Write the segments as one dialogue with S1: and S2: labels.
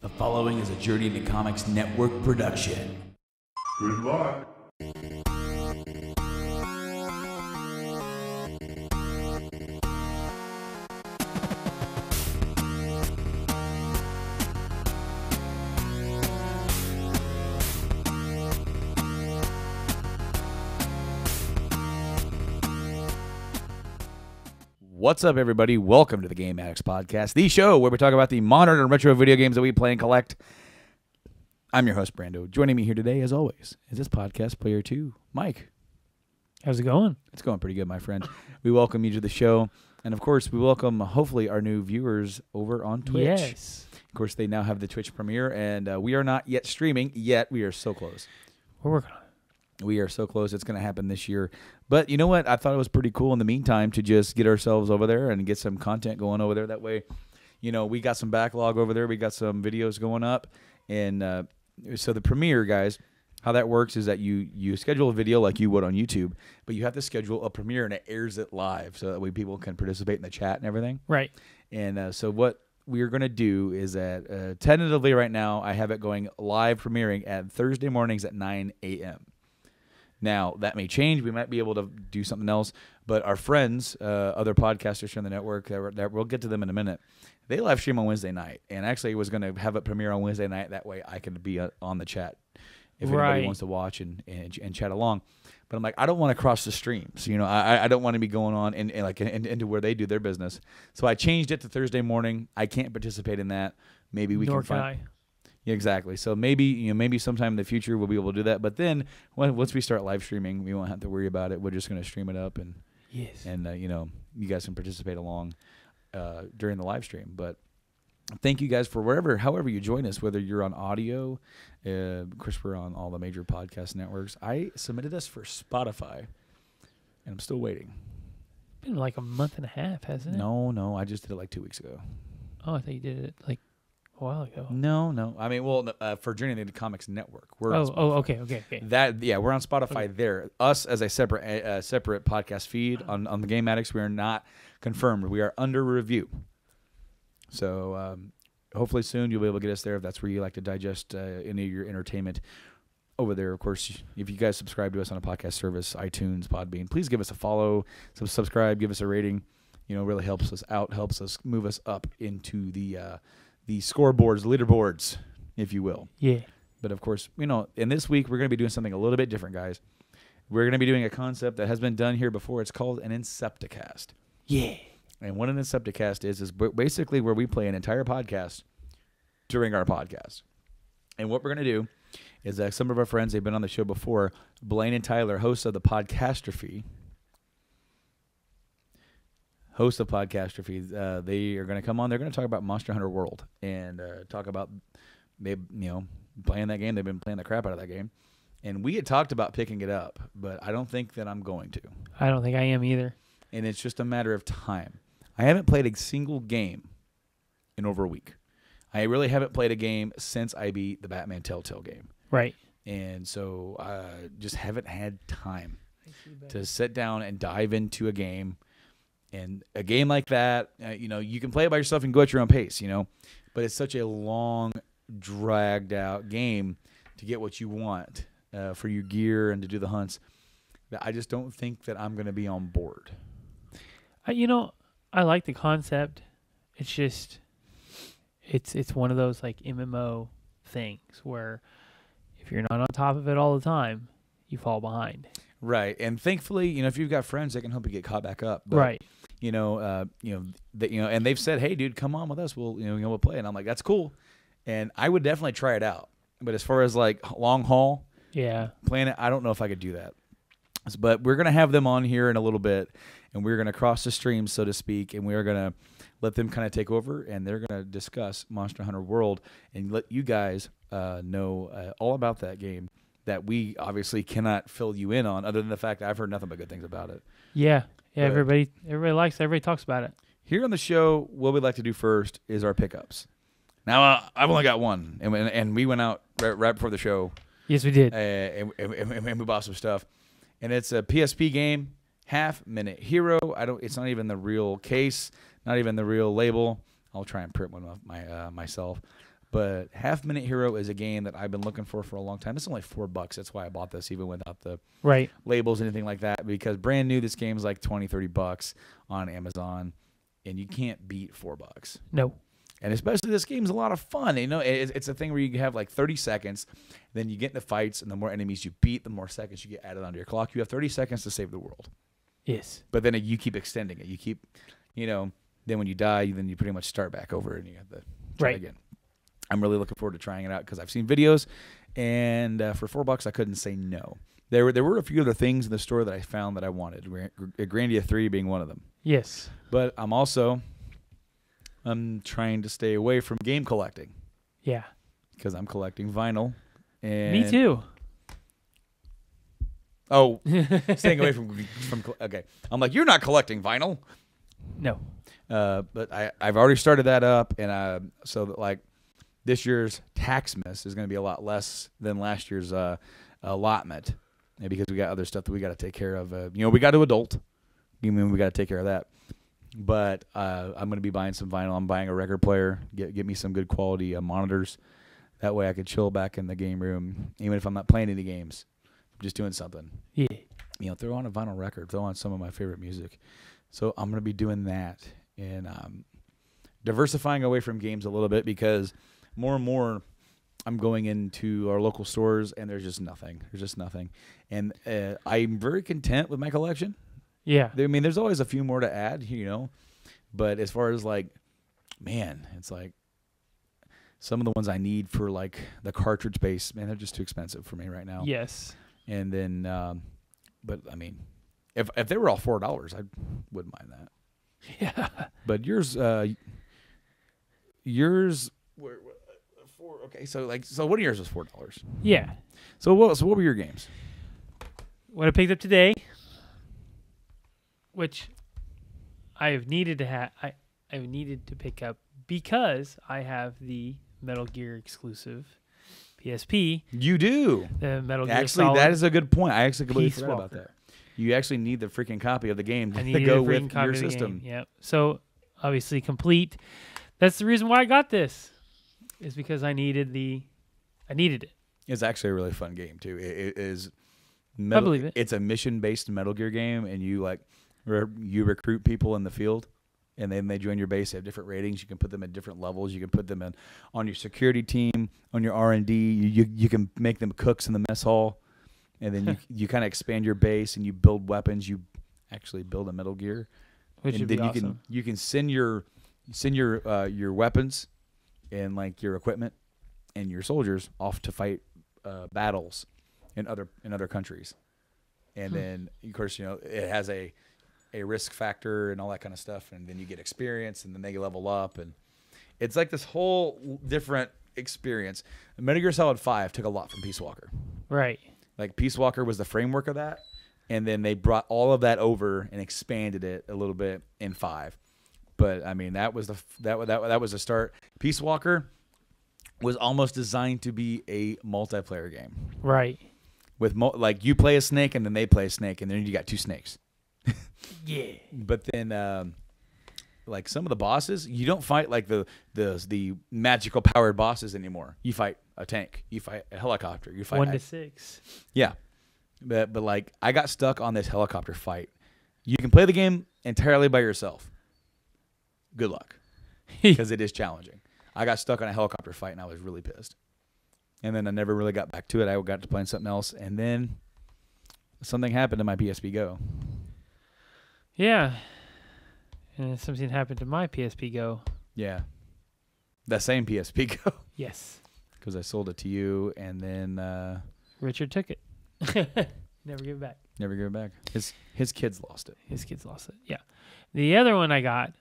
S1: The following is a Journey into Comics Network production.
S2: Good luck.
S1: What's up, everybody? Welcome to the Game Addicts Podcast, the show where we talk about the modern and retro video games that we play and collect. I'm your host, Brando. Joining me here today, as always, is this podcast player 2, Mike.
S3: How's it going?
S1: It's going pretty good, my friend. We welcome you to the show. And, of course, we welcome, hopefully, our new viewers over on Twitch.
S3: Yes.
S1: Of course, they now have the Twitch premiere, and we are not yet streaming, yet we are so close.
S3: We're working on it.
S1: We are so close. It's going to happen this year. But you know what? I thought it was pretty cool in the meantime to just get ourselves over there and get some content going over there. That way, you know, we got some backlog over there. We got some videos going up. And so the premiere, guys, how that works is that you schedule a video like you would on YouTube, but you have to schedule a premiere and it airs it live so that way people can participate in the chat and everything.
S3: Right.
S1: And so what we're going to do is that tentatively right now, I have it going live premiering at Thursday mornings at 9 a.m. Now, that may change. We might be able to do something else. But our friends, other podcasters from the network, that we'll get to them in a minute, they live stream on Wednesday night. And actually, I was going to have it premiere on Wednesday night. That way, I can be on the chat if anybody wants to watch and chat along. But I'm like, I don't want to cross the streams. You know, I don't want to be going on into where they do their business. So I changed it to Thursday morning. I can't participate in that. Maybe we can find. Yeah, exactly. So maybe sometime in the future we'll be able to do that. But then once we start live streaming, we won't have to worry about it. We're just going to stream it up, and you guys can participate along during the live stream. But thank you guys for however you join us, whether you're on audio, CRISPR on all the major podcast networks. I submitted us for Spotify, and I'm still waiting.
S3: It's been like a month and a half, hasn't it?
S1: No, I just did it like 2 weeks ago.
S3: Oh, I thought you did it like a while ago.
S1: No. I mean, for Journey into Comics Network, we're on Spotify.
S3: Okay.
S1: We're on Spotify there. Us as a separate podcast feed on the Game Addicts, we are not confirmed. We are under review. So hopefully soon you'll be able to get us there if that's where you like to digest any of your entertainment over there. Of course, if you guys subscribe to us on a podcast service, iTunes, Podbean, please give us a follow, subscribe, give us a rating. You know, it really helps us out, helps us move us up into the scoreboards, leaderboards, if you will.
S3: Yeah.
S1: But of course, you know, in this week, we're going to be doing something a little bit different, guys. We're going to be doing a concept that has been done here before. It's called an Incepticast.
S3: Yeah.
S1: And what an Incepticast is basically where we play an entire podcast during our podcast. And what we're going to do is that some of our friends, they've been on the show before, Blaine and Tyler, hosts of the Podcastrophe, host of Podcastrophe, they are going to come on. They're going to talk about Monster Hunter World and talk about playing that game. They've been playing the crap out of that game, and we had talked about picking it up, but I don't think that I'm going to.
S3: I don't think I am either.
S1: And it's just a matter of time. I haven't played a single game in over a week. I really haven't played a game since I beat the Batman Telltale game.
S3: Right.
S1: And so I just haven't had time to sit down and dive into a game. And a game like that, you can play it by yourself and go at your own pace, but it's such a long, dragged out game to get what you want for your gear and to do the hunts that I just don't think that I'm going to be on board.
S3: I like the concept. It's just, it's one of those like MMO things where if you're not on top of it all the time, you fall behind.
S1: Right. And thankfully, if you've got friends that can help you get caught back up. But,
S3: right.
S1: And they've said, "Hey, dude, come on with us. We'll play." And I'm like, "That's cool," and I would definitely try it out. But as far as like long haul, playing it, I don't know if I could do that. But we're gonna have them on here in a little bit, and we're gonna cross the stream, so to speak, and we're gonna let them kind of take over, and they're gonna discuss Monster Hunter World and let you guys know all about that game that we obviously cannot fill you in on, other than the fact that I've heard nothing but good things about it.
S3: Yeah. Yeah, everybody likes it. Everybody talks about it.
S1: Here on the show, what we'd like to do first is our pickups. Now, I've only got one, and we went out right before the show.
S3: Yes, we did.
S1: And we bought some stuff. And it's a PSP game, Half Minute Hero. It's not even the real case, not even the real label. I'll try and print one myself. But Half Minute Hero is a game that I've been looking for a long time. It's only $4. That's why I bought this, even without the
S3: Right.
S1: labels, anything like that. Because brand new, this game's like $20-$30 on Amazon, and you can't beat $4.
S3: No.
S1: And especially this game's a lot of fun. You know, it's a thing where you have like 30 seconds, then you get in the fights, and the more enemies you beat, the more seconds you get added onto your clock. You have 30 seconds to save the world.
S3: Yes.
S1: But then you keep extending it. You keep, then when you die, then you pretty much start back over and you have to try again. I'm really looking forward to trying it out because I've seen videos, and for $4, I couldn't say no. There were a few other things in the store that I found that I wanted, Grandia 3 being one of them.
S3: Yes.
S1: But I'm trying to stay away from game collecting.
S3: Yeah.
S1: Because I'm collecting vinyl. And
S3: me too.
S1: Oh, staying away from okay. I'm like, you're not collecting vinyl.
S3: No.
S1: But I've already started that up, and so that like this year's Taxmas is going to be a lot less than last year's allotment, because we got other stuff that we got to take care of. We got to adult. We got to take care of that. But I'm going to be buying some vinyl. I'm buying a record player. Get me some good quality monitors. That way I could chill back in the game room, even if I'm not playing any games. I'm just doing something.
S3: Yeah.
S1: Throw on a vinyl record. Throw on some of my favorite music. So I'm going to be doing that and diversifying away from games a little bit, because more and more I'm going into our local stores and there's just nothing. And I'm very content with my collection.
S3: Yeah.
S1: I mean, there's always a few more to add, but as far as it's like some of the ones I need for like the cartridge base, man, they're just too expensive for me right now.
S3: Yes.
S1: And then, but I mean, if they were all $4, I wouldn't mind that.
S3: Yeah.
S1: But yours, were four. Okay, so one of yours was $4.
S3: Yeah.
S1: So what were your games?
S3: What I picked up today, which I've needed to I've needed to pick up because I have the Metal Gear exclusive PSP.
S1: You do.
S3: The Metal Gear
S1: Actually,
S3: Solid
S1: that is a good point. I actually completely
S3: Peace
S1: forgot about that. You actually need the freaking copy of the game to go with your system.
S3: Yep. So obviously complete. That's the reason why I got this. Is because I needed it.
S1: It's actually a really fun game too. It is.
S3: I believe it.
S1: It's a mission-based Metal Gear game, and you you recruit people in the field, and then they join your base. They have different ratings. You can put them at different levels. You can put them on your security team, on your R&D. You can make them cooks in the mess hall, and then you kind of expand your base and you build weapons. You actually build a Metal Gear,
S3: Which
S1: and
S3: would
S1: then
S3: be awesome.
S1: you can send your weapons and like your equipment and your soldiers off to fight battles in other countries, and then of course it has a risk factor and all that kind of stuff, and then you get experience, and then they level up, and it's like this whole different experience. Metal Gear Solid 5 took a lot from Peace Walker.
S3: Right.
S1: Like Peace Walker was the framework of that, and then they brought all of that over and expanded it a little bit in 5. But I mean, that was the start. Peace Walker was almost designed to be a multiplayer game.
S3: Right.
S1: With you play a snake and then they play a snake, and then you got two snakes.
S3: Yeah.
S1: But then like some of the bosses, you don't fight like the magical powered bosses anymore. You fight a tank, you fight a helicopter, you fight
S3: 1 to 6.
S1: Yeah. But like I got stuck on this helicopter fight. You can play the game entirely by yourself. Good luck. Because it is challenging. I got stuck on a helicopter fight and I was really pissed. And then I never really got back to it. I got to playing something else, and then something happened to my PSP Go.
S3: Yeah. And something happened to my PSP Go.
S1: Yeah. That same PSP Go.
S3: Yes.
S1: Because I sold it to you, and then
S3: Richard took it. Never give it back.
S1: Never give it back. His kids lost it.
S3: His kids lost it. Yeah. The other one I got,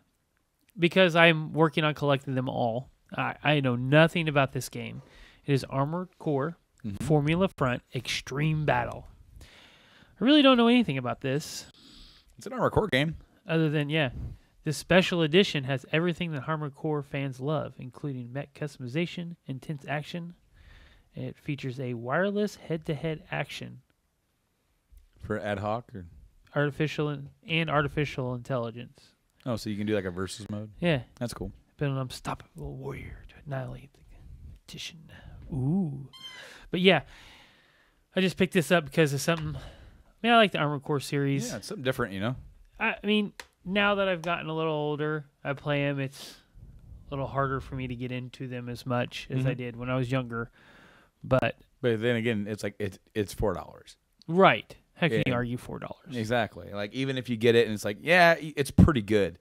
S3: because I'm working on collecting them all, I know nothing about this game. It is Armored Core, Formula Front, Extreme Battle. I really don't know anything about this.
S1: It's an Armored Core game.
S3: Other than, this special edition has everything that Armored Core fans love, including mech customization, intense action. It features a wireless head-to-head action.
S1: For ad hoc? Or?
S3: Artificial intelligence.
S1: Oh, so you can do like a versus mode?
S3: Yeah.
S1: That's cool.
S3: Been an unstoppable warrior to annihilate Competition. Ooh. But yeah, I just picked this up because of something. I mean, I like the Armored Core series.
S1: Yeah, it's something different, you know?
S3: I mean, now that I've gotten a little older, I play them. It's a little harder for me to get into them as much as I did when I was younger. But
S1: then again, it's like it's $4.
S3: Right. How can you argue $4?
S1: Exactly. Like, even if you get it and it's like, yeah, it's pretty good.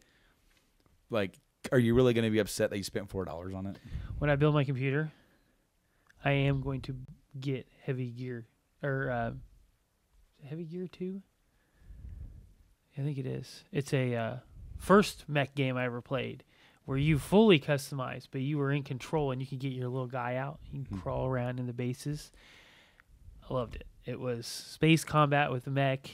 S1: Like, are you really going to be upset that you spent $4 on it?
S3: When I build my computer, I am going to get Heavy Gear. Or Heavy Gear 2? I think it is. It's a first mech game I ever played where you fully customized, but you were in control and you could get your little guy out. You can crawl around in the bases. I loved it. It was space combat with the mech.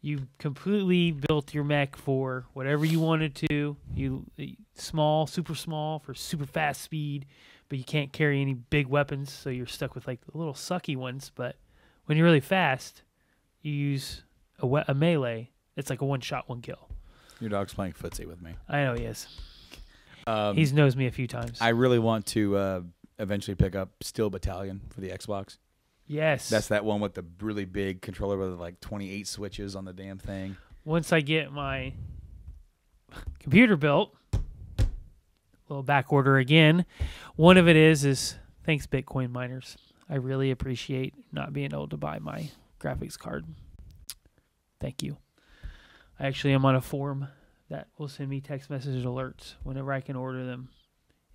S3: You completely built your mech for whatever you wanted to. Small, super small for super fast speed, but you can't carry any big weapons, so you're stuck with like the little sucky ones. But when you're really fast, you use a melee. It's like a one-shot, one kill.
S1: Your dog's playing footsie with me.
S3: I know he is. He's nosed me a few times.
S1: I really want to eventually pick up Steel Battalion for the Xbox.
S3: Yes.
S1: That's that one with the really big controller with like 28 switches on the damn thing.
S3: Once I get my computer built, a little back order again. One of it is thanks Bitcoin miners. I really appreciate not being able to buy my graphics card. Thank you. I actually am on a forum that will send me text message alerts whenever I can order them,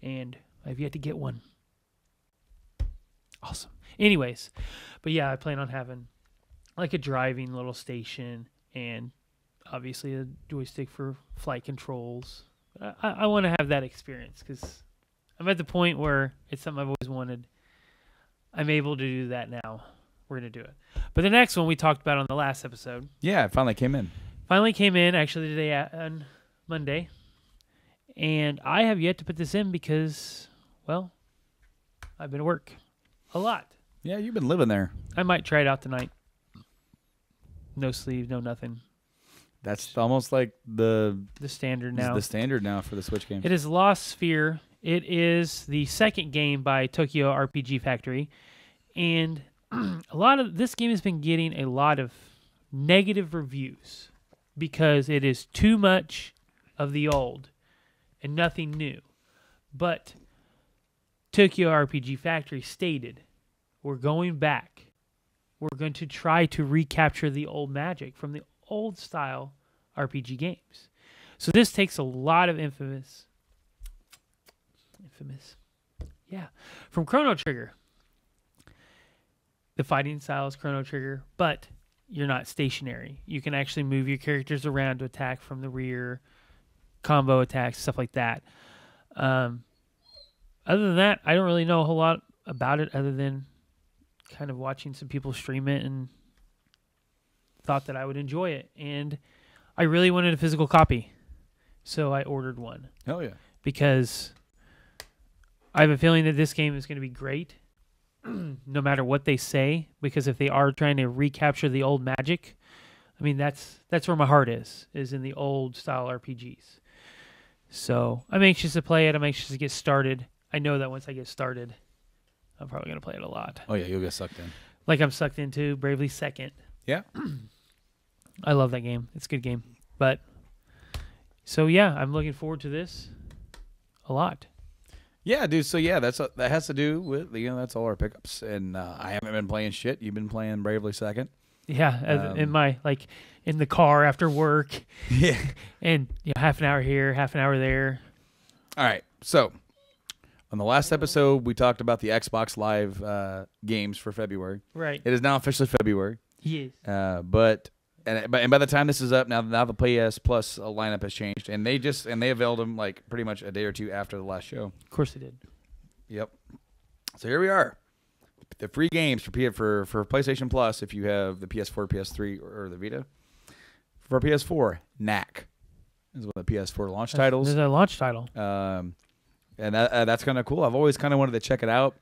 S3: and I've yet to get one. Awesome. Anyways, but yeah, I plan on having like a driving little station and obviously a joystick for flight controls. I want to have that experience because I'm at the point where it's something I've always wanted. I'm able to do that now. We're going to do it. But the next one we talked about on the last episode.
S1: Yeah, it finally came in.
S3: Actually today on Monday. And I have yet to put this in because, well, I've been at work a lot.
S1: Yeah, you've been living there.
S3: I might try it out tonight. No sleeve, no nothing.
S1: That's almost like the
S3: standard now.
S1: The standard now for the Switch games.
S3: It is Lost Sphere. It is the second game by Tokyo RPG Factory. And this game has been getting a lot of negative reviews because it is too much of the old and nothing new. But Tokyo RPG Factory stated, we're going back. We're going to try to recapture the old magic from the old style RPG games. So this takes a lot of infamous, from Chrono Trigger. The fighting style is Chrono Trigger, but you're not stationary. You can actually move your characters around to attack from the rear, combo attacks, stuff like that. Other than that, I don't really know a whole lot about it other than kind of watching some people stream it and thought that I would enjoy it. And I really wanted a physical copy, so I ordered one.
S1: Hell yeah.
S3: Because I have a feeling that this game is going to be great no matter what they say, because if they are trying to recapture the old magic, I mean, that's where my heart is in the old style RPGs. So I'm anxious to play it. I'm anxious to get started. I know that once I get started, I'm probably going to play it a lot.
S1: Oh, yeah, you'll get sucked in.
S3: Like I'm sucked into Bravely Second.
S1: Yeah.
S3: I love that game. It's a good game. But, so yeah, I'm looking forward to this a lot.
S1: Yeah, dude. So yeah, that has to do with that's all our pickups, and I haven't been playing shit. You've been playing Bravely Second.
S3: Yeah, in the car after work.
S1: Yeah,
S3: and half an hour here, half an hour there.
S1: All right. So on the last episode, we talked about the Xbox Live games for February.
S3: Right.
S1: It is now officially February.
S3: Yes.
S1: But by the time this is up, now the PS Plus lineup has changed, and they availed them like pretty much a day or two after the last show.
S3: Of course they did.
S1: Yep. So here we are, the free games for PlayStation Plus if you have the PS4, PS3, or the Vita. For PS4, Knack is one of the PS4 launch titles.
S3: There's a launch title.
S1: And that's kind of cool. I've always kind of wanted to check it out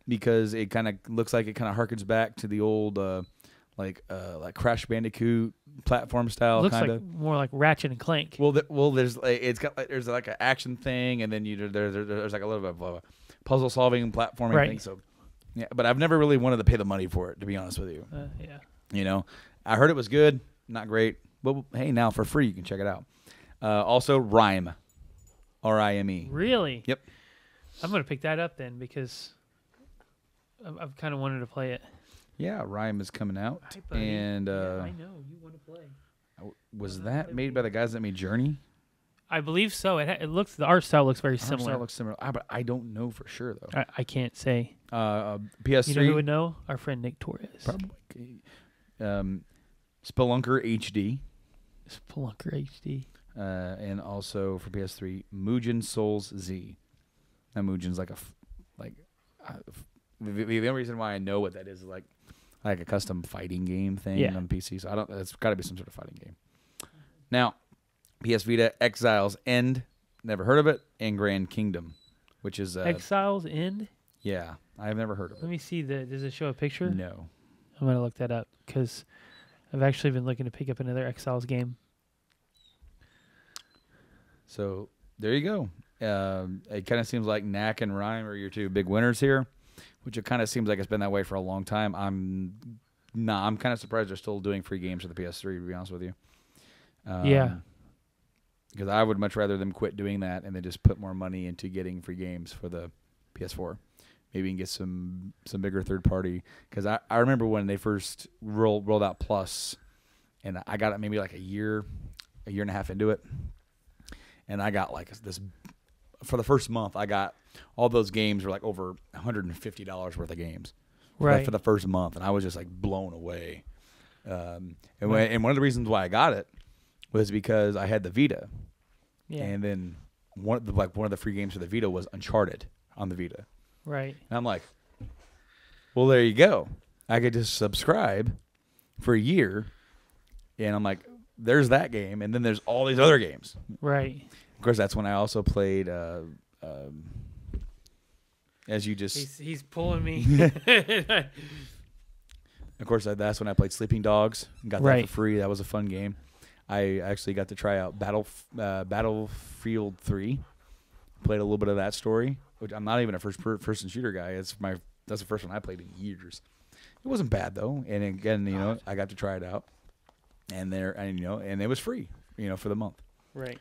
S1: because it kind of looks like it kind of harkens back to the old. Like Crash Bandicoot platform style,
S3: looks
S1: kind
S3: like
S1: of
S3: more like Ratchet and Clank.
S1: Well, there's like an action thing, and then there's like a little bit of a puzzle solving platforming
S3: Right.
S1: thing. So, yeah, but I've never really wanted to pay the money for it, to be honest with you.
S3: Yeah.
S1: You know, I heard it was good, not great. But hey, now for free, you can check it out. Also, Rime, R-I-M-E.
S3: Really?
S1: Yep.
S3: I'm gonna pick that up then because I've kind of wanted to play it.
S1: Yeah, Rime is coming out,
S3: Hi, buddy.
S1: and
S3: Yeah, I know you want to play.
S1: was that made by the guys that made Journey?
S3: I believe so. It looks, the art style looks very
S1: Art
S3: similar.
S1: style looks similar, but I don't know for sure though.
S3: I can't say.
S1: PS3.
S3: You know who would know? Our friend Nick Torres.
S1: Probably. Spelunker HD,
S3: Spelunker HD.
S1: and also for PS3, Mugen Souls Z. Now Mugen's like the only reason why I know what that is like a custom fighting game thing on PC. So I don't. It's got to be some sort of fighting game. Now, PS Vita, Exiles End. Never heard of it. And Grand Kingdom, which is
S3: Exiles End.
S1: Yeah, I've never heard of
S3: Let
S1: it.
S3: me see does it show a picture?
S1: No.
S3: I'm gonna look that up because I've actually been looking to pick up another Exiles game.
S1: So there you go. It kind of seems like Knack and Rhyme are your two big winners here, which it kind of seems like it's been that way for a long time. I'm kind of surprised they're still doing free games for the PS3, to be honest with you.
S3: Yeah.
S1: Because I would much rather them quit doing that and then just put more money into getting free games for the PS4. Maybe you can get some bigger third party. Because I remember when they first rolled out Plus, and I got it maybe like a year and a half into it, and I got like this for the first month. I got all those games were like over $150 worth of games,
S3: Right.
S1: for the first month, and I was just like blown away. And one of the reasons why I got it was because I had the Vita, and then one of the free games for the Vita was Uncharted on the Vita.
S3: Right.
S1: And I'm like, well, there you go. I could just subscribe for a year, and I'm like, there's that game, and then there's all these other games.
S3: Right.
S1: Of course, that's when I also played, as you just...
S3: He's pulling me.
S1: Of course, that's when I played Sleeping Dogs and got that
S3: Right.
S1: for free. That was a fun game. I actually got to try out Battlefield 3. Played a little bit of that story, which I'm not even a first-person shooter guy. That's the first one I played in years. It wasn't bad though, and again, I got to try it out, and it was free, for the month.
S3: Right.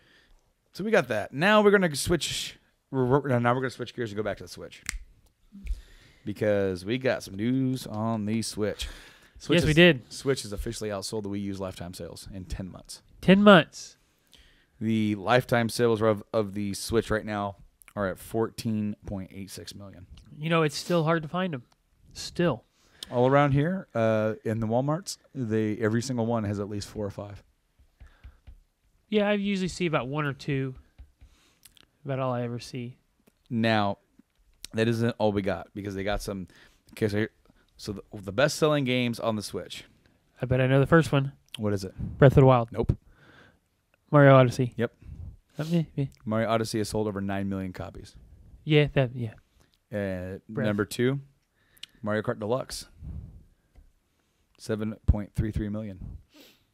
S1: So we got that. Now we're gonna switch. Now we're gonna switch gears and go back to the Switch, because we got some news on the Switch.
S3: Yes, we did.
S1: Switch has officially outsold the Wii U's lifetime sales in 10 months.
S3: 10 months.
S1: The lifetime sales of the Switch right now are at 14.86 million.
S3: It's still hard to find them. Still.
S1: All around here, in the Walmarts, every single one has at least 4 or 5.
S3: Yeah, I usually see about 1 or 2. About all I ever see.
S1: Now, that isn't all we got, because they got some. Okay, so the best-selling games on the Switch.
S3: I bet I know the first one.
S1: What is it?
S3: Breath of the Wild.
S1: Nope.
S3: Mario Odyssey.
S1: Yep.
S3: Yeah.
S1: Mario Odyssey has sold over 9 million copies.
S3: Yeah.
S1: Number 2, Mario Kart Deluxe. 7.33 million.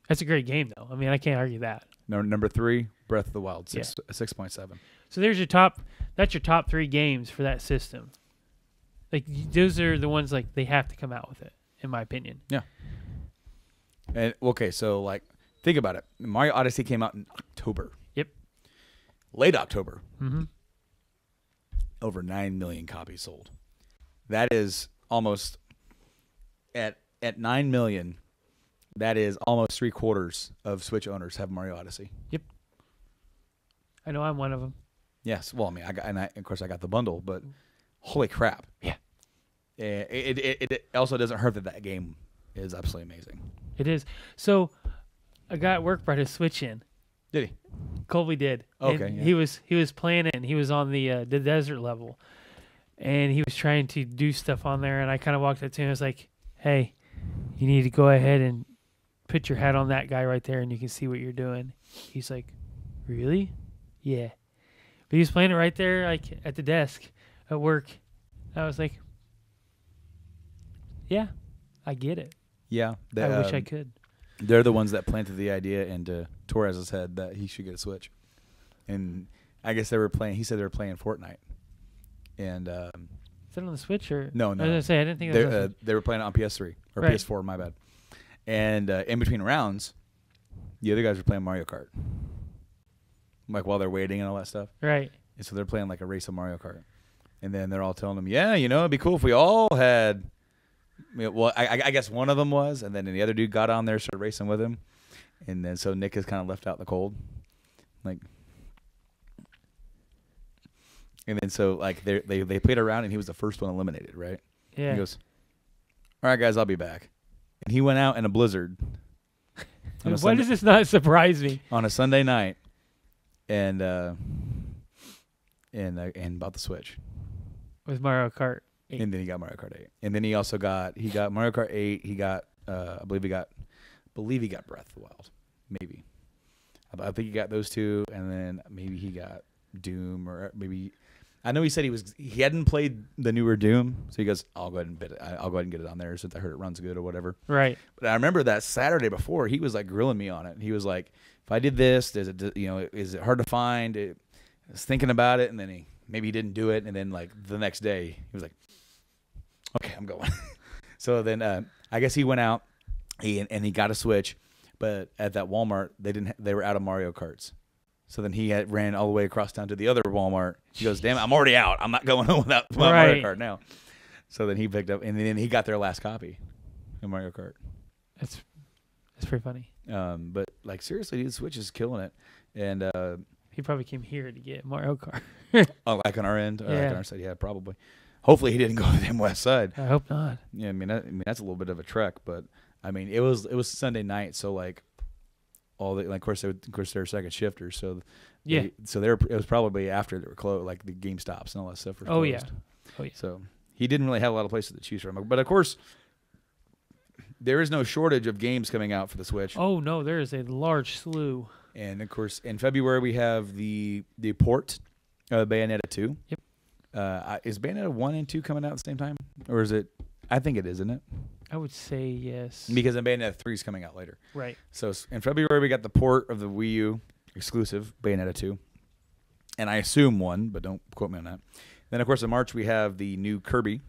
S3: That's a great game, though. I mean, I can't argue that.
S1: No, number 3, Breath of the Wild, 6.7.
S3: So there's your top. That's your top 3 games for that system. Like, those are the ones, like, they have to come out with it, in my opinion.
S1: Yeah. And okay, so like, think about it. Mario Odyssey came out in October.
S3: Yep.
S1: Late October.
S3: Mm-hmm.
S1: Over 9 million copies sold. That is almost at 9 million. That is almost 3/4 of Switch owners have Mario Odyssey.
S3: Yep. I know I'm one of them.
S1: Yes. Well, I mean, of course I got the bundle, but holy crap.
S3: Yeah.
S1: It also doesn't hurt that game is absolutely amazing.
S3: It is. So a guy at work brought his Switch in.
S1: Did he?
S3: Colby did.
S1: Okay.
S3: And
S1: yeah.
S3: he was playing it, and he was on the desert level, and he was trying to do stuff on there. And I kind of walked up to him. I was like, "Hey, you need to go ahead and put your hat on that guy right there, and you can see what you're doing." He's like, "Really?" Yeah. But he was playing it right there, like at the desk at work. I was like, "Yeah, I get it.
S1: Yeah.
S3: I wish I could."
S1: They're the ones that planted the idea into Torres's head that he should get a Switch. And I guess they were playing. He said they were playing Fortnite, And
S3: Is it on the Switch or
S1: no?
S3: I was gonna say I didn't think it was
S1: they were playing it on PS3 or
S3: Right.
S1: PS4. My bad. And in between rounds, the other guys were playing Mario Kart, like while they're waiting and all that stuff.
S3: right.
S1: And so they're playing like a race of Mario Kart. And then they're all telling them, yeah, it'd be cool if we all had. Well, I guess one of them was, and then the other dude got on there, started racing with him, and then so Nick is kind of left out in the cold, like. And then so like they played around, and he was the first one eliminated, right?
S3: Yeah.
S1: He goes, "All right, guys, I'll be back." And he went out in a blizzard.
S3: Why does this not surprise me?
S1: On a Sunday night, and bought the Switch.
S3: With Mario Kart 8.
S1: And then he got Mario Kart 8. And then he also got Mario Kart 8. He got I believe he got Breath of the Wild. Maybe. I think he got those two, and then maybe he got Doom, or maybe I know he said he hadn't played the newer Doom, so he goes, I'll go ahead and get it on there since I heard it runs good or whatever.
S3: Right.
S1: But I remember that Saturday before, he was like grilling me on it. He was like, if I did this, is it hard to find? I was thinking about it, and then maybe he didn't do it, and then like the next day he was like, okay, I'm going. So then I guess he went out and he got a Switch, but at that Walmart they were out of Mario Karts. So then he ran all the way across town to the other Walmart. He goes, damn it, I'm already out. I'm not going home without my Mario Kart now. So then he picked up, and then he got their last copy of Mario Kart.
S3: That's pretty funny.
S1: But like seriously, the Switch is killing it. And
S3: he probably came here to get Mario Kart.
S1: oh, like on our end,
S3: Yeah.
S1: like on our side, yeah, probably. Hopefully, he didn't go to the West Side.
S3: I hope not.
S1: Yeah, I mean that's a little bit of a trek, but I mean it was Sunday night, so like of course they're second shifters, so
S3: Yeah.
S1: it was probably after they were closed, like the Game Stops and all that stuff were closed.
S3: Oh yeah.
S1: So he didn't really have a lot of places to choose from, but of course there is no shortage of games coming out for the Switch.
S3: Oh no, there is a large slew.
S1: And of course in February we have the port of Bayonetta 2.
S3: Yep.
S1: Is Bayonetta 1 and 2 coming out at the same time? Or is it? I think it is, isn't it?
S3: I would say yes.
S1: Because Bayonetta 3 is coming out later.
S3: Right.
S1: So in February, we got the port of the Wii U exclusive, Bayonetta 2. And I assume 1, but don't quote me on that. Then, of course, in March, we have the new Kirby.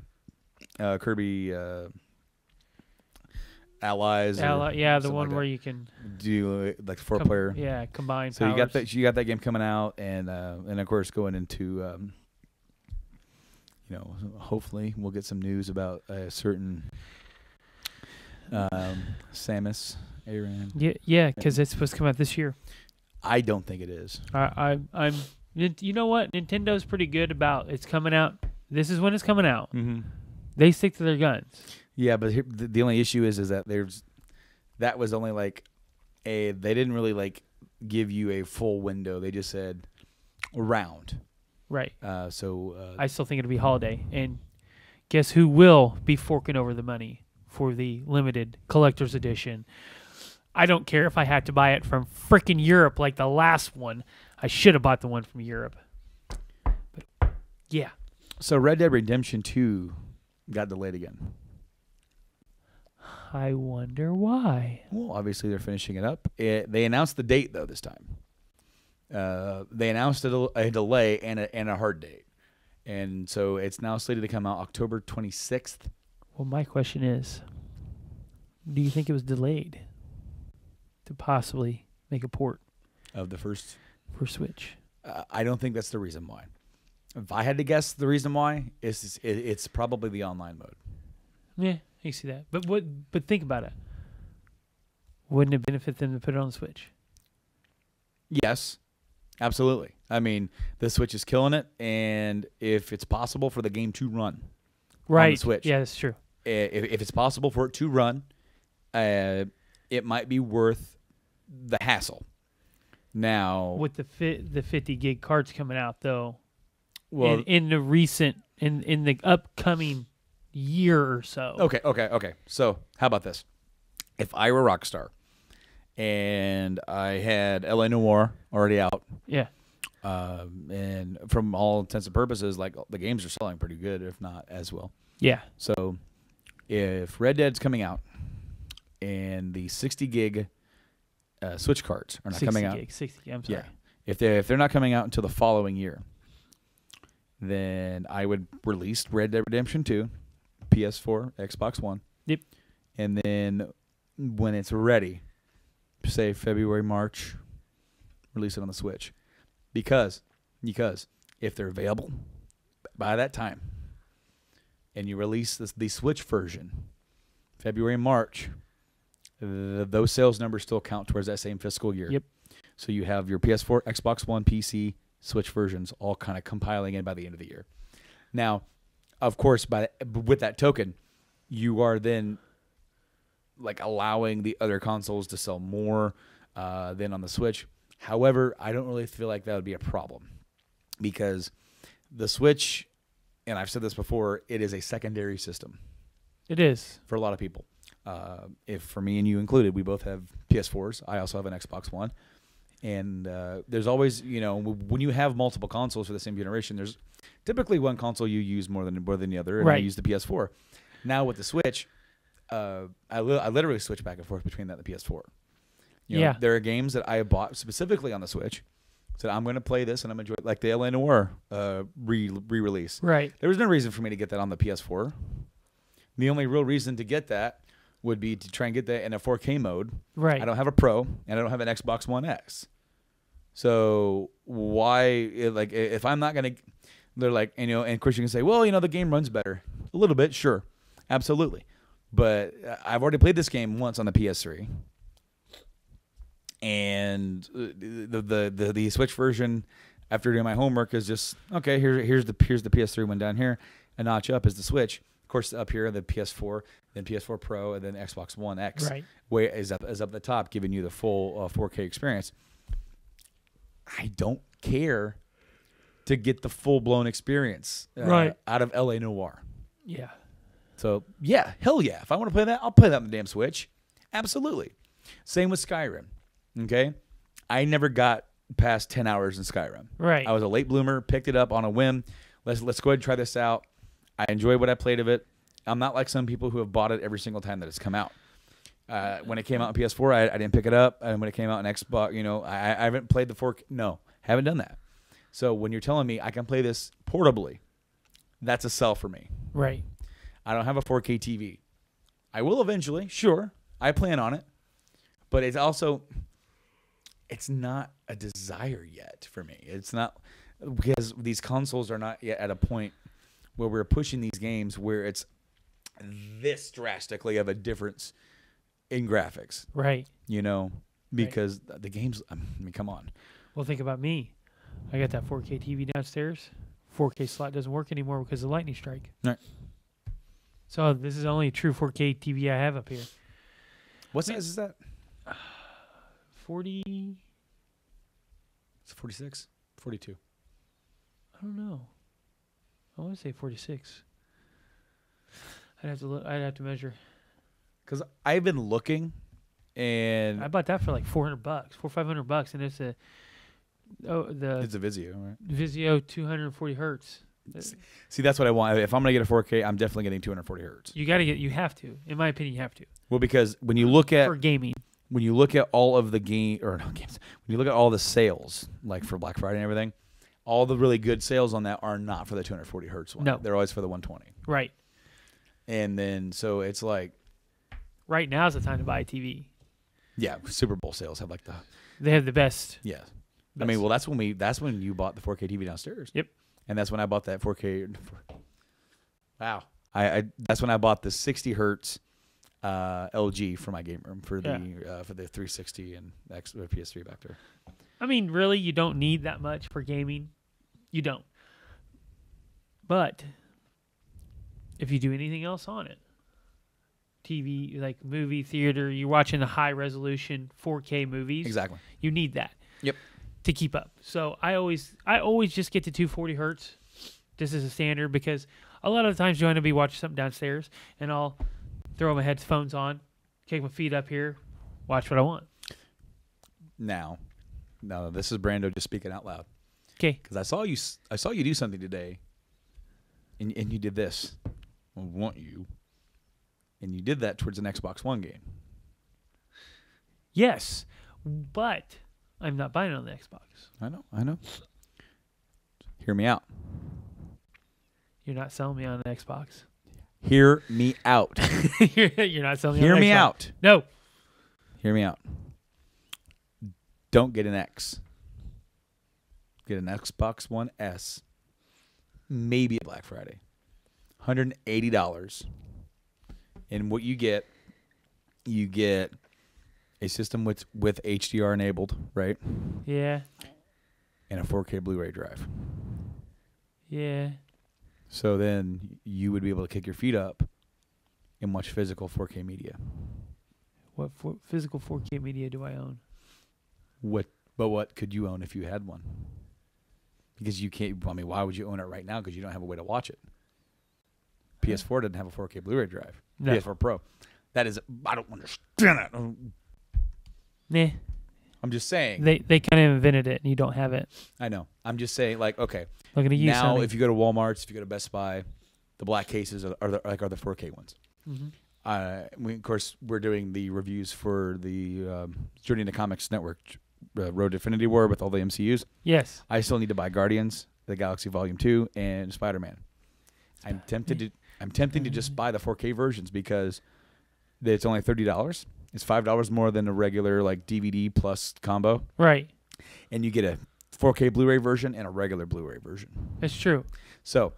S1: Allies.
S3: The one where you can
S1: do like 4-player.
S3: Yeah, combine
S1: So
S3: powers.
S1: you got that game coming out, and of course going into hopefully we'll get some news about a certain Samus Aran.
S3: Yeah, because it's supposed to come out this year.
S1: I don't think it is.
S3: I'm. You know what? Nintendo's pretty good about it's coming out. This is when it's coming out.
S1: Mm-hmm.
S3: They stick to their guns.
S1: Yeah, but the only issue is that that was only like they didn't really like give you a full window. They just said around.
S3: Right.
S1: I
S3: still think it'll be holiday. And guess who will be forking over the money for the limited collector's edition? I don't care if I had to buy it from frickin' Europe like the last one. I should have bought the one from Europe. But yeah.
S1: So Red Dead Redemption 2 got delayed again.
S3: I wonder why.
S1: Well, obviously they're finishing it up. They announced the date though this time. They announced a delay and a hard date, and so it's now slated to come out October 26th.
S3: Well, my question is, do you think it was delayed to possibly make a port
S1: Of the first
S3: for Switch?
S1: I don't think that's the reason why. If I had to guess, the reason why is it's probably the online mode.
S3: Yeah, you see that. But think about it. Wouldn't it benefit them to put it on the Switch?
S1: Yes, absolutely. I mean, the Switch is killing it, and if it's possible for the game to run on the Switch,
S3: yeah, that's true.
S1: If it's possible for it to run, it might be worth the hassle. Now,
S3: With the 50 gig cards coming out though,
S1: well,
S3: in the upcoming year or so.
S1: Okay. So, how about this? If I were Rockstar and I had LA Noire already out,
S3: Yeah.
S1: and from all intents and purposes, like the games are selling pretty good, if not as well.
S3: Yeah.
S1: So, if Red Dead's coming out and the 60 gig Switch cards are not coming out,
S3: 60 gig, I'm sorry.
S1: yeah, if they're not coming out until the following year, then I would release Red Dead Redemption 2, PS4, Xbox One.
S3: Yep.
S1: And then when it's ready, say February, March, release it on the Switch. Because if they're available by that time and you release the Switch version, February and March, those sales numbers still count towards that same fiscal year.
S3: Yep.
S1: So you have your PS4, Xbox One, PC, Switch versions all kind of compiling in by the end of the year. Now, of course, with that token, you are then like allowing the other consoles to sell more than on the Switch. However, I don't really feel like that would be a problem because the Switch, and I've said this before, it is a secondary system.
S3: It is.
S1: For a lot of people. If for me and you included, we both have PS4s. I also have an Xbox One. And there's always, when you have multiple consoles for the same generation, there's typically one console you use more than the other, and I use the PS4. Now with the Switch, I literally switch back and forth between that and the PS4. There are games that I bought specifically on the Switch. Said I'm going to play this and I'm enjoy it, like the LA Noire re-release.
S3: Right.
S1: There was no reason for me to get that on the PS4. The only real reason to get that would be to try and get that in a 4K mode.
S3: Right.
S1: I don't have a Pro and I don't have an Xbox One X. So why, if I'm not going to, they're like, and of course you can say, well, the game runs better. A little bit, sure. Absolutely. But I've already played this game once on the PS3. And the Switch version, after doing my homework, is just okay. Here's the PS3 one down here. A notch up is the Switch. Of course, up here the PS4, then PS4 Pro, and then Xbox One X.
S3: Right.
S1: Is up the top, giving you the full 4K experience. I don't care to get the full blown experience out of LA Noire.
S3: Yeah.
S1: So yeah, hell yeah. If I want to play that, I'll play that on the damn Switch. Absolutely. Same with Skyrim. Okay, I never got past 10 hours in Skyrim.
S3: Right.
S1: I was a late bloomer, picked it up on a whim. Let's go ahead and try this out. I enjoyed what I played of it. I'm not like some people who have bought it every single time that it's come out. When it came out on PS4, I didn't pick it up. And when it came out on Xbox, I haven't played the 4K. No, haven't done that. So when you're telling me I can play this portably, that's a sell for me.
S3: Right.
S1: I don't have a 4K TV. I will eventually, sure. I plan on it. But it's also... it's not a desire yet for me. It's not because these consoles are not yet at a point where we're pushing these games where it's this drastically of a difference in graphics.
S3: Right.
S1: Because the games, come on.
S3: Well, think about me. I got that 4K TV downstairs. 4K slot doesn't work anymore because of the lightning strike.
S1: Right.
S3: So this is the only true 4K TV I have up here.
S1: What size is that?
S3: 40.
S1: It's 46, 42.
S3: I don't know. I want to say 46. I'd have to look. I'd have to measure.
S1: Because I've been looking, and
S3: I bought that for like $400, $500, and it's
S1: it's a Vizio, right?
S3: Vizio 240 hertz.
S1: See, that's what I want. If I'm gonna get a 4K, I'm definitely getting 240 hertz.
S3: You have to. In my opinion, you have to.
S1: Well, because when you look at
S3: for gaming.
S1: When you look at all of the games, when you look at all the sales, like for Black Friday and everything, all the really good sales on that are not for the 240 hertz one.
S3: No.
S1: They're always for the 120.
S3: Right.
S1: And then, so it's like...
S3: right now is the time to buy a TV.
S1: Yeah, Super Bowl sales have like the...
S3: they have the best.
S1: Yeah.
S3: Best.
S1: I mean, well, that's when you bought the 4K TV downstairs.
S3: Yep.
S1: And that's when I bought that 4K... Wow. That's when I bought the 60 hertz... LG for my game room for the 360 and PS3 back there.
S3: I mean, really, you don't need that much for gaming. You don't. But if you do anything else on it, TV, like movie theater, you're watching the high resolution 4K movies.
S1: Exactly.
S3: You need that.
S1: Yep.
S3: To keep up. So I always just get to 240 hertz. This is a standard because a lot of the times Joanna will be watching something downstairs and I'll throw my headphones on, kick my feet up here, watch what I want.
S1: Now, this is Brando just speaking out loud.
S3: Okay.
S1: Because I saw you do something today, and you did this. I want you, and you did that towards an Xbox One game.
S3: Yes, but I'm not buying it on the Xbox.
S1: I know. Hear me out.
S3: You're not selling me on an Xbox.
S1: Hear me out.
S3: You're not selling me
S1: Hear
S3: on an Xbox.
S1: me out.
S3: No.
S1: Hear me out. Don't get an X. Get an Xbox One S. Maybe a Black Friday. $180. And what you get a system with HDR enabled, right?
S3: Yeah.
S1: And a 4K Blu-ray drive.
S3: Yeah.
S1: So then you would be able to kick your feet up and watch physical 4K media.
S3: What physical 4K media do I own?
S1: What could you own if you had one? Because you can't. I mean, why would you own it right now? Because you don't have a way to watch it. PS4 doesn't have a 4K Blu-ray drive.
S3: No.
S1: PS4 Pro. That is. I don't understand it.
S3: Nah.
S1: I'm just saying.
S3: They kind of invented it, and you don't have it.
S1: I know. I'm just saying. Like, okay.
S3: Looking at you,
S1: now,
S3: Sonny.
S1: if you go to Walmart's, if you go to Best Buy, the black cases are the 4K ones.
S3: Mm-hmm.
S1: Of course, we're doing the reviews for the Journey into Comics Network Road to Infinity War with all the MCUs.
S3: Yes.
S1: I still need to buy Guardians, the Galaxy Volume 2, and Spider-Man. I'm tempted to just buy the 4K versions because it's only $30. It's $5 more than a regular like DVD plus combo.
S3: Right.
S1: And you get a 4K Blu-ray version and a regular Blu-ray version.
S3: That's true.
S1: So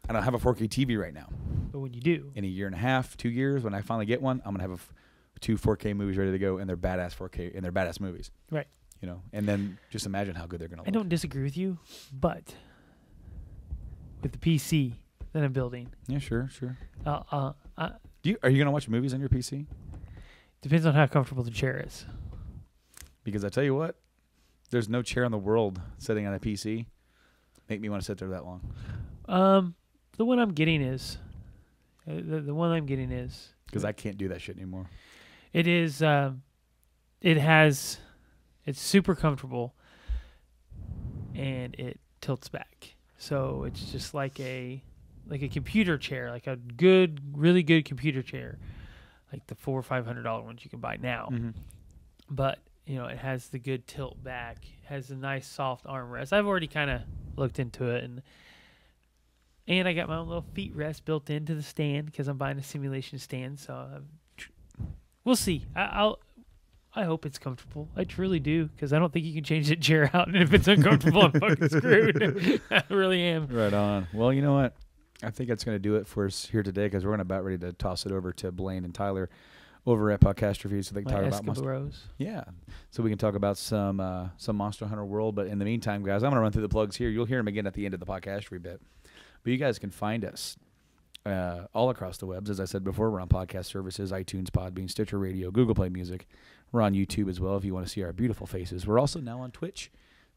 S1: I don't have a 4K TV right now.
S3: But when you do,
S1: In a year and a half, 2 years, when I finally get one, I'm gonna have two 4K movies ready to go, and they're badass 4K and they're badass movies.
S3: right.
S1: You know, and then just imagine how good they're gonna look.
S3: I don't disagree with you, but with the PC that I'm building,
S1: Yeah, sure. Are you gonna watch movies on your PC?
S3: depends on how comfortable the chair is.
S1: Because I tell you what, there's no chair in the world sitting on a PC make me want to sit there that long.
S3: The one I'm getting is the one I'm getting is
S1: Because I can't do that shit anymore.
S3: it is it's super comfortable and it tilts back. So it's just like a computer chair, like a really good computer chair, like the $400 or $500 ones you can buy now.
S1: Mm-hmm.
S3: But it has the good tilt back, has a nice soft armrest. I've already kind of looked into it, and I got my own little feet rest built into the stand because I'm buying a simulation stand. So we'll see. I hope it's comfortable. I truly do, because I don't think you can change that chair out, and if it's uncomfortable, I'm fucking screwed. I really am.
S1: Right on. Well, you know what? I think that's going to do it for us here today, because we're about ready to toss it over to Blaine and Tyler over at Podcastrophe, so they can talk about so we can talk about some Monster Hunter World. But in the meantime, guys, I'm going to run through the plugs here. You'll hear them again at the end of the Podcastrophe bit. But you guys can find us all across the webs. As I said before, we're on podcast services, iTunes, Podbean, Stitcher Radio, Google Play Music. We're on YouTube as well if you want to see our beautiful faces. We're also now on Twitch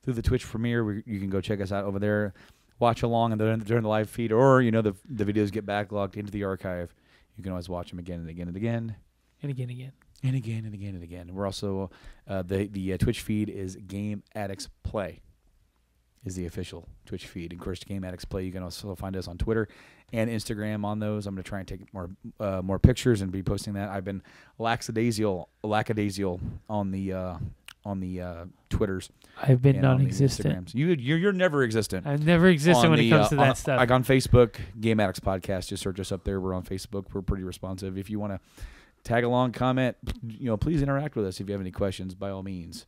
S1: through the Twitch premiere. You can go check us out over there, watch along and during the live feed, or the videos get backlogged into the archive. You can always watch them again and again and again.
S3: And again.
S1: And again and again and again. We're also, the Twitch feed is Game Addicts Play is the official Twitch feed. And of course, Game Addicts Play, you can also find us on Twitter and Instagram on those. I'm going to try and take more pictures and be posting that. I've been lackadaisical on the Twitters.
S3: I've been non-existent.
S1: You're never existent.
S3: I've never existed when it comes to that stuff.
S1: Like on Facebook, Game Addicts Podcast, just search us up there. We're on Facebook. We're pretty responsive. If you want to tag along, comment, please interact with us. If you have any questions, by all means,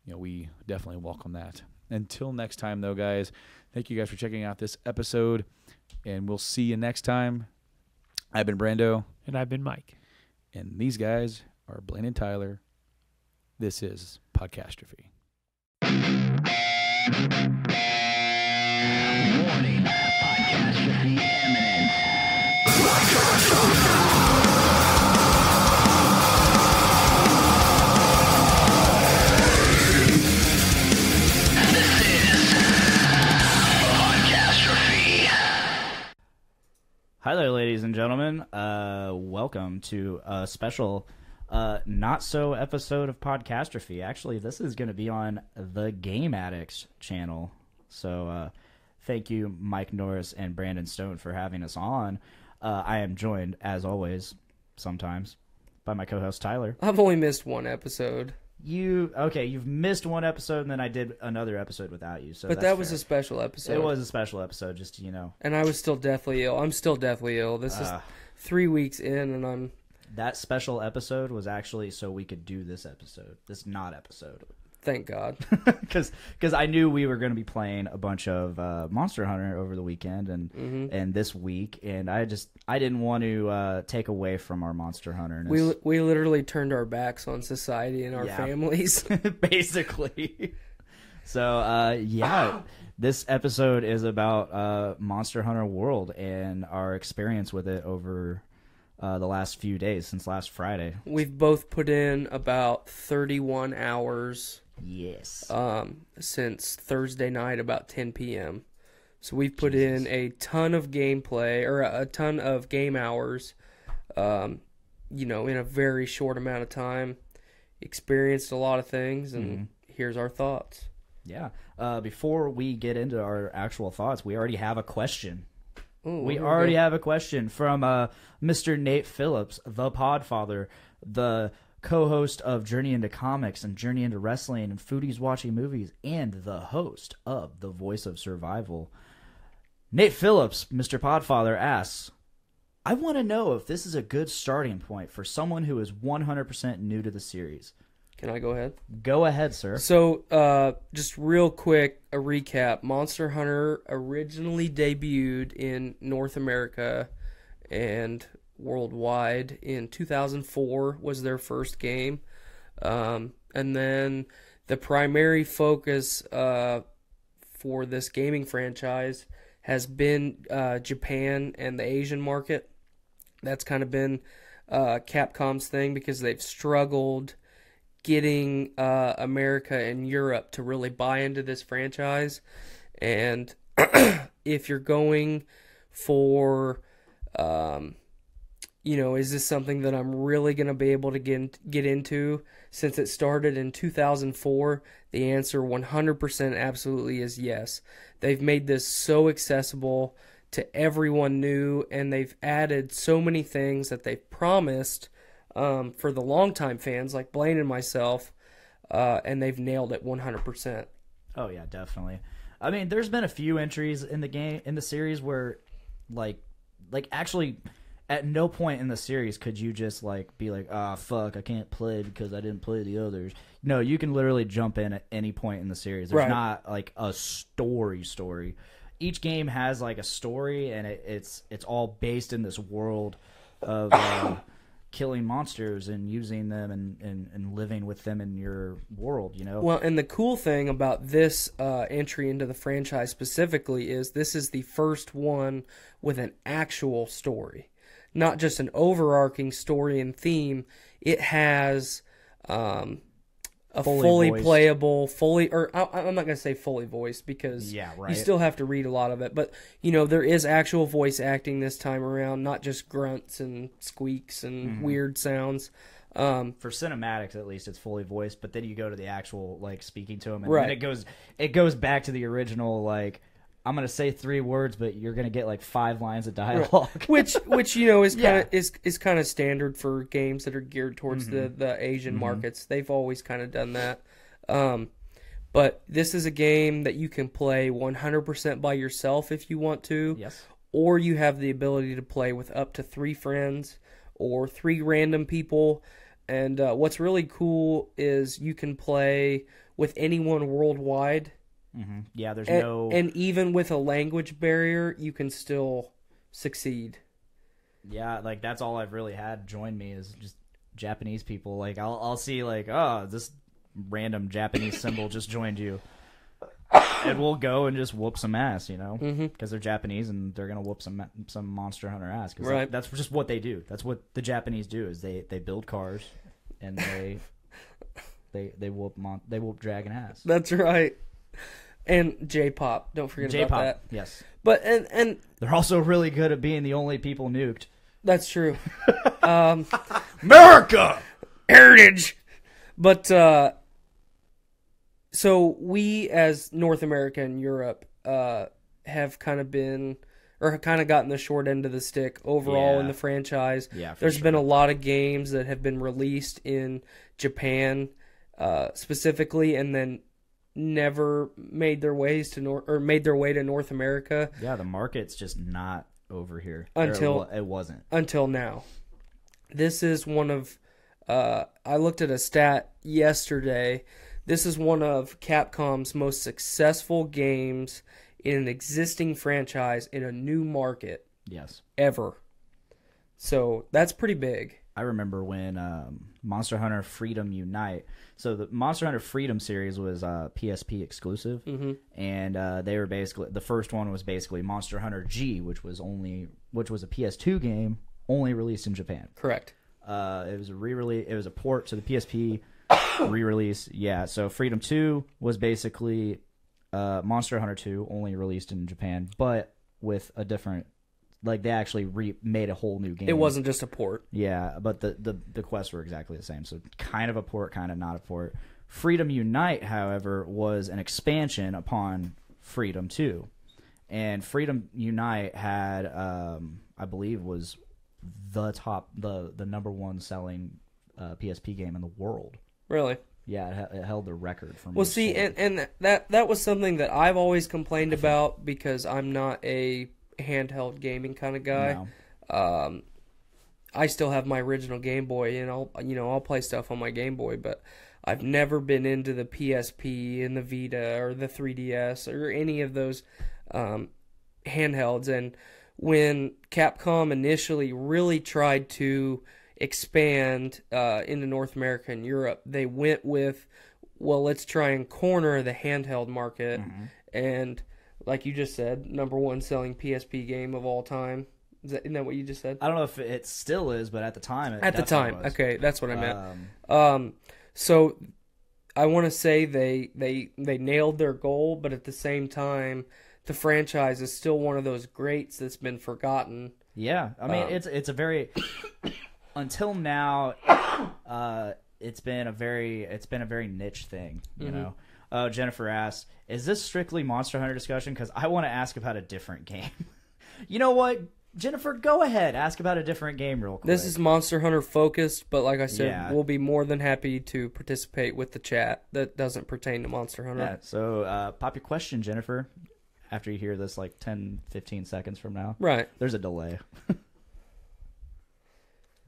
S1: we definitely welcome that. Until next time, though, guys, thank you guys for checking out this episode, and we'll see you next time. I've been Brando.
S3: And I've been Mike.
S1: And these guys are Blaine and Tyler. This is Podcastrophe.
S2: Warning, Podcastrophe imminent.
S4: Hi there, ladies and gentlemen. Welcome to a special not-so episode of Podcastrophe. Actually, this is going to be on the Game Addicts channel. So thank you, Mike Norris and Brandon Stone, for having us on. I am joined, as always, sometimes, by my co-host Tyler.
S5: I've only missed one episode.
S4: You've missed one episode, and then I did another episode without you. So
S5: But that was a special episode.
S4: It was a special episode, just
S5: And I was still deathly ill. I'm still deathly ill. This is 3 weeks in, and I'm...
S4: That special episode was actually so we could do this episode, this not episode.
S5: Thank God.
S4: Because I knew we were going to be playing a bunch of Monster Hunter over the weekend and this week, and I didn't want to take away from our Monster Hunter.
S5: We literally turned our backs on society and our families.
S4: Basically. So, this episode is about Monster Hunter World and our experience with it over the last few days, since last Friday.
S5: We've both put in about 31 hours.
S4: Yes.
S5: Since Thursday night about 10 p.m. So we've put in a ton of gameplay, or a ton of game hours, in a very short amount of time. Experienced a lot of things, and here's our thoughts.
S4: Yeah. Before we get into our actual thoughts, we already have a question.
S5: Ooh,
S4: we already have a question from Mr. Nate Phillips, the Podfather, the co-host of Journey into Comics and Journey into Wrestling and Foodies Watching Movies, and the host of The Voice of Survival. Nate Phillips, Mr. Podfather, asks, I want to know if this is a good starting point for someone who is 100% new to the series.
S5: Can I go ahead?
S4: Go ahead, sir.
S5: So, just real quick, a recap. Monster Hunter originally debuted in North America and worldwide in 2004 was their first game. And then the primary focus for this gaming franchise has been Japan and the Asian market. That's kind of been Capcom's thing because they've struggled getting America and Europe to really buy into this franchise. And if you're going for is this something that I'm really going to be able to get into? Since it started in 2004, the answer 100% absolutely is yes. They've made this so accessible to everyone new, and they've added so many things that they've promised for the longtime fans like Blaine and myself, and they've nailed it 100%.
S4: Oh, yeah, definitely. I mean, there's been a few entries in the series where, like actually... At no point in the series could you just be like, fuck, I can't play because I didn't play the others. No, you can literally jump in at any point in the series. There's not like a story. Each game has like a story, and it's all based in this world of killing monsters and using them and living with them in your world,
S5: Well, and the cool thing about this entry into the franchise specifically is this is the first one with an actual story. Not just an overarching story and theme. It has a fully playable, I'm not going to say fully voiced because you still have to read a lot of it. But, there is actual voice acting this time around, not just grunts and squeaks and weird sounds.
S4: For cinematics, at least, it's fully voiced. But then you go to the actual, speaking to them. And then it goes back to the original, I'm gonna say 3 words, but you're gonna get 5 lines of dialogue,
S5: which is kind of standard for games that are geared towards the Asian markets. They've always kind of done that. But this is a game that you can play 100% by yourself if you want to.
S4: Yes.
S5: Or you have the ability to play with up to 3 friends or 3 random people. And what's really cool is you can play with anyone worldwide.
S4: Mm-hmm. Yeah, there's
S5: and even with a language barrier, you can still succeed.
S4: Yeah, that's all I've really had join me is just Japanese people. I'll see this random Japanese symbol just joined you, and we'll go and just whoop some ass, because they're Japanese and they're gonna whoop some Monster Hunter ass. Cause that's just what they do. That's what the Japanese do is they build cars and they whoop dragon ass.
S5: That's right. And J-pop, don't forget about that.
S4: Yes.
S5: But and
S4: they're also really good at being the only people nuked.
S5: That's true.
S4: America
S5: heritage. But so we as North America and Europe have kind of gotten the short end of the stick overall in the franchise.
S4: Yeah,
S5: There's been a lot of games that have been released in Japan specifically, and then never made their way to North America.
S4: Yeah, the market's just not over here.
S5: Until
S4: it wasn't.
S5: Until now. This is one of I looked at a stat yesterday. This is one of Capcom's most successful games in an existing franchise in a new market
S4: Yes.
S5: ever. So that's pretty big.
S4: I remember when Monster Hunter Freedom Unite. So the Monster Hunter Freedom series was PSP exclusive, and they were basically the first one was basically Monster Hunter G, which was a PS2 game only released in Japan.
S5: Correct.
S4: It was a re-release. It was a port to the PSP re-release. Yeah. So Freedom 2 was basically Monster Hunter 2 only released in Japan, but with a different. Like, they actually made a whole new game.
S5: It wasn't just a port.
S4: Yeah, but the quests were exactly the same. So kind of a port, kind of not a port. Freedom Unite, however, was an expansion upon Freedom 2. And Freedom Unite had, I believe, was the number one selling PSP game in the world.
S5: Really?
S4: Yeah, it held the record for me.
S5: Well, see, and that was something that I've always complained about because I'm not a handheld gaming kind of guy.
S4: No.
S5: I still have my original Game Boy, and I'll play stuff on my Game Boy, but I've never been into the PSP and the Vita or the 3DS or any of those handhelds. And when Capcom initially really tried to expand into North America and Europe, they went with, well, let's try and corner the handheld market. And like you just said, number one selling PSP game of all time. Isn't that what you just said?
S4: I don't know if it still is, but at the time,
S5: at the time,
S4: was.
S5: Okay, that's what I meant. So I want to say they nailed their goal, but at the same time, the franchise is still one of those greats that's been forgotten.
S4: Yeah, I mean it's a very until now, it's been a very niche thing, you know. Jennifer asks, is this strictly Monster Hunter discussion? Because I want to ask about a different game. You know what, Jennifer? Go ahead. Ask about a different game real quick.
S5: This is Monster Hunter focused, but like I said,
S4: Yeah.
S5: we'll be more than happy to participate with the chat that doesn't pertain to Monster Hunter.
S4: Yeah, so pop your question, Jennifer, after you hear this like 10, 15 seconds from now.
S5: Right.
S4: There's a delay.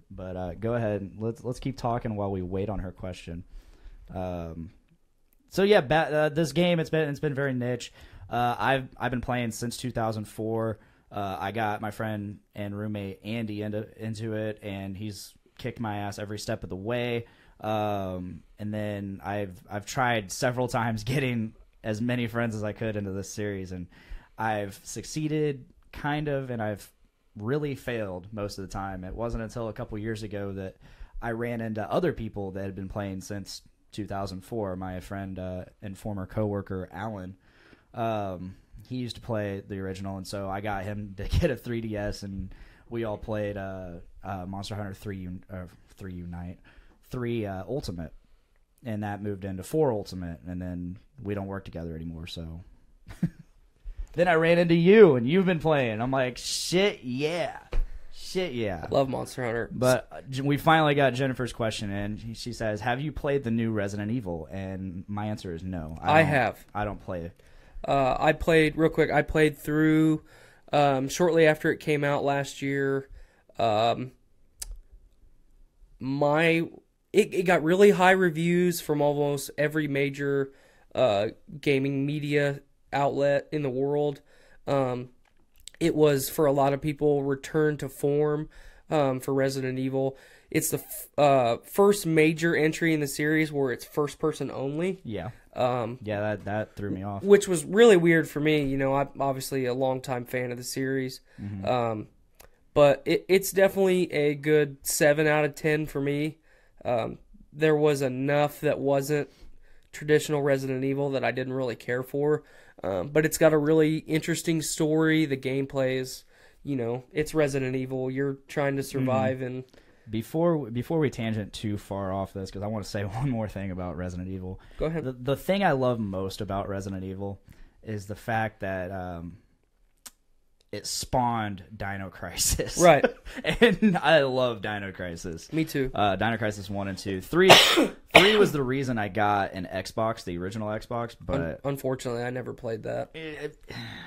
S4: But go ahead. Let's keep talking while we wait on her question. So yeah, this game it's been very niche. I've been playing since 2004. I got my friend and roommate Andy into it, and he's kicked my ass every step of the way. And then I've tried several times getting as many friends as I could into this series, and I've succeeded kind of, and I've really failed most of the time. It wasn't until a couple years ago that I ran into other people that had been playing since 2004. My friend and former coworker Alan, he used to play the original, and so I got him to get a 3DS, and we all played Monster Hunter 3 Unite, 3 Ultimate, and that moved into 4 Ultimate, and then we don't work together anymore. So then I ran into you, and you've been playing. I'm like, shit, yeah.
S5: Love Monster Hunter.
S4: But we finally got Jennifer's question in. She says, have you played the new Resident Evil? And my answer is no.
S5: I have.
S4: I don't play it.
S5: I played, real quick, I played through shortly after it came out last year. It got really high reviews from almost every major gaming media outlet in the world. It was, for a lot of people, return to form for Resident Evil. It's the first major entry in the series where it's first person only.
S4: Yeah. That threw me off.
S5: Which was really weird for me. You know, I'm obviously a longtime fan of the series. But it's definitely a good 7 out of 10 for me. There was enough that wasn't traditional Resident Evil that I didn't really care for. But it's got a really interesting story. The gameplay is, you know, it's Resident Evil. You're trying to survive. And
S4: Before we tangent too far off this, because I want to say one more thing about Resident Evil.
S5: Go ahead.
S4: The thing I love most about Resident Evil is the fact that it spawned Dino Crisis.
S5: Right.
S4: And I love Dino Crisis.
S5: Me too.
S4: Dino Crisis 1 and 2. 3 was the reason I got an Xbox, the original Xbox, but
S5: Unfortunately, I never played that.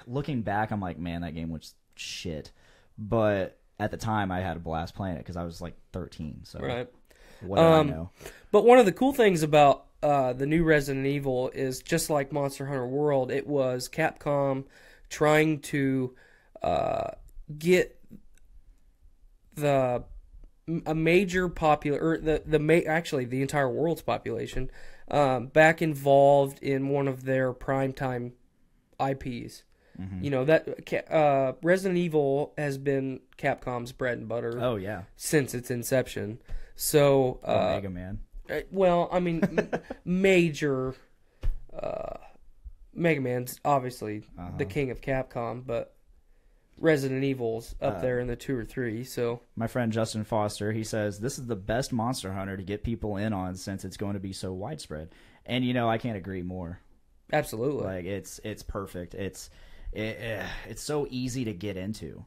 S4: looking back, I'm like, man, that game was shit. But at the time, I had a blast playing it because I was like 13. So
S5: Right.
S4: what do I know?
S5: But one of the cool things about the new Resident Evil is just like Monster Hunter World, it was Capcom trying to get a major popular, or actually the entire world's population back involved in one of their primetime IPs.
S4: Mm-hmm.
S5: You know that Resident Evil has been Capcom's bread and butter.
S4: Oh yeah,
S5: since its inception. So
S4: Mega Man.
S5: Well, I mean, major Mega Man's obviously the king of Capcom, but Resident Evil's up there in the 2 or 3. So
S4: my friend Justin Foster, he says this is the best Monster Hunter to get people in on since it's going to be so widespread. And I can't agree more.
S5: absolutely.
S4: Like it's perfect. It's so easy to get into.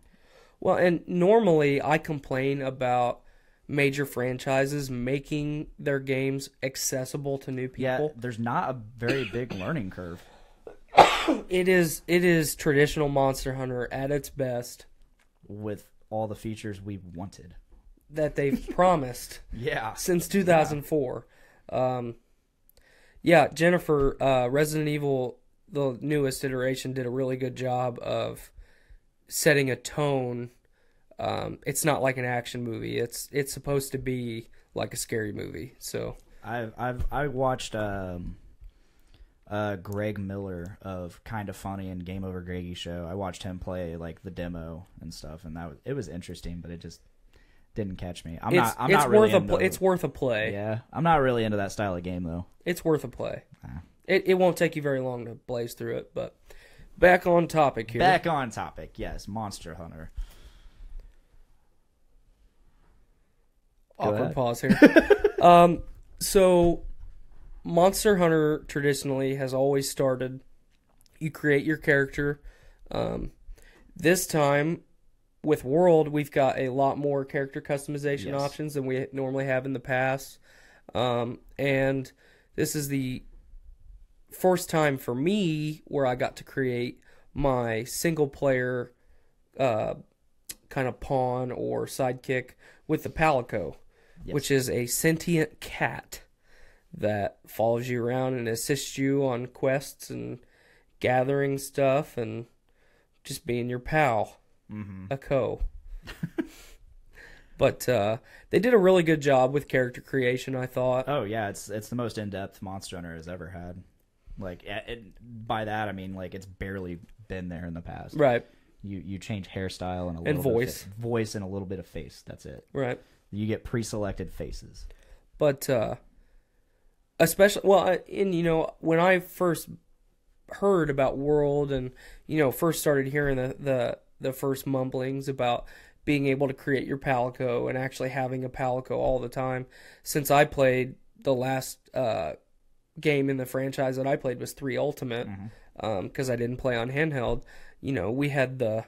S5: Well, and normally I complain about major franchises making their games accessible to new
S4: Yeah,
S5: people.
S4: there's not a very big learning curve.
S5: It is traditional Monster Hunter at its best
S4: With all the features we wanted.
S5: that they've promised
S4: Yeah.
S5: since 2004. Yeah, Jennifer, Resident Evil, the newest iteration, did a really good job of setting a tone. It's not like an action movie. It's supposed to be like a scary movie. So
S4: I watched Greg Miller of Kind of Funny and Game Over Greggy show. I watched him play like the demo and stuff, and it was interesting, but it just didn't catch me. I'm not really into,
S5: it's worth a play.
S4: Yeah, I'm not really into that style of game though.
S5: It's worth a play. It won't take you very long to blaze through it. But back on topic here.
S4: Back on topic, yes, Monster Hunter.
S5: Awkward pause here. So Monster Hunter traditionally has always started, you create your character. This time with World, we've got a lot more character customization options than we normally have in the past. And this is the first time for me where I got to create my single player kind of pawn or sidekick with the Palico, which is a sentient cat that follows you around and assists you on quests and gathering stuff and just being your pal, a co. But they did a really good job with character creation, I thought.
S4: Oh yeah, it's the most in-depth Monster Hunter has ever had. Like by that I mean like it's barely been there in the past.
S5: Right.
S4: You change hairstyle and a
S5: And
S4: little
S5: voice.
S4: bit voice and a little bit of face. That's it.
S5: Right.
S4: You get pre-selected faces.
S5: But especially when I first heard about World and first started hearing the first mumblings about being able to create your Palico and actually having a Palico all the time. Since I played the last game in the franchise that I played was 3 Ultimate, because I didn't play on handheld. We had the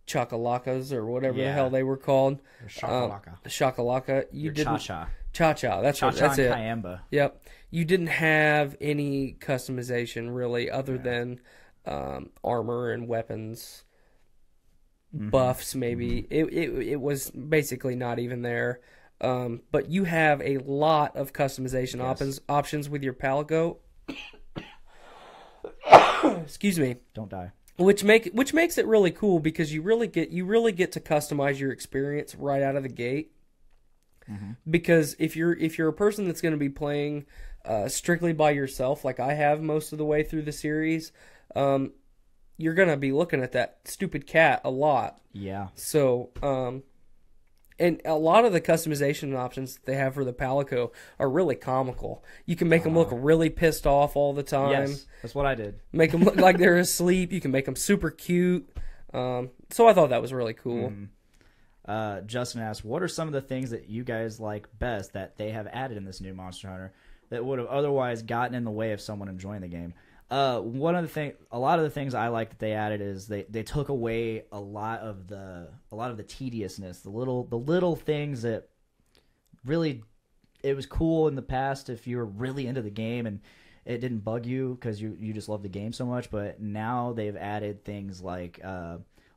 S5: Chacalakas or whatever the hell they were called.
S4: Shakalaka.
S5: Shakalaka. You didn't.
S4: Cha-cha.
S5: Cha-cha. That's
S4: Cha-cha
S5: that's it.
S4: and Kayamba.
S5: Yep. You didn't have any customization really other than armor and weapons. Buffs maybe. It was basically not even there. But you have a lot of customization options with your Palico. Excuse me.
S4: Don't die.
S5: Which makes it really cool because you really get to customize your experience right out of the gate. Because if you're a person that's going to be playing strictly by yourself, like I have most of the way through the series, you're going to be looking at that stupid cat a lot.
S4: Yeah.
S5: So, and a lot of the customization options that they have for the Palico are really comical. You can make them look really pissed off all the time.
S4: Yes, that's what I did.
S5: Make them look like they're asleep. You can make them super cute. So I thought that was really cool.
S4: Justin asked, what are some of the things that you guys like best that they have added in this new Monster Hunter that would have otherwise gotten in the way of someone enjoying the game? A lot of the things I like that they added is they took away a lot of the tediousness, the little things that really, it was cool in the past if you were really into the game and it didn't bug you because you just love the game so much. But now they've added things like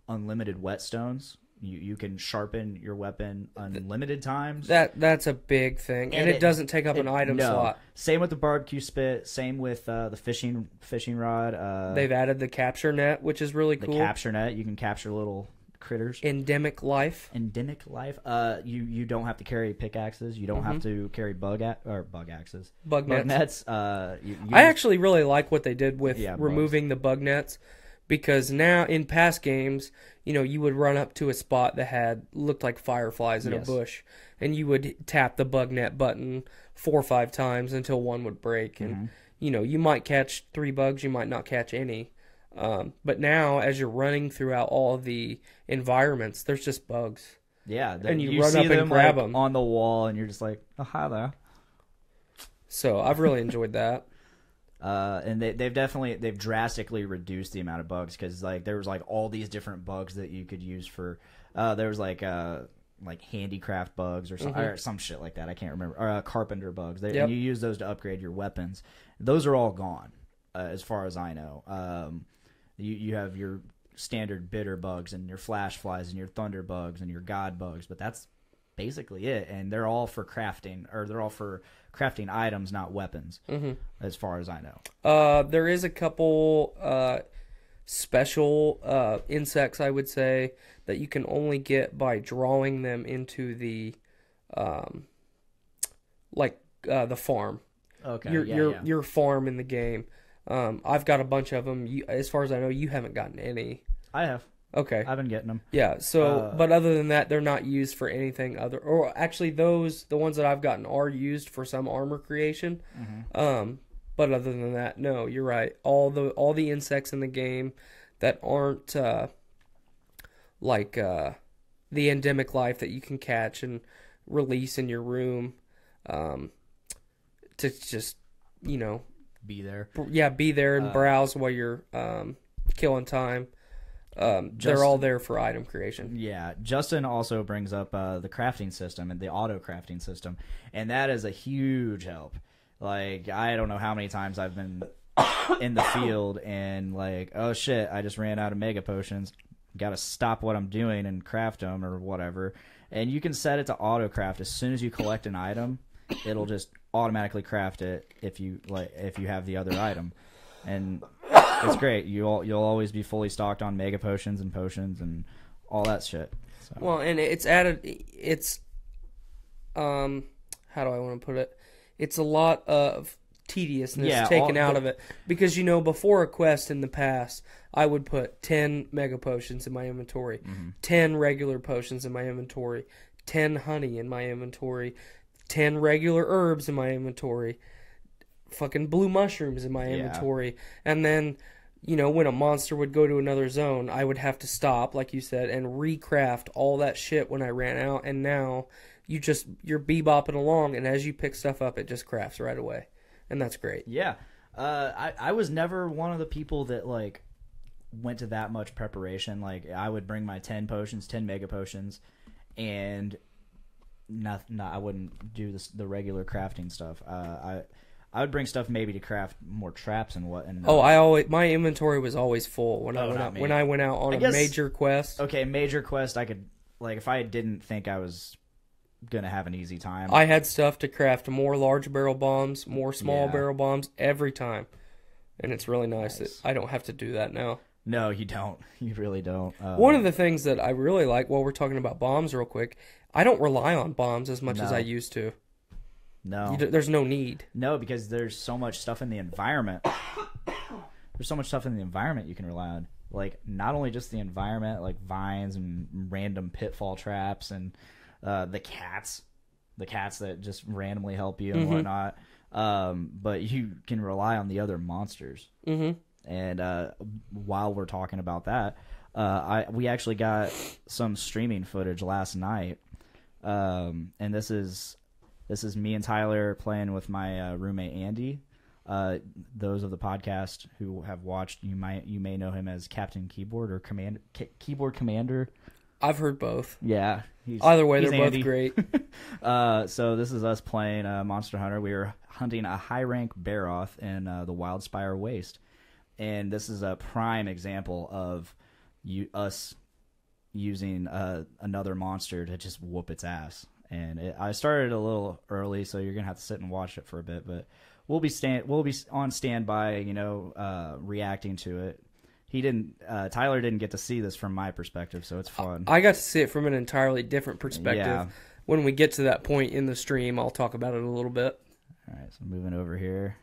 S4: unlimited whetstones. You can sharpen your weapon unlimited times.
S5: That's a big thing, and it doesn't take up an item slot.
S4: Same with the barbecue spit. Same with the fishing rod.
S5: They've added the capture net, which is really cool.
S4: The capture net, you can capture little critters.
S5: Endemic life.
S4: You don't have to carry pickaxes. You don't have to carry bug axes.
S5: Bug nets.
S4: I
S5: actually really like what they did with removing
S4: bugs.
S5: the bug nets, because now in past games, you would run up to a spot that looked like fireflies in a bush, and you would tap the bug net button 4 or 5 times until one would break, and you might catch 3 bugs, you might not catch any. But now, as you're running throughout all of the environments, there's just bugs.
S4: Yeah,
S5: and you run up and grab them
S4: on the wall, and you're just like, "Oh, hi there."
S5: So I've really enjoyed that.
S4: And they've drastically reduced the amount of bugs, because there was all these different bugs that you could use for. There was like handicraft bugs or some shit like that. I can't remember. Or carpenter bugs. And you use those to upgrade your weapons. Those are all gone, as far as I know. You have your standard bitter bugs and your flash flies and your thunder bugs and your god bugs, but that's basically it. And they're all for crafting, or they're all for crafting items, not weapons, as far as I know.
S5: There is a couple special insects, I would say, that you can only get by drawing them into the the farm.
S4: Okay.
S5: Your farm in the game. I've got a bunch of them. As far as I know, you haven't gotten any.
S4: I have.
S5: Okay.
S4: I've been getting them.
S5: Yeah. So, but other than that, they're not used for anything other. Or actually, the ones that I've gotten are used for some armor creation. But other than that, no, you're right. All the insects in the game that aren't the endemic life that you can catch and release in your room, to just
S4: be there.
S5: Yeah, be there and browse while you're killing time. They're all there for item creation.
S4: Yeah, Justin also brings up the crafting system and the auto crafting system, and that is a huge help. I don't know how many times I've been in the field and oh shit, I just ran out of mega potions. Got to stop what I'm doing and craft them or whatever. And you can set it to auto craft. As soon as you collect an item, it'll just automatically craft it if you have the other item. And it's great. You'll always be fully stocked on mega potions and all that shit. So.
S5: Well, and it's added. It's how do I want to put it? It's a lot of tediousness taken out of it, because before a quest in the past, I would put 10 mega potions in my inventory, 10 regular potions in my inventory, 10 honey in my inventory, 10 regular herbs in my inventory, fucking blue mushrooms in my inventory, and then when a monster would go to another zone, I would have to stop, like you said, and recraft all that shit when I ran out. And now you're bebopping along, and as you pick stuff up, it just crafts right away, and that's great.
S4: Yeah, I was never one of the people that went to that much preparation. I would bring my 10 potions, 10 mega potions, and I wouldn't do the regular crafting stuff. I would bring stuff maybe to craft more traps and what. And
S5: my inventory was always full when I went out on a major quest.
S4: Okay, major quest. I could if I didn't think I was gonna have an easy time,
S5: I had stuff to craft more large barrel bombs, more small barrel bombs every time, and it's really nice that I don't have to do that now.
S4: No, you don't. You really don't.
S5: One of the things that I really like, while we're talking about bombs real quick, I don't rely on bombs as much as I used to.
S4: No.
S5: There's no need.
S4: No, because there's so much stuff in the environment. There's so much stuff in the environment you can rely on. Not only just the environment, vines and random pitfall traps and the cats that just randomly help you and whatnot. But you can rely on the other monsters. And while we're talking about that, we actually got some streaming footage last night, and this is me and Tyler playing with my roommate Andy Those of the podcast who have watched, you may know him as Captain Keyboard or Keyboard Commander.
S5: I've heard both.
S4: Yeah.
S5: Either way, they're
S4: Andy.
S5: both great.
S4: So this is us playing Monster Hunter. We were hunting a high-rank Baroth in the Wildspire Waste. And this is a prime example of us using another monster to just whoop its ass. And I started a little early, so you're going to have to sit and watch it for a bit. But we'll be on standby, reacting to it. Tyler didn't get to see this from my perspective, so it's fun.
S5: I got to see it from an entirely different perspective.
S4: Yeah.
S5: When we get to that point in the stream, I'll talk about it a little bit.
S4: All right, so moving over here.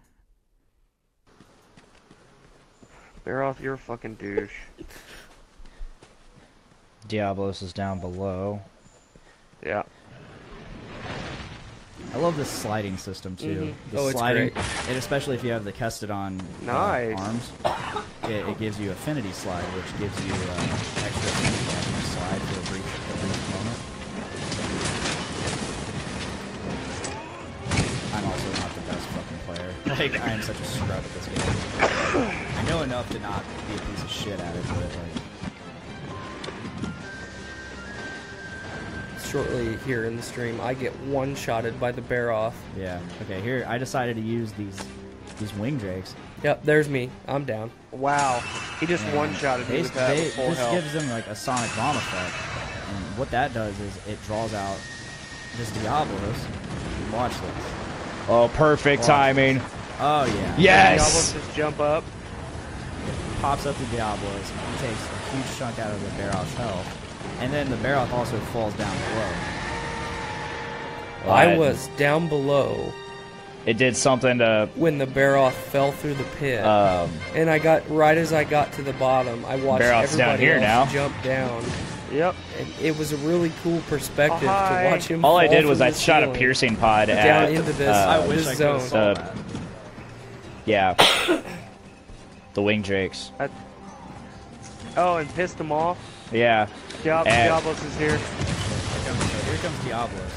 S6: Baroth, you're a fucking douche.
S4: Diablos is down below.
S6: Yeah.
S4: I love this sliding system too.
S5: Mm-hmm. It's great.
S4: And especially if you have the Kestodon
S6: Nice.
S4: arms, it gives you affinity slide, which gives you extra affinity as you slide for a brief moment. I'm also not the best fucking player. Like, I am such a scrub at this game. I know enough to not be a piece of shit at it, but
S5: Shortly here in the stream, I get one-shotted by the Baroth.
S4: yeah. Okay, here I decided to use these wing drakes.
S5: Yep, there's me. I'm down.
S6: Wow. He just one-shotted me with that with full
S4: this
S6: health.
S4: gives them like a sonic bomb effect, and what that does is it draws out this Diablos. Watch this.
S7: Oh, perfect timing.
S4: Oh yeah.
S7: Yes!
S6: Diablos just jump up.
S4: Pops up the Diablos. He takes a huge chunk out of the Baroth's health, and then the Baroth also falls down below.
S5: I was down below
S7: It did something to.
S5: when the Baroth fell through the pit. And I got, right as I got to the bottom, I watched
S7: Baroth's down
S5: everybody
S7: here
S5: else
S7: now.
S5: jump down.
S6: Yep.
S5: And it was a really cool perspective
S6: Hi.
S5: to watch him
S7: All I
S5: fall
S7: did was
S5: from
S7: I
S5: the
S7: shot a
S5: ceiling
S7: piercing pod
S5: down
S7: at.
S5: into this,
S4: I wish
S5: this
S4: I could
S5: zone.
S4: have saw that.
S7: Yeah. The wing drakes.
S6: Oh, and pissed him off.
S7: Yeah.
S6: Diablos is here.
S4: Here comes Diablos,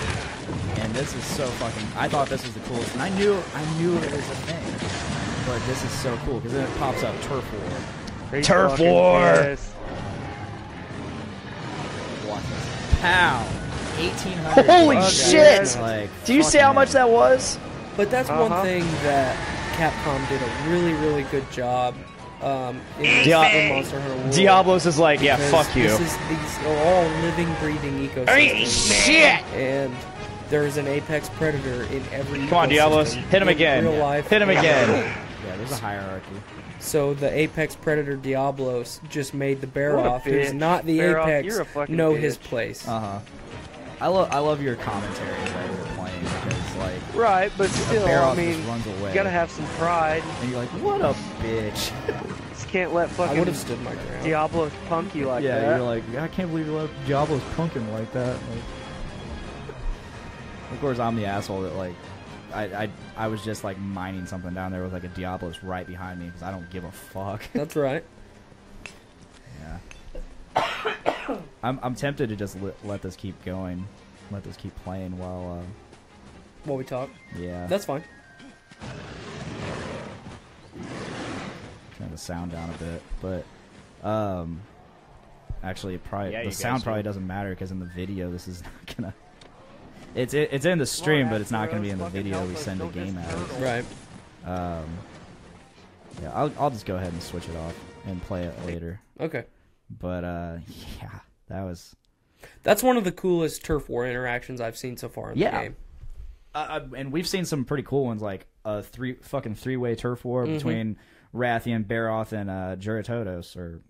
S4: and this is so fucking. I thought this was the coolest, and I knew it was a thing, but this is so cool because then it pops up Turf War.
S6: He's
S7: Turf
S6: fucking
S7: war.
S6: pissed.
S4: Watch this. Pow! 1,800.
S7: Holy
S4: damage.
S7: shit!
S4: Like,
S7: Do you see how
S4: fucking
S7: much that was?
S5: But that's one thing that Capcom did a really, really good job in Monster Hunter World.
S7: Diablos is like, yeah,
S5: Because
S7: fuck you.
S5: These are all living, breathing ecosystems.
S7: Shit!
S5: And there's an apex predator in every
S7: Come on, Diablos.
S5: ecosystem
S7: Hit him
S5: in
S7: again.
S5: Real life.
S7: Hit him again.
S4: Yeah, there's a hierarchy.
S5: So the apex predator Diablos just made the Baroth, who's
S6: bitch.
S5: not the
S6: Baroth, you're a
S5: apex,
S6: fucking
S5: know
S6: bitch.
S5: his place.
S4: I love your commentary while you're playing because like
S6: Right, but still,
S4: Baroth
S6: I mean,
S4: just runs away.
S6: you gotta have some pride.
S4: and you're like, what a bitch.
S6: Just can't let
S5: I
S6: fucking
S5: would have stood my ground.
S6: Diablos punk you like
S4: Yeah,
S6: that.
S4: you're like, I can't believe you let Diablos punk him like that. Like, of course, I'm the asshole that like, I was just like mining something down there with like a Diablos right behind me because I don't give a fuck.
S5: That's right.
S4: Yeah. I'm tempted to just let this keep going, let this keep playing while.
S5: While we talk.
S4: Yeah.
S5: That's fine.
S4: Turn the sound down a bit, but actually, probably
S7: Yeah, you
S4: the
S7: guys
S4: sound probably
S7: do.
S4: doesn't matter because in the video, this is not gonna. It's in the stream, but it's not gonna be in the video we send to Game Addicts.
S5: Right.
S4: Yeah, I'll just go ahead and switch it off and play it later.
S5: Okay.
S4: But yeah, that was.
S5: That's one of the coolest turf war interactions I've seen so far in the game.
S4: And we've seen some pretty cool ones, like a three-way turf war between Rathian, Baroth, and Juratodos, or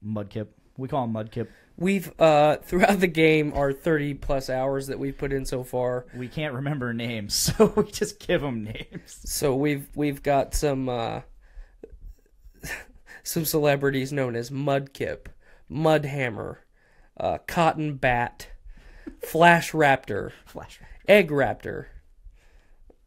S4: Mudkip. We call him Mudkip.
S5: We've throughout the game, our 30+ hours that we've put in so far.
S4: We can't remember names, so we just give them names.
S5: So we've got some celebrities known as Mudkip, Mudhammer, Cotton Bat, Flash Raptor, Egg Raptor.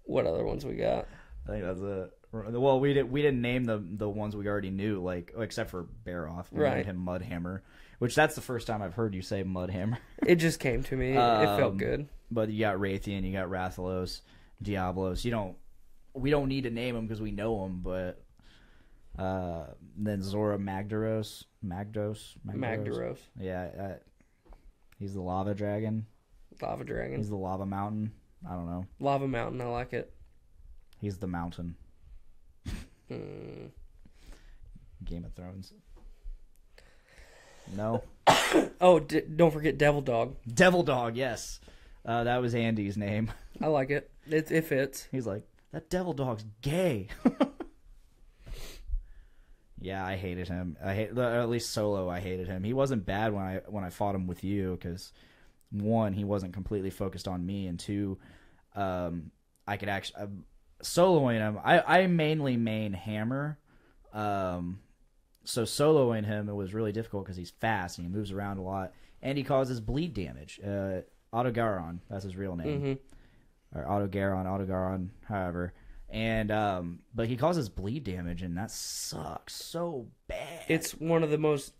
S5: What other ones we got?
S4: I think that's it. Well, we didn't name the ones we already knew, like except for Baroth. We named him Mudhammer, which that's the first time I've heard you say Mudhammer.
S5: It just came to me. It felt good.
S4: But you got Rathian, you got Rathalos, Diablos. You don't. we don't need to name them because we know them, but then Zora Magdaros. Yeah, he's the lava dragon.
S5: Lava dragon.
S4: He's the lava mountain. I don't know.
S5: Lava mountain. I like it.
S4: He's the mountain. Game of Thrones. No.
S5: Oh, don't forget Devil Dog.
S4: Devil Dog, yes. That was Andy's name.
S5: I like it. It fits.
S4: He's like, that Devil Dog's gay. Yeah, I hated him. At least solo. I hated him. He wasn't bad when I fought him with you because, one, he wasn't completely focused on me, and two, I could actually soloing him. I mainly main hammer, so soloing him it was really difficult because he's fast and he moves around a lot, and he causes bleed damage. Autogaron, that's his real name, or Autogaron, however. And but he causes bleed damage, and that sucks so bad.
S5: It's one of the most,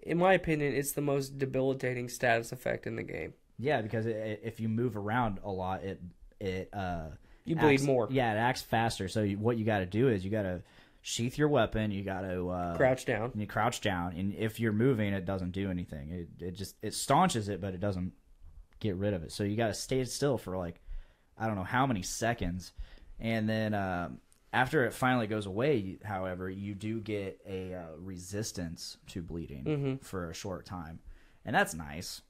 S5: in my opinion, it's the most debilitating status effect in the game.
S4: Yeah, because if you move around a lot,
S5: you bleed more.
S4: Yeah, it acts faster. So what you got to do is you got to sheath your weapon. You got to
S5: crouch down.
S4: You crouch down, and if you're moving, it doesn't do anything. It staunches it, but it doesn't get rid of it. So you got to stay still for like I don't know how many seconds. And then after it finally goes away, however, you do get a resistance to bleeding for a short time. And that's nice.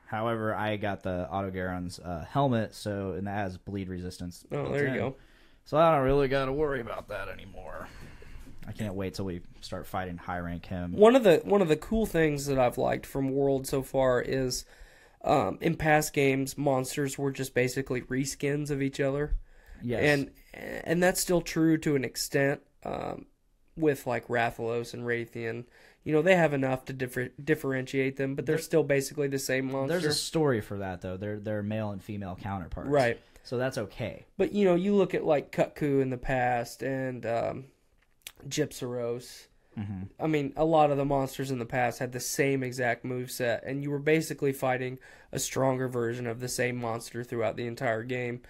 S4: However, I got the Autogaron's helmet, and that has bleed resistance.
S5: Oh, there you go.
S4: So I don't really got to worry about that anymore. I can't wait till we start fighting high rank him.
S5: One of the cool things that I've liked from World so far is in past games, monsters were just basically reskins of each other.
S4: Yes.
S5: And that's still true to an extent with like Rathalos and Raytheon. You know, they have enough to differentiate them, but they're still basically the same monster.
S4: There's a story for that, though. They're male and female counterparts.
S5: Right.
S4: So that's okay.
S5: But, you know, you look at like Kutku in the past and Gypsaros. I mean, a lot of the monsters in the past had the same exact moveset, and you were basically fighting a stronger version of the same monster throughout the entire game.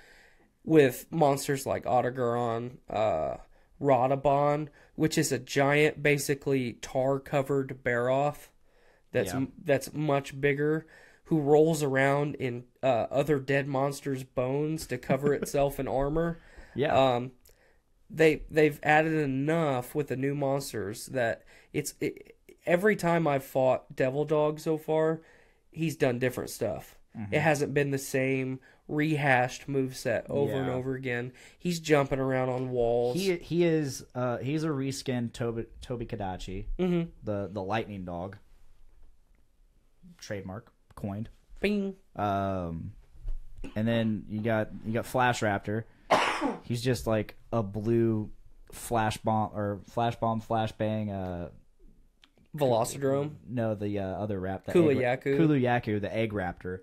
S5: With monsters like Autogaron, Rodabon, which is a giant, basically tar-covered Baroth that's much bigger, who rolls around in other dead monsters' bones to cover itself in armor.
S4: Yeah.
S5: They've added enough with the new monsters that every time I've fought Devil Dog so far, he's done different stuff. It hasn't been the same rehashed moveset over and over again. He's jumping around on walls.
S4: He's a reskinned Toby Kadachi, the lightning dog. Trademark coined.
S5: Bing.
S4: And then you got Flash Raptor. He's just like a blue flashbang.
S5: Velocidrome.
S4: No, the other rap.
S5: Kuluyaku,
S4: the egg raptor,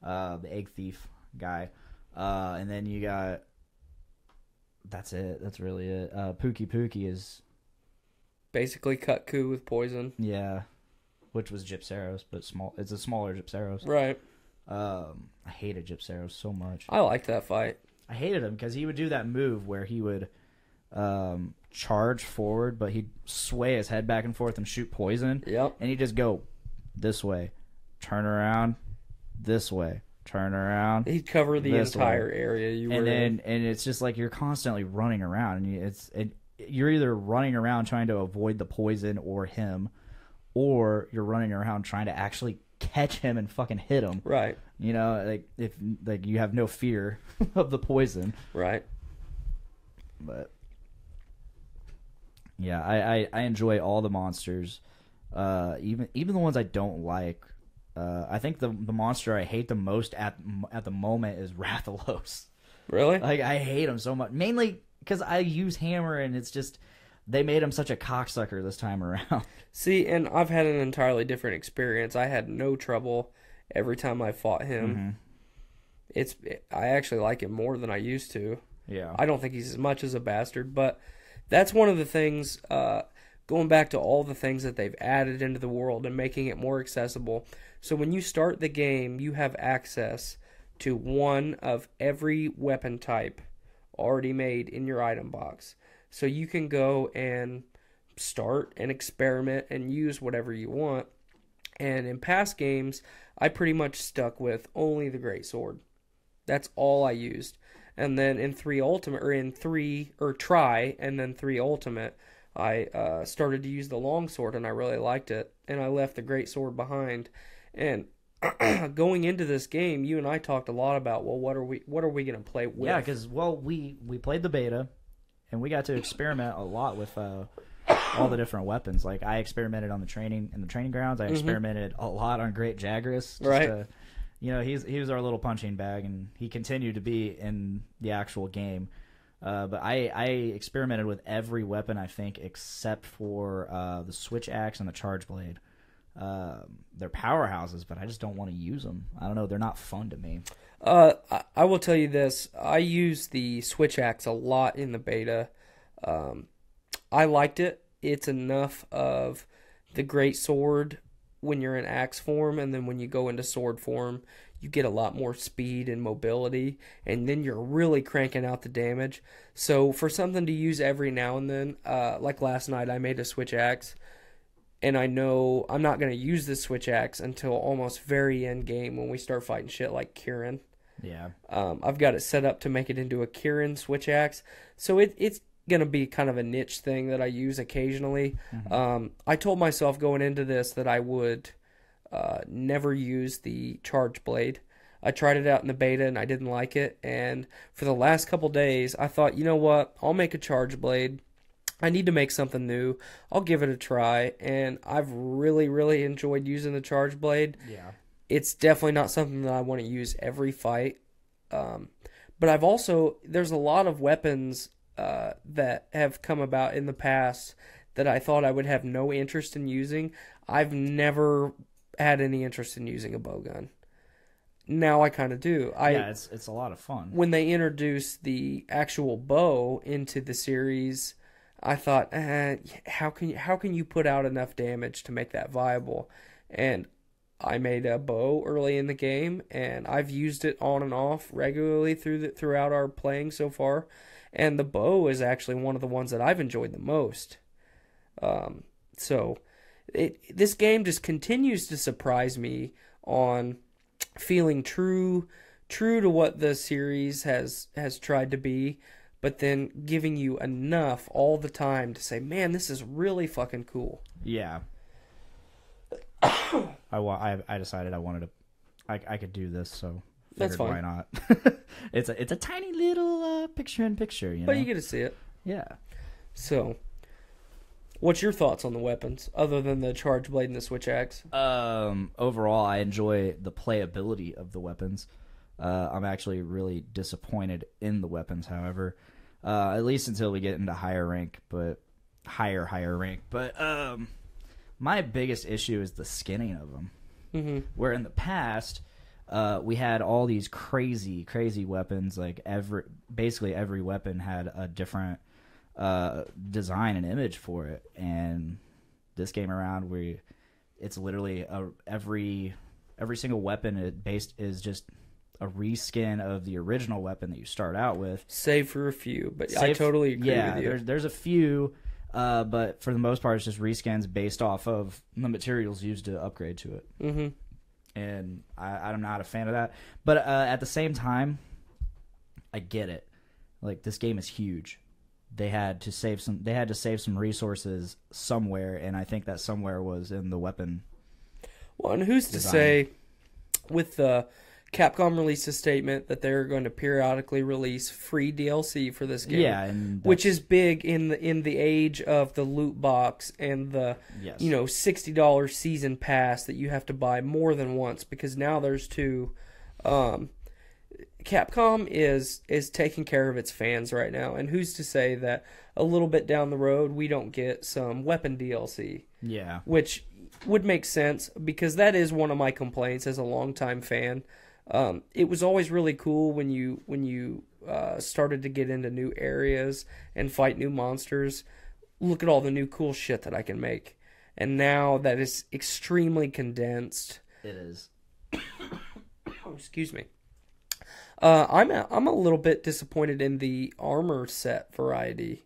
S4: the egg thief guy. And then you got. That's it. That's really it. Pookie is
S5: basically Kutku with poison.
S4: Yeah, which was Gypsaros, but small. It's a smaller Gypsaros.
S5: Right.
S4: I hated Gypsaros so much.
S5: I liked that fight.
S4: I hated him because he would do that move where he would charge forward, but he'd sway his head back and forth and shoot poison.
S5: Yep.
S4: And he'd just go this way, turn around, this way, turn around.
S5: He'd cover the entire area you were in.
S4: And it's just like you're constantly running around, and you're either running around trying to avoid the poison or him, or you're running around trying to actually catch him and fucking hit him.
S5: Right.
S4: You know, if you have no fear of the poison.
S5: Right.
S4: But yeah, I enjoy all the monsters, even the ones I don't like. I think the monster I hate the most at the moment is Rathalos.
S5: Really?
S4: Like I hate him so much, mainly because I use hammer, and it's just they made him such a cocksucker this time around.
S5: See, and I've had an entirely different experience. I had no trouble every time I fought him. I actually like him more than I used to.
S4: Yeah.
S5: I don't think he's as much as a bastard, but that's one of the things, going back to all the things that they've added into the world and making it more accessible. So when you start the game, you have access to one of every weapon type already made in your item box. So you can go and start and experiment and use whatever you want. And in past games, I pretty much stuck with only the greatsword. That's all I used. And then in 3 Ultimate, or Try, and then 3 Ultimate, I started to use the longsword, and I really liked it. And I left the greatsword behind. And going into this game, you and I talked a lot about, well, what are we going to play with?
S4: Yeah, because we played the beta, and we got to experiment a lot with all the different weapons. Like I experimented in the training grounds. I experimented a lot on Great Jagras.
S5: Right.
S4: He was our little punching bag, and he continued to be in the actual game. But I experimented with every weapon, I think, except for the switch axe and the charge blade. They're powerhouses, but I just don't want to use them. I don't know. They're not fun to me.
S5: I will tell you this. I used the switch axe a lot in the beta. I liked it. It's enough of the great sword when you're in axe form, and then when you go into sword form, you get a lot more speed and mobility, and then you're really cranking out the damage. So for something to use every now and then, like last night I made a switch axe, and I know I'm not going to use this switch axe until almost very end game when we start fighting shit like Kieran.
S4: Yeah.
S5: I've got it set up to make it into a Kieran switch axe, so it's going to be kind of a niche thing that I use occasionally. I told myself going into this that I would never use the charge blade. I tried it out in the beta and I didn't like it, and for the last couple days I thought, you know what, I'll make a charge blade. I need to make something new. I'll give it a try, and I've really, really enjoyed using the charge blade.
S4: Yeah.
S5: It's definitely not something that I want to use every fight. But I've also, there's a lot of weapons that have come about in the past that I thought I would have no interest in using. I've never had any interest in using a bowgun. Now I kind of do.
S4: It's a lot of fun.
S5: When they introduced the actual bow into the series, I thought, how can you put out enough damage to make that viable? And I made a bow early in the game, and I've used it on and off regularly throughout our playing so far. And the bow is actually one of the ones that I've enjoyed the most. So this game just continues to surprise me on feeling true to what the series has tried to be, but then giving you enough all the time to say, man, this is really fucking cool.
S4: Yeah. I decided I wanted to. I could do this, so
S5: That's fine.
S4: Why not? It's a tiny little picture-in-picture,
S5: But you get to see it.
S4: Yeah.
S5: So, what's your thoughts on the weapons, other than the charge blade and the switch axe?
S4: Overall, I enjoy the playability of the weapons. I'm actually really disappointed in the weapons, however, at least until we get into higher rank. But my biggest issue is the skinning of them.
S5: Mm-hmm.
S4: Where in the past, we had all these crazy weapons. Like basically every weapon had a different design and image for it. And this game around, it's literally every single weapon is just a reskin of the original weapon that you start out with.
S5: Save for a few, but I totally agree with you.
S4: There's a few, but for the most part, it's just reskins based off of the materials used to upgrade to it.
S5: Mm-hmm.
S4: And I'm not a fan of that. But at the same time, I get it. Like, this game is huge. They had to save some resources somewhere, and I think that somewhere was in the weapon. Well,
S5: and who's
S4: design.
S5: To say, with Capcom released a statement that they're going to periodically release free DLC for this game.
S4: Yeah, and
S5: which is big in the age of the loot box and the $60 season pass that you have to buy more than once, because now there's two. Capcom is taking care of its fans right now, and who's to say that a little bit down the road we don't get some weapon DLC?
S4: Yeah,
S5: which would make sense, because that is one of my complaints as a longtime fan. It was always really cool when you started to get into new areas and fight new monsters. Look at all the new cool shit that I can make. And now that is extremely condensed.
S4: It is.
S5: Excuse me. I'm a little bit disappointed in the armor set variety.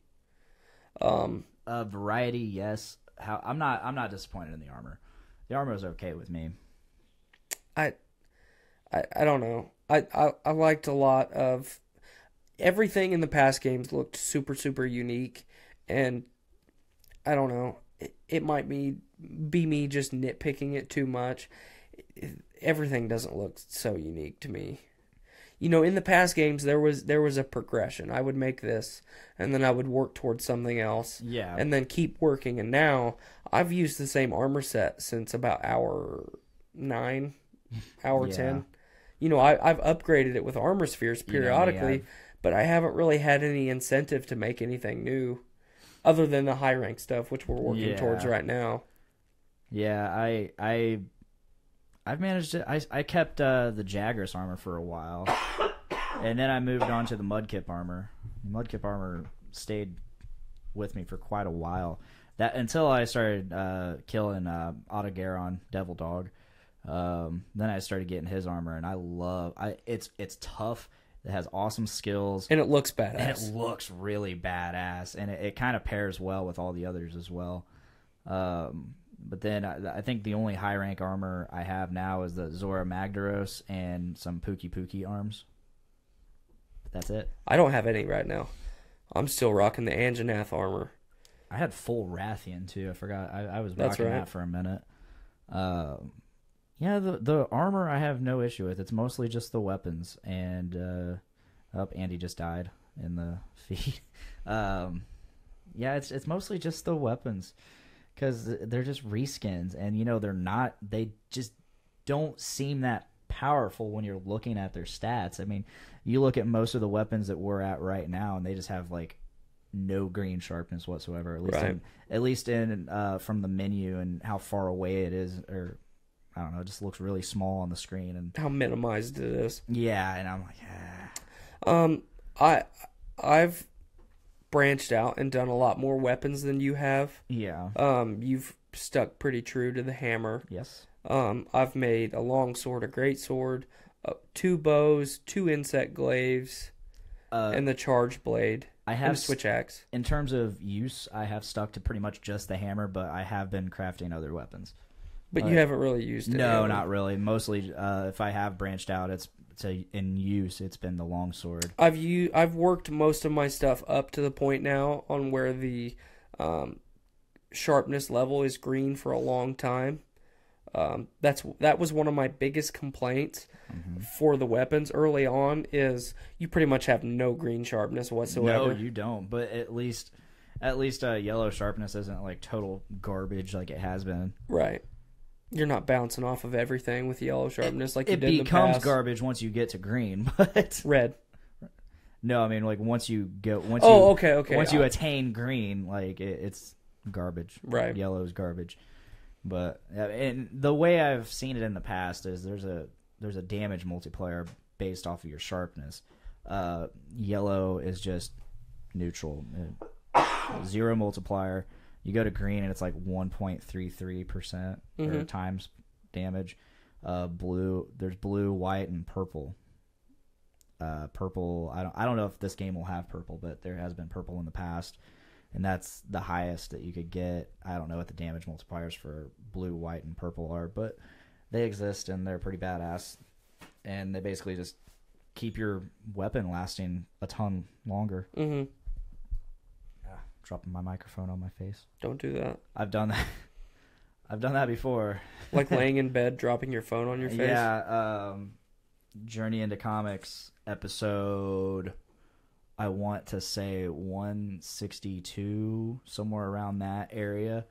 S4: Variety, yes. I'm not disappointed in the armor. The armor is okay with me.
S5: I don't know. I liked a lot of everything in the past games looked super, super unique, and I don't know. It might be me just nitpicking it too much. Everything doesn't look so unique to me. You know, in the past games, there was a progression. I would make this, and then I would work towards something else,
S4: Yeah.
S5: and then keep working. And now I've used the same armor set since about hour 9, hour
S4: Yeah.
S5: 10. You know, I've upgraded it with armor spheres
S4: You know me,
S5: periodically, but I haven't really had any incentive to make anything new, other than the high rank stuff, which we're working towards right now.
S4: Yeah, I've managed to. I kept the Jagras armor for a while, and then I moved on to the Mudkip armor. The Mudkip armor stayed with me for quite a while. That until I started killing Autogaron, Devil Dog. Then I started getting his armor, and it's tough. It has awesome skills,
S5: And it looks badass.
S4: and it looks really badass, and it kind of pairs well with all the others as well. But then I think the only high rank armor I have now is the Zora Magdaros and some Pookie Pookie arms. That's it.
S5: I don't have any right now. I'm still rocking the Anjanath armor.
S4: I had full Rathian too. I forgot. I was
S5: That's
S4: rocking
S5: right.
S4: that for a minute. Yeah, the armor I have no issue with. It's mostly just the weapons. And Andy just died in the feed. Yeah, it's mostly just the weapons, because they're just reskins, and you know they just don't seem that powerful when you're looking at their stats. I mean, you look at most of the weapons that we're at right now, and they just have like no green sharpness whatsoever. At least in from the menu and how far away it is, or I don't know, it just looks really small on the screen. And
S5: How minimized it is.
S4: yeah, and I'm like,
S5: I've branched out and done a lot more weapons than you have.
S4: yeah,
S5: You've stuck pretty true to the hammer.
S4: yes.
S5: I've made a long sword, a great sword, 2 bows, 2 insect glaives, and the charge blade.
S4: I
S5: And
S4: have
S5: a switch axe.
S4: In terms of use, I have stuck to pretty much just the hammer, but I have been crafting other weapons.
S5: But you haven't really used it.
S4: No, not really. Mostly, if I have branched out, in use. It's been the longsword.
S5: I've worked most of my stuff up to the point now on where the sharpness level is green for a long time. That was one of my biggest complaints for the weapons early on, is you pretty much have no green sharpness whatsoever.
S4: No, you don't. But at least yellow sharpness isn't like total garbage like it has been.
S5: Right. You're not bouncing off of everything with yellow sharpness like you
S4: It
S5: did in the
S4: becomes
S5: past.
S4: garbage once you get to green, but
S5: Red.
S4: no, I mean like once you attain green, like it's garbage.
S5: Right.
S4: Yellow's garbage. But and the way I've seen it in the past is there's a damage multiplier based off of your sharpness. Yellow is just neutral, 0 multiplier. You go to green and it's like 1.33% or times damage. Blue, there's blue, white, and purple. Purple, I don't know if this game will have purple, but there has been purple in the past. And that's the highest that you could get. I don't know what the damage multipliers for blue, white, and purple are, but they exist and they're pretty badass. And they basically just keep your weapon lasting a ton longer.
S5: Mm-hmm.
S4: Dropping my microphone on my face.
S5: Don't do that.
S4: I've done that. I've done that before.
S5: Like laying in bed, dropping your phone on your face.
S4: Yeah. Journey into Comics episode, I want to say 162, somewhere around that area.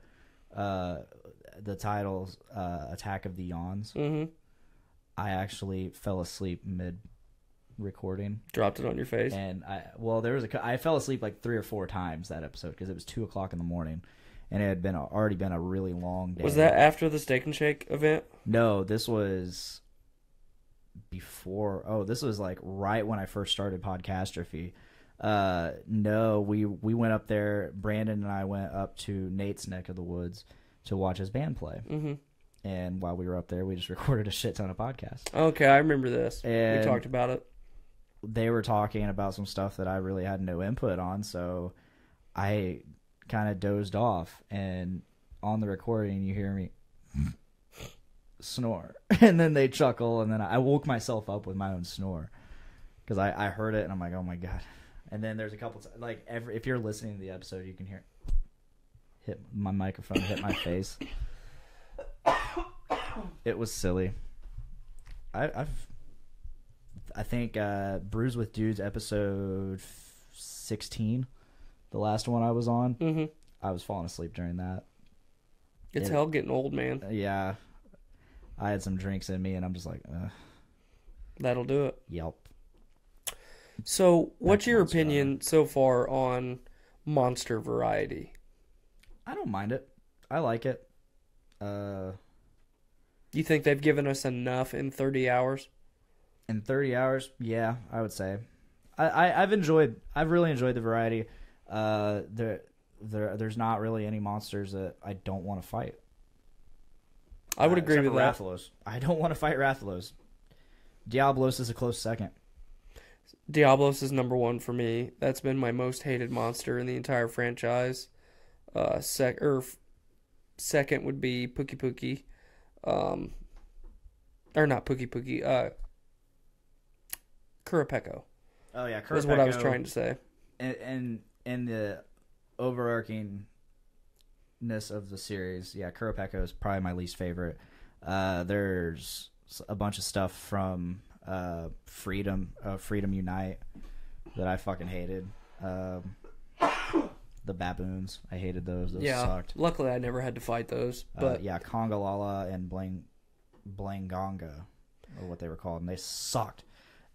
S4: The title's Attack of the Yawns.
S5: Mm-hmm.
S4: I actually fell asleep mid recording,
S5: Dropped it on your face.
S4: and I fell asleep like 3 or 4 times that episode because it was 2:00 in the morning, and it had already been a really long day.
S5: Was that after the Steak and Shake event?
S4: No, this was before. Oh, this was like right when I first started Podcastrophe. No, we went up there. Brandon and I went up to Nate's neck of the woods to watch his band play.
S5: Mm-hmm.
S4: And while we were up there, we just recorded a shit ton of podcasts.
S5: Okay, I remember this.
S4: And
S5: we talked about it.
S4: they were talking about some stuff that I really had no input on, so I kind of dozed off, and on the recording you hear me snore, and then they chuckle, and then I woke myself up with my own snore because I heard it, and I'm like, oh my god. And then there's a couple like if you're listening to the episode, you can hear hit my microphone, hit my face. It was silly. I think Brews with Dudes episode 16, the last one I was on.
S5: Mm-hmm.
S4: I was falling asleep during that.
S5: It's hell getting old, man.
S4: Yeah, I had some drinks in me, and I'm just like,
S5: That'll do it.
S4: yelp.
S5: So, what's your
S4: Monster
S5: opinion so far on monster variety?
S4: I don't mind it. I like it.
S5: You think they've given us enough in 30 hours?
S4: In 30 hours, yeah, I would say. I've really enjoyed the variety. There's not really any monsters that I don't want to fight.
S5: I would agree
S4: Except
S5: with
S4: for
S5: that.
S4: Rathalos. I don't want to fight Rathalos. Diablos is a close second.
S5: Diablos is number one for me. That's been my most hated monster in the entire franchise. Second would be Pookie Pookie. Or not Pookie Pookie. Kurapeko.
S4: Oh yeah,
S5: Was what I was trying to say.
S4: And the overarchingness of the series, yeah, Kurapeko is probably my least favorite. There's a bunch of stuff from Freedom Unite that I fucking hated. The baboons, I hated those. Those sucked.
S5: Luckily I never had to fight those. But
S4: yeah, Kongalala and Blanganga, or what they were called, and they sucked.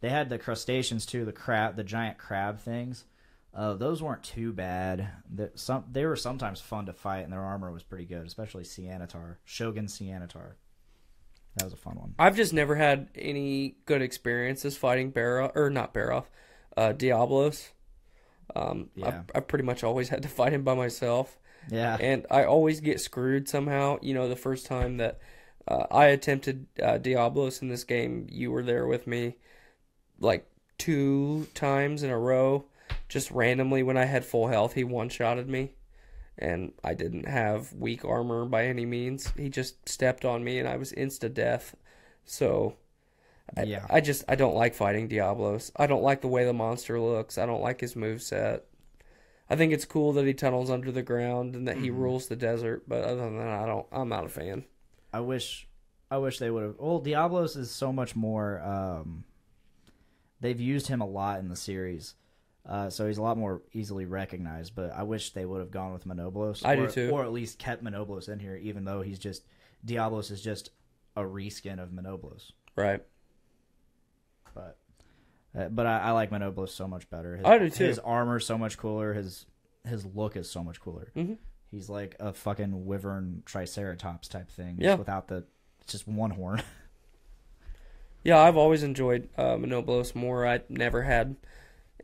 S4: They had the crustaceans too, the giant crab things. Those weren't too bad. They were sometimes fun to fight, and their armor was pretty good, especially Shogun Cianatar. That was a fun one.
S5: I've just never had any good experiences fighting Diablos.
S4: Yeah.
S5: I've pretty much always had to fight him by myself.
S4: Yeah.
S5: And I always get screwed somehow. You know, the first time that I attempted Diablos in this game, you were there with me like 2 times in a row. Just randomly when I had full health, he one-shotted me. And I didn't have weak armor by any means. He just stepped on me and I was insta-death. So I don't like fighting Diablos. I don't like the way the monster looks. I don't like his moveset. I think it's cool that he tunnels under the ground and that he rules the desert, but other than that, I'm not a fan.
S4: I wish they would have. Well, Diablos is so much more. They've used him a lot in the series, so he's a lot more easily recognized. But I wish they would have gone with Monoblos.
S5: I do too,
S4: or at least kept Monoblos in here, even though Diablos is just a reskin of Monoblos.
S5: Right.
S4: But I like Monoblos so much better.
S5: I do too.
S4: His armor's so much cooler. His look is so much cooler.
S5: Mm-hmm.
S4: He's like a fucking wyvern triceratops type thing.
S5: Yeah.
S4: Without just one horn.
S5: Yeah, I've always enjoyed Monoblos more. I never had,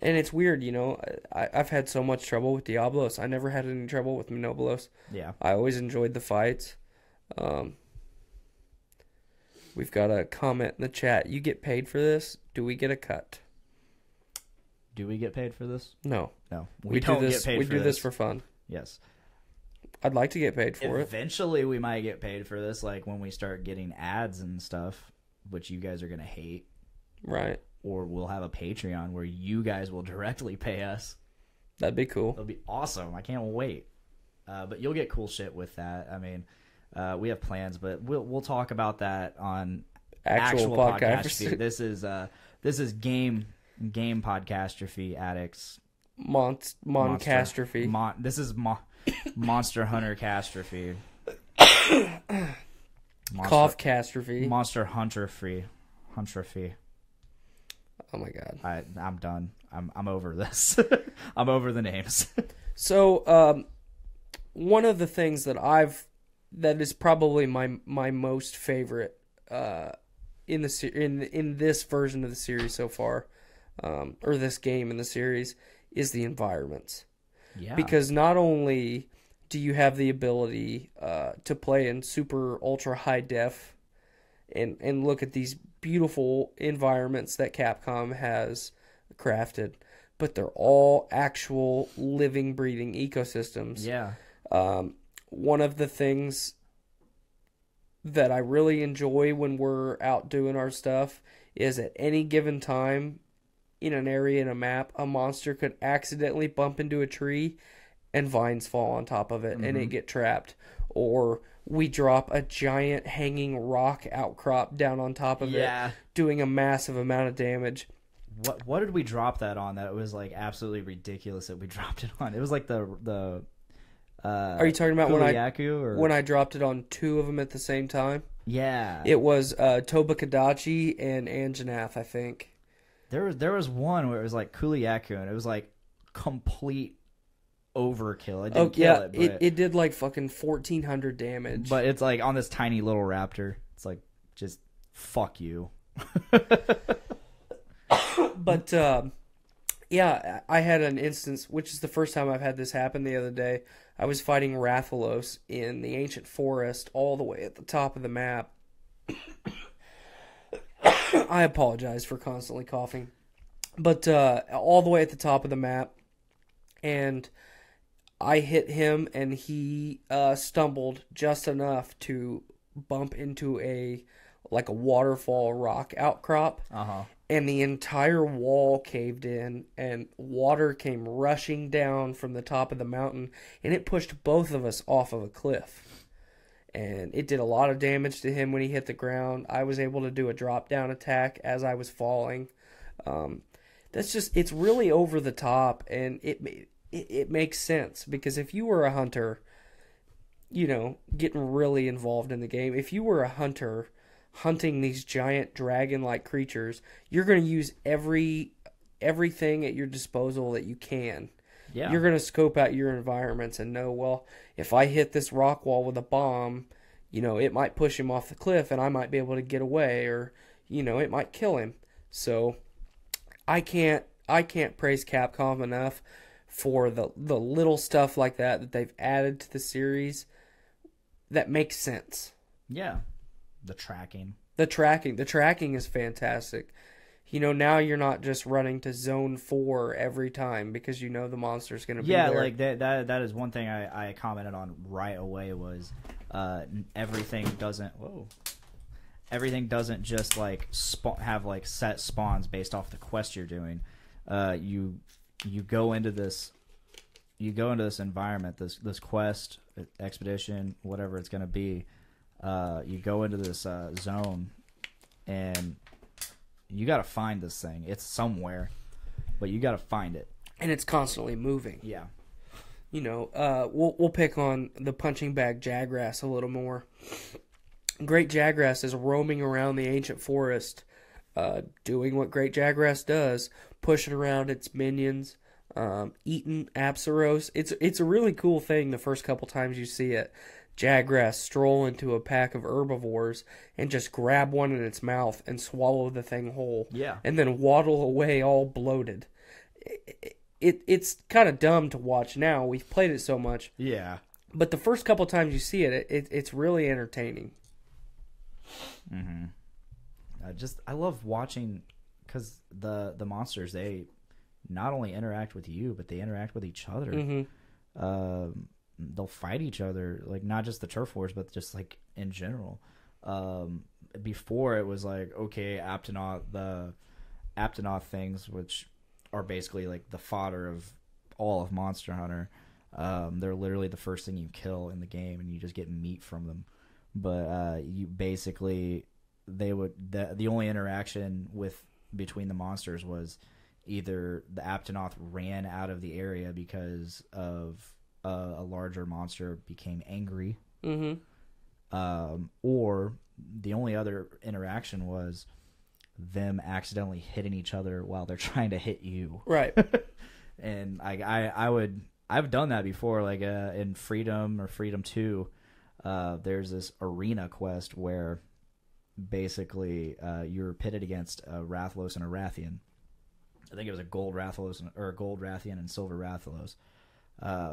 S5: and it's weird, you know. I've had so much trouble with Diablos. I never had any trouble with Monoblos.
S4: Yeah.
S5: I always enjoyed the fights. We've got a comment in the chat. You get paid for this? Do we get a cut?
S4: Do we get paid for this?
S5: No.
S4: No.
S5: We
S4: don't
S5: do this.
S4: get paid
S5: We
S4: for
S5: do this
S4: this
S5: for fun.
S4: Yes.
S5: I'd like to get paid for it.
S4: Eventually we might get paid for this, like when we start getting ads and stuff, which you guys are going to hate.
S5: Right.
S4: Or we'll have a Patreon where you guys will directly pay us.
S5: That'd be cool.
S4: It'll be awesome. I can't wait. But you'll get cool shit with that. I mean, we have plans, but we'll talk about that on actual podcast. This is game Podcastrophe Addicts.
S5: Moncastrophe.
S4: This is Monster Hunter Castrophe.
S5: Coughcastrophe.
S4: Monster Hunter Free.
S5: Oh my god.
S4: I'm done. I'm over this. I'm over the names.
S5: So, one of the things that is probably my most favorite in this version of the series so far, or this game in the series, is the environments.
S4: Yeah.
S5: Because not only do you have the ability to play in super ultra high def and look at these beautiful environments that Capcom has crafted, but they're all actual living, breathing ecosystems.
S4: Yeah.
S5: One of the things that I really enjoy when we're out doing our stuff is at any given time in an area in a map, a monster could accidentally bump into a tree and vines fall on top of it and it get trapped. Or we drop a giant hanging rock outcrop down on top of it, doing a massive amount of damage.
S4: What did we drop that on that it was like absolutely ridiculous that we dropped it on? It was like the
S5: Are you talking about
S4: Kuliaku,
S5: when I dropped it on two of them at the same time?
S4: Yeah.
S5: It was Tobakadachi and Anjanath, I think.
S4: There was one where it was like Kuliaku and it was like complete overkill. It didn't kill it, but
S5: it did like fucking 1,400 damage.
S4: but it's like on this tiny little raptor. It's like just fuck you.
S5: But yeah, I had an instance, which is the first time I've had this happen the other day. I was fighting Rathalos in the ancient forest all the way at the top of the map. I apologize for constantly coughing. But all the way at the top of the map, and I hit him, and he stumbled just enough to bump into a waterfall rock outcrop. And the entire wall caved in, and water came rushing down from the top of the mountain, and it pushed both of us off of a cliff. And it did a lot of damage to him when he hit the ground. I was able to do a drop-down attack as I was falling. It's really over the top, and it makes sense, because if you were a hunter, getting really involved in the game, if you were a hunter hunting these giant dragon-like creatures, you're going to use everything at your disposal that you can.
S4: Yeah.
S5: You're going to scope out your environments and know, well, if I hit this rock wall with a bomb, it might push him off the cliff and I might be able to get away, or, it might kill him. So I can't praise Capcom enough for the little stuff like that they've added to the series that makes sense.
S4: Yeah. The tracking is fantastic.
S5: Now you're not just running to zone 4 every time because the monster's going to be there.
S4: Yeah, like that is one thing I commented on right away was everything doesn't just like have like set spawns based off the quest you're doing. You go into this environment, this quest, expedition, whatever it's going to be. You go into this zone, and you got to find this thing. It's somewhere, but you got to find it.
S5: And it's constantly moving.
S4: Yeah.
S5: We'll pick on the punching bag Jagras a little more. Great Jagras is roaming around the ancient forest, doing what Great Jagras does, pushing around its minions, eating Apsaros. It's a really cool thing the first couple times you see it. Jagras stroll into a pack of herbivores and just grab one in its mouth and swallow the thing whole.
S4: Yeah.
S5: And then waddle away all bloated. It's kind of dumb to watch now. We've played it so much.
S4: Yeah.
S5: But the first couple times you see it's really entertaining.
S4: Mm-hmm. I love watching, because the monsters, they not only interact with you, but they interact with each other.
S5: Mm-hmm.
S4: They'll fight each other, like not just the turf wars, but just like in general. Before it was like, okay, the Aptonoth things, which are basically like the fodder of all of Monster Hunter. They're literally the first thing you kill in the game, and you just get meat from them. But you basically, the only interaction between the monsters was either the Aptonoth ran out of the area because of a larger monster became angry, or the only other interaction was them accidentally hitting each other while they're trying to hit you.
S5: Right.
S4: And I've done that before, like in Freedom or Freedom 2. There's this arena quest where basically you're pitted against a Rathalos and a Rathian. I think it was a gold Rathalos or a gold Rathian and silver Rathalos.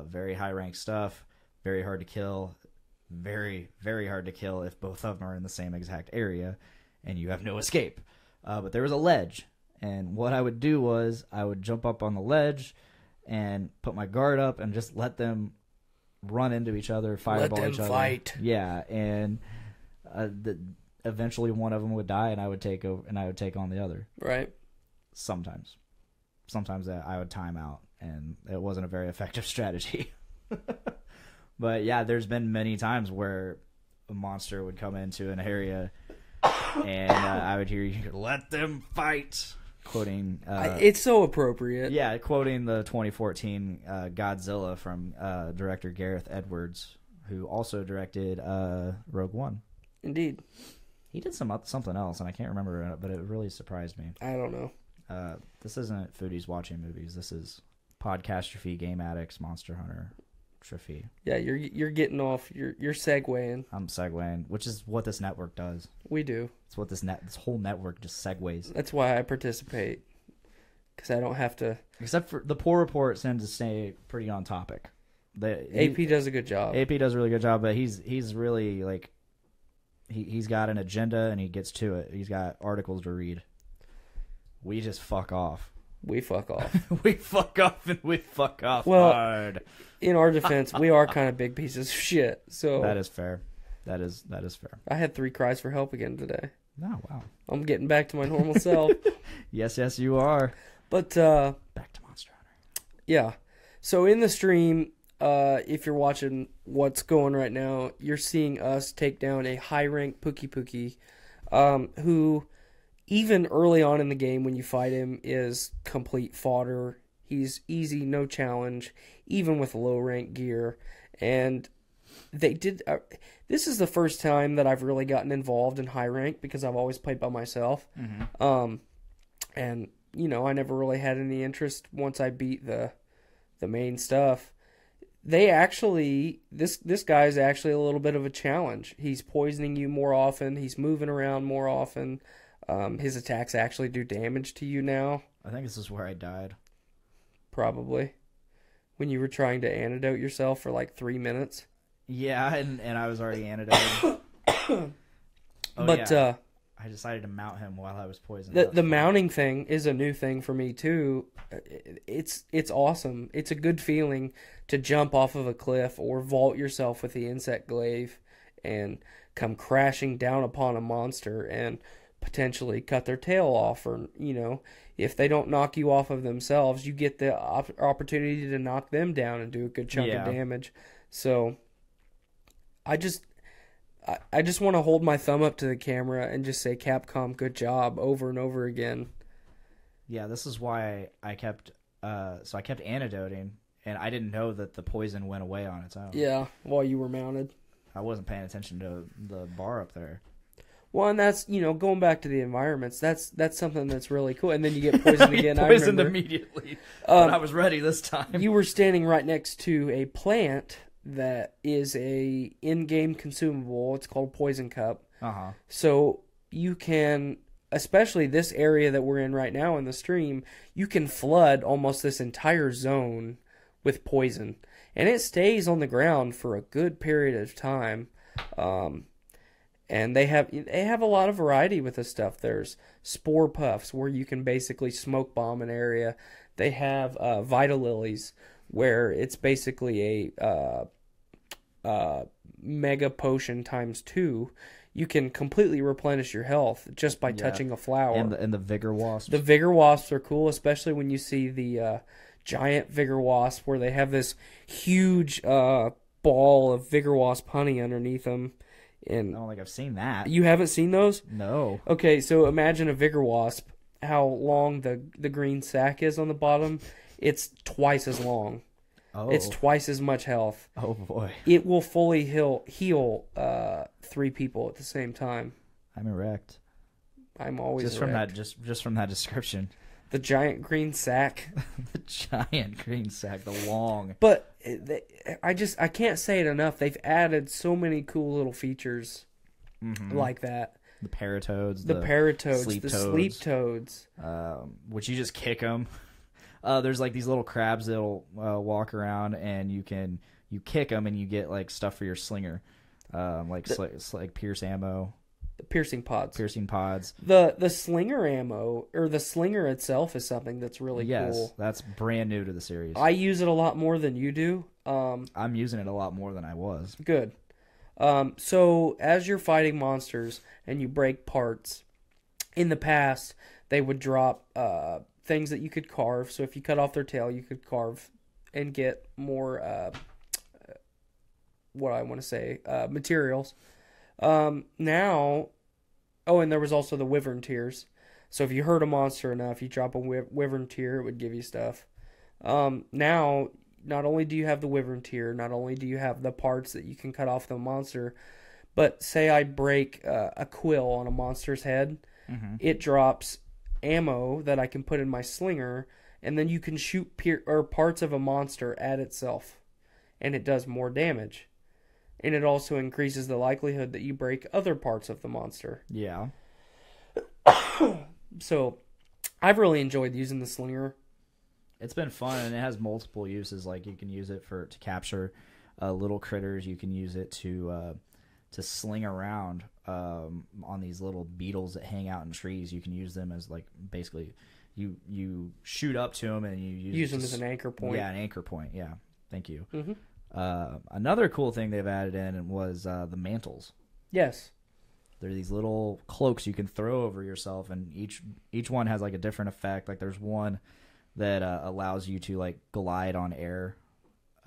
S4: Very high rank stuff, very hard to kill, very, very hard to kill if both of them are in the same exact area and you have no escape. But there was a ledge, And what I would do was I would jump up on the ledge and put my guard up and just let them run into each other, fireball
S5: them
S4: each other.
S5: fight.
S4: Yeah, and eventually one of them would die, and I would take over, and I would take on the other.
S5: Right.
S4: Sometimes I would time out, and it wasn't a very effective strategy. But yeah, there's been many times where a monster would come into an area, and I would hear you let them fight, quoting.
S5: It's so appropriate.
S4: Yeah, quoting the 2014 Godzilla from director Gareth Edwards, who also directed Rogue One.
S5: Indeed.
S4: He did something else, and I can't remember it, but it really surprised me.
S5: I don't know.
S4: This isn't Foodies Watching Movies. This is Podcastrophe, Game Addicts, Monster Hunter, Trophy.
S5: Yeah, you're getting off. You're segueing.
S4: I'm segueing, which is what this network does.
S5: We do.
S4: It's what this whole network just segues.
S5: That's why I participate, because I don't have to.
S4: Except for the poor report tends to stay pretty on topic.
S5: AP does a good job.
S4: AP does a really good job, but he's really like he's got an agenda and he gets to it. He's got articles to read. We just fuck off.
S5: We fuck off.
S4: We fuck off and we fuck off
S5: Well,
S4: hard.
S5: In our defense, we are kind of big pieces of shit. So
S4: That is fair. That is fair.
S5: I had 3 cries for help again today.
S4: Oh wow.
S5: I'm getting back to my normal self.
S4: Yes, you are.
S5: But
S4: Back to Monster Hunter.
S5: yeah. So in the stream, if you're watching what's going right now, you're seeing us take down a high rank Pookie, who even early on in the game when you fight him is complete fodder. He's easy, no challenge, even with low rank gear. And they did. This is the first time that I've really gotten involved in high rank because I've always played by myself.
S4: Mm-hmm.
S5: And you know, I never really had any interest once I beat the main stuff. They actually, this guy's actually a little bit of a challenge. He's poisoning you more often. He's moving around more often. His attacks actually do damage to you now.
S4: I think this is where I died.
S5: Probably. When you were trying to antidote yourself for like 3 minutes.
S4: Yeah, and I was already antidoted. I decided to mount him while I was poisoned.
S5: The mounting thing is a new thing for me too. It's awesome. It's a good feeling to jump off of a cliff or vault yourself with the insect glaive and come crashing down upon a monster and potentially cut their tail off, or you know, if they don't knock you off of themselves, you get the opportunity to knock them down and do a good chunk of damage. So I just want to hold my thumb up to the camera and just say, Capcom, good job, over and over again.
S4: Yeah, this is why I kept antidoting, and I didn't know that the poison went away on its own.
S5: Yeah, while you were mounted.
S4: I wasn't paying attention to the bar up there.
S5: Well, and that's, you know, going back to the environments, that's something that's really cool. And then you get poisoned again.
S4: Poisoned
S5: I remember.
S4: Immediately. But I was ready this time.
S5: You were standing right next to a plant that is a in-game consumable. It's called Poison Cup.
S4: Uh-huh.
S5: So you can, especially this area that we're in right now in the stream, you can flood almost this entire zone with poison. And it stays on the ground for a good period of time. And they have a lot of variety with this stuff. There's spore puffs where you can basically smoke bomb an area. They have Vita Lilies where it's basically a mega potion times 2. You can completely replenish your health just by touching a flower.
S4: And the Vigor Wasps.
S5: The Vigor Wasps are cool, especially when you see the giant Vigor Wasp where they have this huge ball of Vigor Wasp honey underneath them. And
S4: I don't think I've seen that.
S5: You haven't seen those?
S4: No.
S5: Okay, so imagine a Vigor Wasp, how long the green sac is on the bottom. It's twice as long.
S4: Oh.
S5: It's twice as much health.
S4: Oh, boy.
S5: It will fully heal 3 people at the same time.
S4: I'm erect.
S5: I'm always
S4: just
S5: erect.
S4: from that just from that description.
S5: The giant green sack.
S4: The giant green sack, the long.
S5: But I can't say it enough. They've added so many cool little features like that.
S4: The paratoads.
S5: The paratoads.
S4: Sleep
S5: the
S4: toads.
S5: sleep toads.
S4: Which you just kick them. There's like these little crabs that'll walk around, and you kick them, and you get like stuff for your slinger, like Pierce ammo.
S5: piercing pods.
S4: piercing pods.
S5: The slinger ammo, or the slinger itself, is something that's really
S4: Yes,
S5: cool.
S4: that's brand new to the series.
S5: I use it a lot more than you do.
S4: I'm using it a lot more than I was.
S5: Good. So as you're fighting monsters and you break parts, in the past they would drop things that you could carve. So if you cut off their tail, you could carve and get more materials. Now, and there was also the wyvern tears. So if you hurt a monster enough, you drop a wyvern tear, it would give you stuff. Now, not only do you have the wyvern tear, not only do you have the parts that you can cut off the monster, but say I break a quill on a monster's head, it drops ammo that I can put in my slinger, and then you can shoot parts of a monster at itself, and it does more damage. And it also increases the likelihood that you break other parts of the monster.
S4: Yeah.
S5: So, I've really enjoyed using the slinger.
S4: It's been fun, and it has multiple uses. Like, you can use it to capture little critters. You can use it to sling around on these little beetles that hang out in trees. You can use them as, like, basically you shoot up to them and you use
S5: them as an anchor point.
S4: Yeah, an anchor point. Yeah, thank you.
S5: Mm-hmm.
S4: Another cool thing they've added in was the mantles.
S5: Yes.
S4: They're these little cloaks you can throw over yourself, and each one has like a different effect. Like there's one that allows you to like glide on air.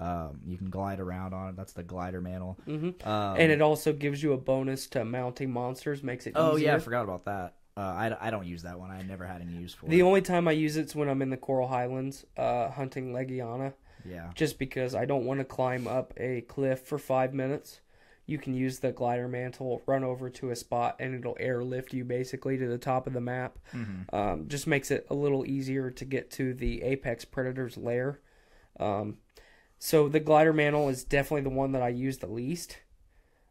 S4: You can glide around on it. That's the glider mantle.
S5: Mm-hmm. And it also gives you a bonus to mounting monsters. Makes it easier.
S4: Oh yeah, I forgot about that. I don't use that one. I never had any use for it.
S5: The only time I use it's when I'm in the Coral Highlands hunting Legiana.
S4: Yeah.
S5: Just because I don't want to climb up a cliff for 5 minutes. You can use the glider mantle, run over to a spot, and it'll airlift you basically to the top of the map.
S4: Mm-hmm.
S5: Just makes it a little easier to get to the apex predator's lair. So the glider mantle is definitely the one that I use the least.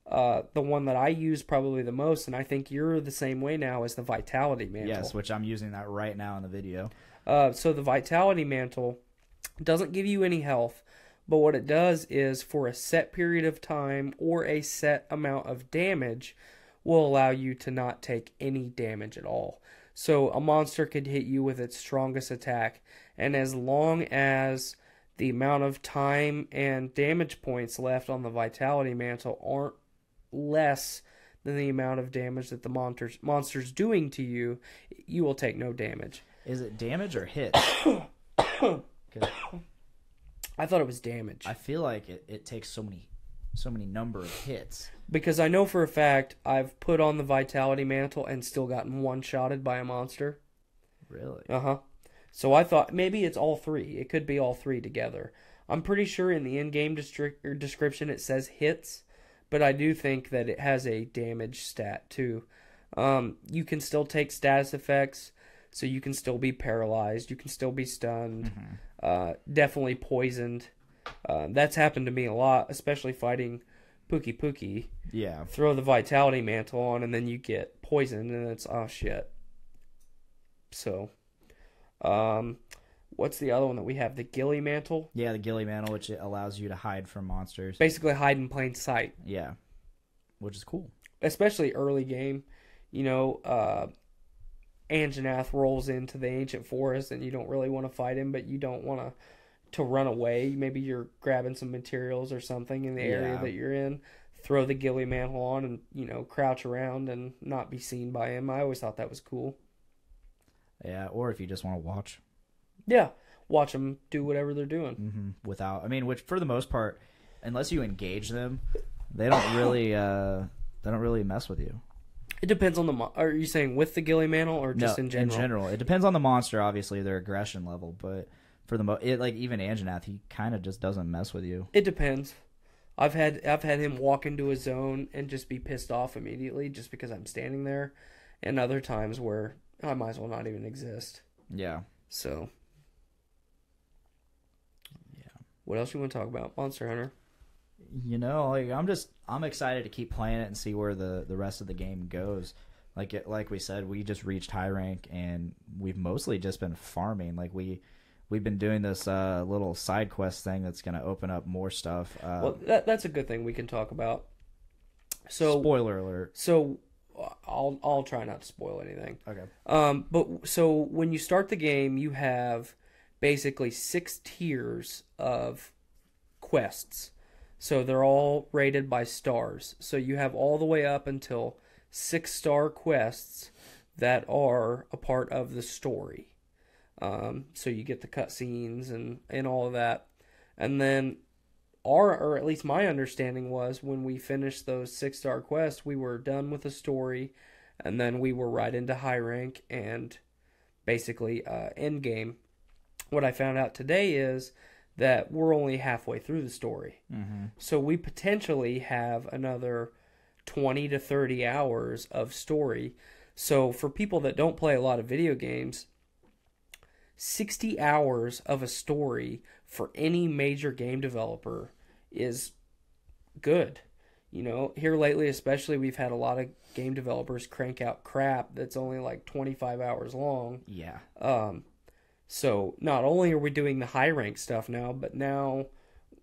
S5: The one that I use probably the most, and I think you're the same way now, is the vitality mantle.
S4: Yes, which I'm using that right now in the video.
S5: So the vitality mantle doesn't give you any health, but what it does is for a set period of time or a set amount of damage will allow you to not take any damage at all. So a monster could hit you with its strongest attack, and as long as the amount of time and damage points left on the vitality mantle aren't less than the amount of damage that the monster's doing to you, you will take no damage.
S4: Is it damage or hit?
S5: I thought it was damage.
S4: I feel like it takes so many number of hits.
S5: Because I know for a fact I've put on the vitality mantle and still gotten one-shotted by a monster.
S4: Really?
S5: Uh-huh. So I thought maybe it's all three. It could be all three together. I'm pretty sure in the in-game description it says hits, but I do think that it has a damage stat too. You can still take status effects, so you can still be paralyzed. You can still be stunned. Definitely poisoned. That's happened to me a lot, especially fighting Pookie Pookie.
S4: Yeah.
S5: Throw the vitality mantle on, and then you get poisoned, and it's, oh, shit. So, what's the other one that we have? The ghillie mantle?
S4: Yeah, the ghillie mantle, which allows you to hide from monsters.
S5: Basically hide in plain sight.
S4: Yeah. Which is cool.
S5: Especially early game. You know, Anjanath rolls into the ancient forest, and you don't really want to fight him, but you don't want to run away. Maybe you're grabbing some materials or something in the area that you're in. Throw the ghillie mantle on and, you know, crouch around and not be seen by him. I always thought that was cool.
S4: Yeah, or if you just want to watch.
S5: Yeah, watch them do whatever they're doing.
S4: Mm-hmm. Which for the most part, unless you engage them, they don't really mess with you.
S5: It depends on the are you saying with the ghillie mantle or just in general?
S4: In general, it depends on the monster. Obviously, their aggression level, but for the like even Anjanath, he kind of just doesn't mess with you.
S5: It depends. I've had him walk into a zone and just be pissed off immediately just because I'm standing there, and other times where I might as well not even exist.
S4: Yeah.
S5: So. Yeah. What else you want to talk about? Monster Hunter.
S4: You know, like I'm excited to keep playing it and see where the rest of the game goes. Like we said, we just reached high rank and we've mostly just been farming. Like we've been doing this little side quest thing that's going to open up more stuff.
S5: Well, that's a good thing we can talk about. So
S4: spoiler alert.
S5: So I'll try not to spoil anything.
S4: Okay.
S5: But so when you start the game, you have basically 6 tiers of quests. So they're all rated by stars. So you have all the way up until 6-star quests that are a part of the story. So you get the cutscenes and all of that. And then or at least my understanding was when we finished those 6-star quests, we were done with the story, and then we were right into high rank and basically end game. What I found out today is that we're only halfway through the story.
S4: Mm-hmm.
S5: So we potentially have another 20 to 30 hours of story. So for people that don't play a lot of video games, 60 hours of a story for any major game developer is good. You know, here lately especially, we've had a lot of game developers crank out crap that's only like 25 hours long.
S4: Yeah.
S5: So not only are we doing the high rank stuff now, but now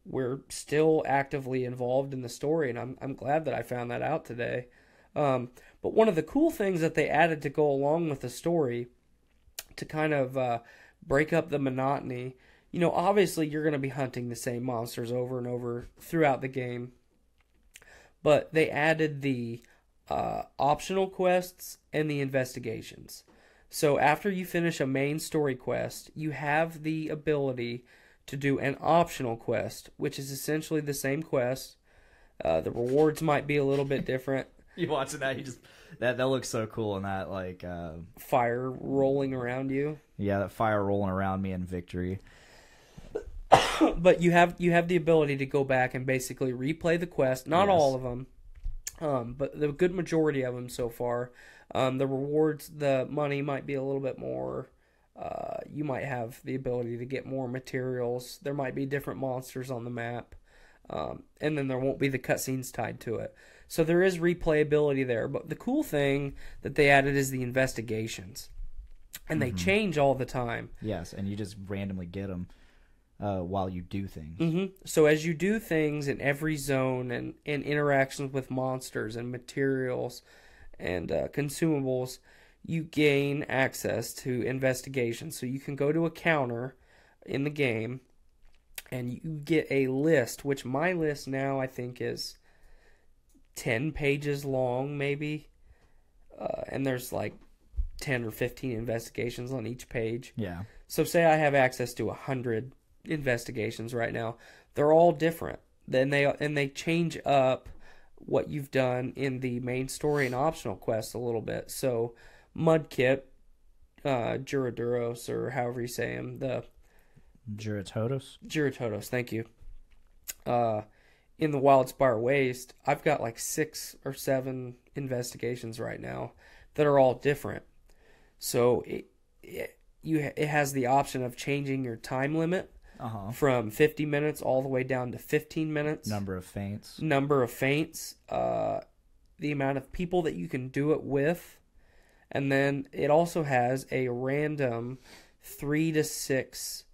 S5: we're still actively involved in the story, and I'm glad that I found that out today. But one of the cool things that they added to go along with the story to kind of break up the monotony, you know, obviously you're going to be hunting the same monsters over and over throughout the game, but they added the optional quests and the investigations. So after you finish a main story quest, you have the ability to do an optional quest, which is essentially the same quest. The rewards might be a little bit different.
S4: You watching that? You just that looks so cool, and that like
S5: Fire rolling around you.
S4: yeah, that fire rolling around me in victory.
S5: But you have the ability to go back and basically replay the quest. Not
S4: Yes.
S5: all of them, but the good majority of them so far. The rewards, the money might be a little bit more. You might have the ability to get more materials. There might be different monsters on the map. And then there won't be the cutscenes tied to it. So there is replayability there. But the cool thing that they added is the investigations. And they change all the time.
S4: Yes, and you just randomly get them while you do things.
S5: Mm-hmm. So as you do things in every zone and interactions with monsters and materials and consumables, you gain access to investigations. So you can go to a counter in the game and you get a list, which my list now I think is 10 pages long maybe. And there's like 10 or 15 investigations on each page.
S4: Yeah.
S5: So say I have access to 100 investigations right now. They're all different. Then they change up what you've done in the main story and optional quests a little bit. So Mudkip, Juraduros, or however you say him, the Juratodos, thank you. In the Wildspire Waste, I've got like 6 or 7 investigations right now that are all different. So it has the option of changing your time limit from 50 minutes all the way down to 15 minutes.
S4: Number of faints.
S5: The amount of people that you can do it with. And then it also has a random 3 to 6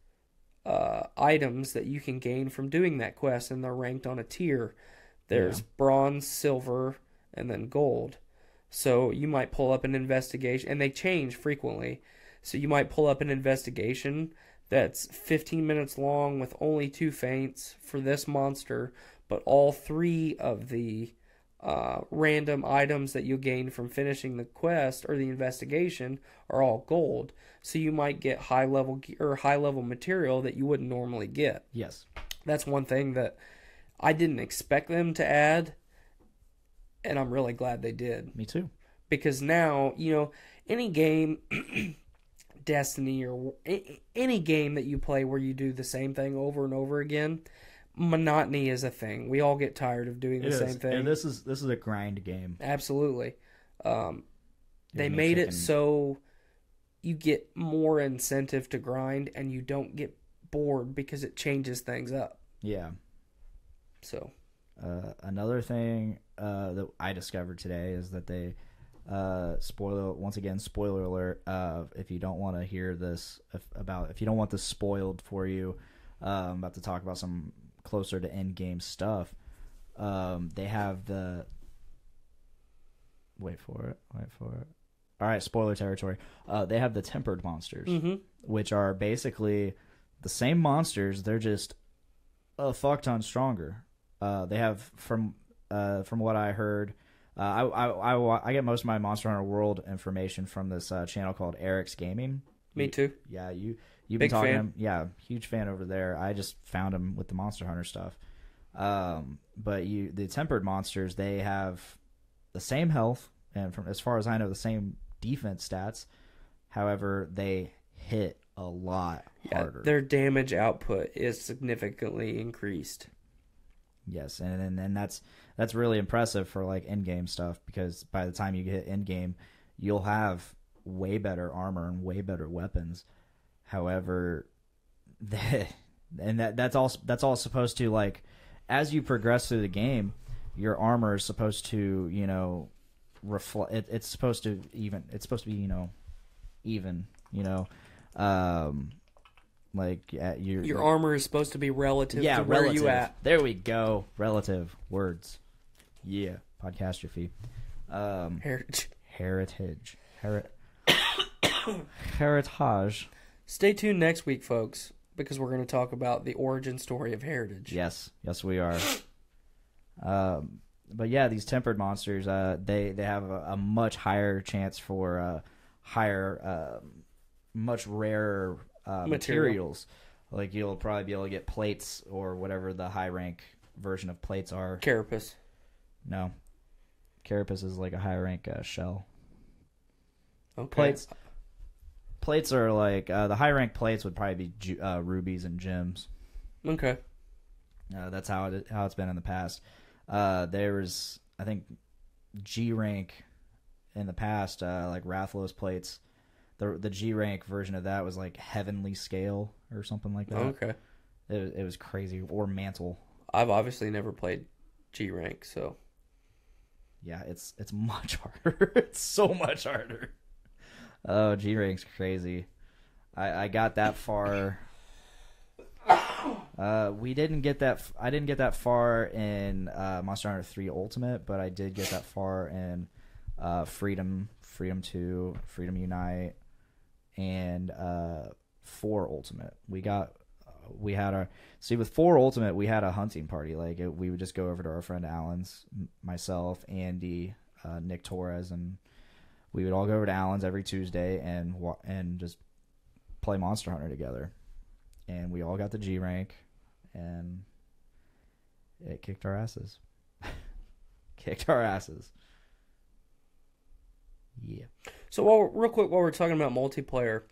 S5: items that you can gain from doing that quest, and they're ranked on a tier. There's bronze, silver, and then gold. So you might pull up an investigation, and they change frequently. So you might pull up an investigation that's 15 minutes long with only 2 faints for this monster, but all 3 of the random items that you gain from finishing the quest or the investigation are all gold. So you might get high level material that you wouldn't normally get.
S4: Yes.
S5: That's one thing that I didn't expect them to add, and I'm really glad they did.
S4: Me too.
S5: Because now, you know, any game, Destiny or any game that you play where you do the same thing over and over again, monotony is a thing. We all get tired of doing the same thing.
S4: And this is a grind game.
S5: Absolutely. They made it so you get more incentive to grind and you don't get bored because it changes things up.
S4: Yeah.
S5: So
S4: another thing that I discovered today is that they spoiler alert, if you don't want to hear this if you don't want this spoiled for you, I'm about to talk about some closer to end game stuff. They have Wait for it. All right, spoiler territory. They have the tempered monsters, which are basically the same monsters. They're just a fuck ton stronger. They have from what I heard. I get most of my Monster Hunter World information from this channel called Addicts Gaming.
S5: Me too.
S4: Yeah, you've been
S5: Big
S4: talking to
S5: fan.
S4: him. Yeah, huge fan over there. I just found him with the Monster Hunter stuff. But the tempered monsters, they have the same health and, from as far as I know, the same defense stats. However, they hit a lot harder.
S5: Their damage output is significantly increased.
S4: Yes, and that's really impressive for like end game stuff, because by the time you hit end game, you'll have way better armor and way better weapons. However, that's all supposed to, like, as you progress through the game, your armor is supposed to, you know, reflect. It's supposed to even. It's supposed to be, you know, even. You know, like
S5: Your armor is supposed to be relative to where
S4: relative.
S5: you at.
S4: There we go. Relative words. Yeah, Podcastrophe.
S5: Heritage.
S4: Heritage.
S5: Stay tuned next week, folks, because we're going to talk about the origin story of Heritage.
S4: Yes, we are. But yeah, these tempered monsters, they have a much higher chance for much rarer materials. Like, you'll probably be able to get plates or whatever the high rank version of plates are.
S5: Carapace.
S4: No, carapace is like a high rank shell.
S5: Okay.
S4: Plates are like the high rank plates would probably be rubies and gems.
S5: Okay.
S4: That's how it's been in the past. There was, I think, G rank in the past, like Rathalos plates. The G rank version of that was like heavenly scale or something like that.
S5: Okay.
S4: It was crazy. Or mantle.
S5: I've obviously never played G rank, so
S4: Yeah, it's much harder. It's so much harder. Oh, G rank's crazy. I got that far. We didn't get that. I didn't get that far in Monster Hunter 3 Ultimate, but I did get that far in Freedom 2, Freedom Unite, and 4 Ultimate. We had with 4 Ultimate, we had a hunting party. Like, we would just go over to our friend Alan's, myself, Andy, Nick Torres, and we would all go over to Alan's every Tuesday and just play Monster Hunter together. And we all got the G rank, and it kicked our asses. Yeah.
S5: So real quick, while we're talking about multiplayer,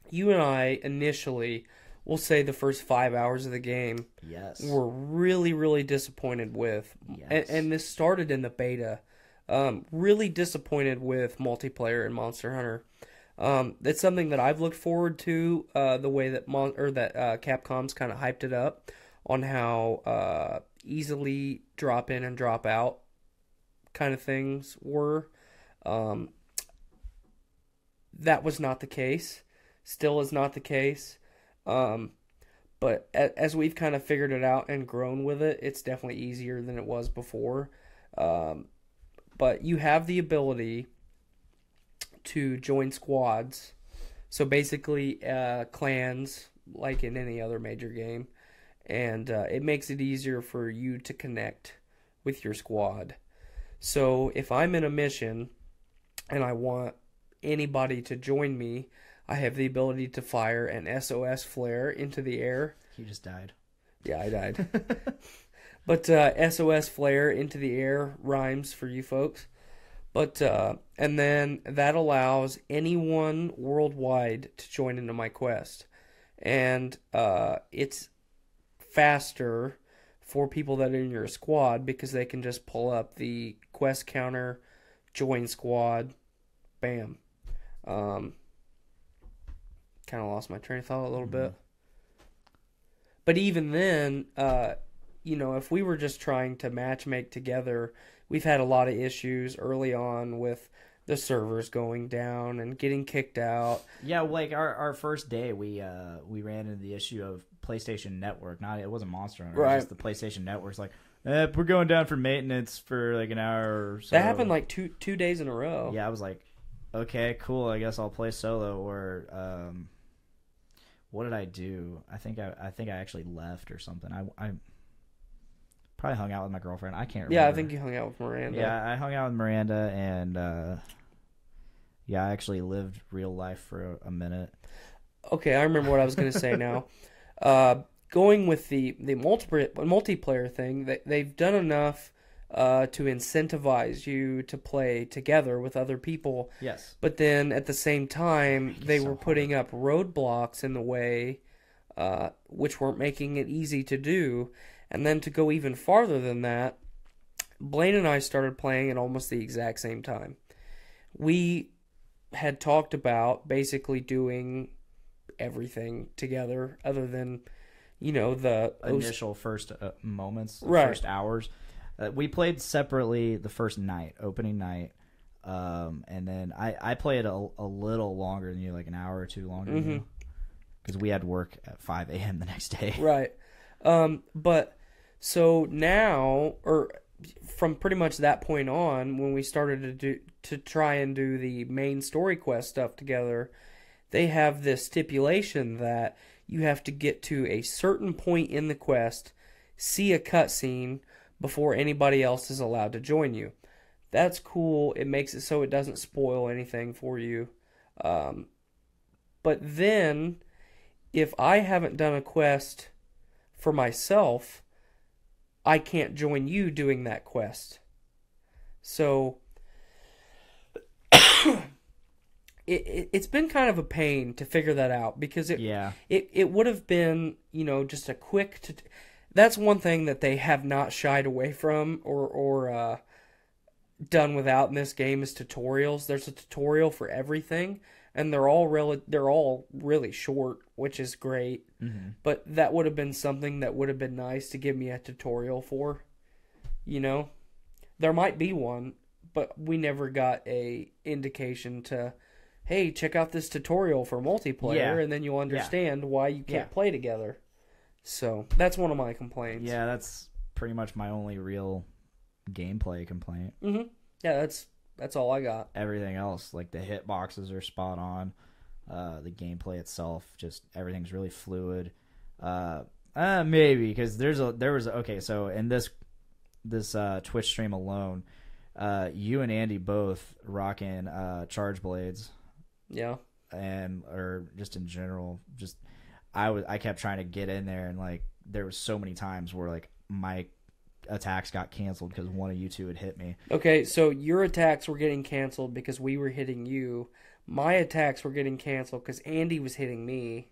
S5: you and I initially, we'll say the first 5 hours of the game,
S4: Yes.
S5: were really, really disappointed with.
S4: Yes.
S5: And this started in the beta. Really disappointed with multiplayer in Monster Hunter. It's something that I've looked forward to, the way that Capcom's kind of hyped it up on how easily drop in and drop out kind of things were. That was not the case. Still is not the case. But as we've kind of figured it out and grown with it, it's definitely easier than it was before. But you have the ability to join squads. So basically, clans, like in any other major game. And it makes it easier for you to connect with your squad. So if I'm in a mission and I want anybody to join me, I have the ability to fire an SOS flare into the air.
S4: You just died.
S5: Yeah, I died. But SOS flare into the air rhymes for you folks. But and then that allows anyone worldwide to join into my quest. And it's faster for people that are in your squad because they can just pull up the quest counter, join squad, bam. Kind of lost my train of thought a little bit. But even then, if we were just trying to matchmake together, we've had a lot of issues early on with the servers going down and getting kicked out.
S4: Yeah, like our first day, we ran into the issue of PlayStation Network. It wasn't Monster Hunter.
S5: Right.
S4: It was just the PlayStation Network's like, We're going down for maintenance for like an hour or so.
S5: That happened like two days in a row.
S4: Yeah, I was like, okay, cool. I guess I'll play solo. Or what did I do? I think I actually left or something. I probably hung out with my girlfriend. I can't remember.
S5: Yeah, I think you hung out with Miranda.
S4: Yeah, I hung out with Miranda, and I actually lived real life for a minute.
S5: Okay, I remember what I was going to say now. Going with the multiplayer thing, they've done enough to incentivize you to play together with other people.
S4: Yes.
S5: But then at the same time, they were putting up roadblocks in the way, which weren't making it easy to do. And then to go even farther than that, Blaine and I started playing at almost the exact same time. We had talked about basically doing everything together other than, the
S4: initial first moments, the
S5: Right.
S4: first hours. We played separately the first night, opening night, and then I played a little longer than you, like an hour or two longer than you, because we had work at 5 a.m. the next day.
S5: Right. But so now, or from pretty much that point on, when we started to try and do the main story quest stuff together, they have this stipulation that you have to get to a certain point in the quest, see a cutscene before anybody else is allowed to join you. That's cool. It makes it so it doesn't spoil anything for you. But then, if I haven't done a quest for myself, I can't join you doing that quest. So it's been kind of a pain to figure that out, because it would have been, just a quick that's one thing that they have not shied away from or done without in this game is tutorials. There's a tutorial for everything, and they're all really short, which is great. Mm-hmm. But that would have been something that would have been nice to give me a tutorial for. There might be one, but we never got a indication to, hey, check out this tutorial for multiplayer, and then you'll understand why you can't play together. So that's one of my complaints.
S4: Yeah, that's pretty much my only real gameplay complaint.
S5: Mm-hmm. Yeah, that's all I got.
S4: Everything else, like the hitboxes are spot on. The gameplay itself, just everything's really fluid. Maybe because so in this Twitch stream alone, you and Andy both rocking charge blades.
S5: Yeah.
S4: Or just in general, I kept trying to get in there, and like there was so many times where like my attacks got canceled because one of you two had hit me.
S5: Okay, so your attacks were getting canceled because we were hitting you. My attacks were getting canceled because Andy was hitting me.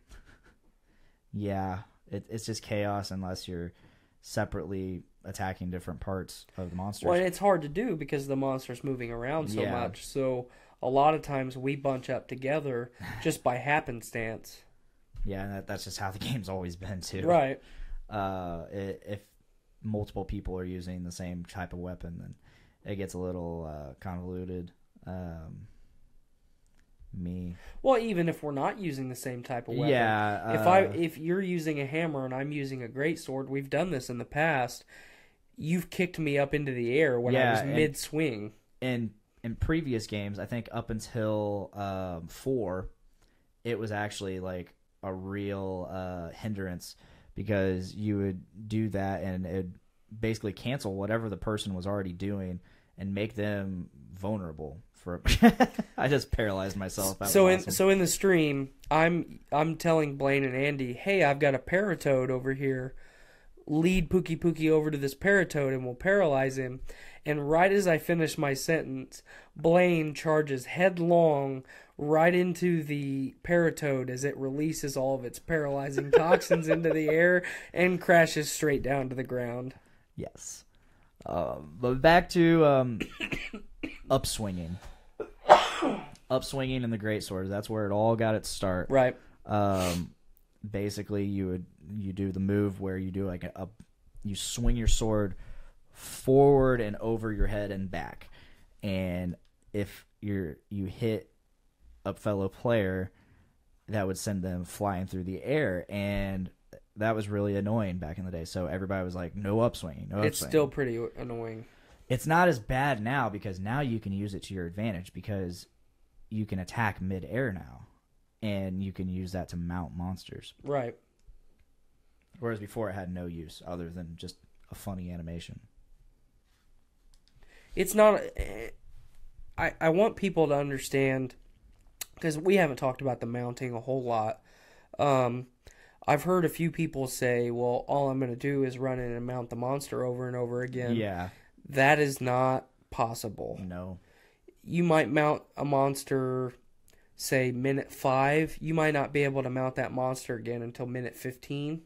S4: Yeah, it's just chaos unless you're separately attacking different parts of the monsters.
S5: Well, and it's hard to do because the monster's moving around so much. So a lot of times we bunch up together just by happenstance.
S4: Yeah, and that's just how the game's always been too.
S5: Right.
S4: If multiple people are using the same type of weapon, then it gets a little convoluted.
S5: Well, even if we're not using the same type of weapon, if you're using a hammer and I'm using a greatsword, we've done this in the past. You've kicked me up into the air when I was mid swing.
S4: And in previous games, I think up until 4, it was actually like a real hindrance, because you would do that and it would basically cancel whatever the person was already doing and make them vulnerable for I just paralyzed myself.
S5: So in the stream, I'm telling Blaine and Andy, hey, I've got a paratoad over here. Lead Pookie Pookie over to this paratoad and we'll paralyze him. And right as I finish my sentence, Blaine charges headlong right into the paratoad as it releases all of its paralyzing toxins into the air and crashes straight down to the ground.
S4: Yes. But back to upswinging. Upswinging and the greatsword. That's where it all got its start.
S5: Right.
S4: Basically, you do the move where you do like you swing your sword forward and over your head and back, and if you hit a fellow player, that would send them flying through the air. And that was really annoying back in the day. So everybody was like, no upswinging, no
S5: It's
S4: upswinging.
S5: still pretty annoying.
S4: It's not as bad now because now you can use it to your advantage because you can attack mid-air now, and you can use that to mount monsters.
S5: Right.
S4: Whereas before it had no use other than just a funny animation.
S5: It's not. I want people to understand, because we haven't talked about the mounting a whole lot. I've heard a few people say, well, all I'm going to do is run in and mount the monster over and over again.
S4: Yeah.
S5: That is not possible.
S4: No.
S5: You might mount a monster, say, minute 5. You might not be able to mount that monster again until minute 15.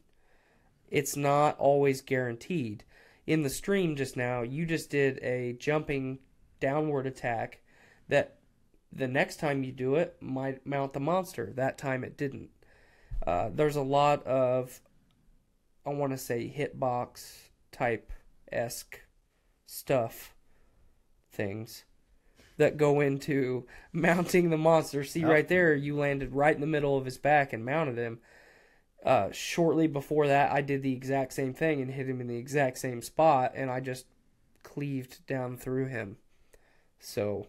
S5: It's not always guaranteed. In the stream just now, you just did a jumping downward attack that the next time you do it might mount the monster. That time it didn't. There's a lot of, I want to say, hitbox type-esque stuff, things that go into mounting the monster. See, right there, you landed right in the middle of his back and mounted him. Shortly before that, I did the exact same thing and hit him in the exact same spot, and I just cleaved down through him. So,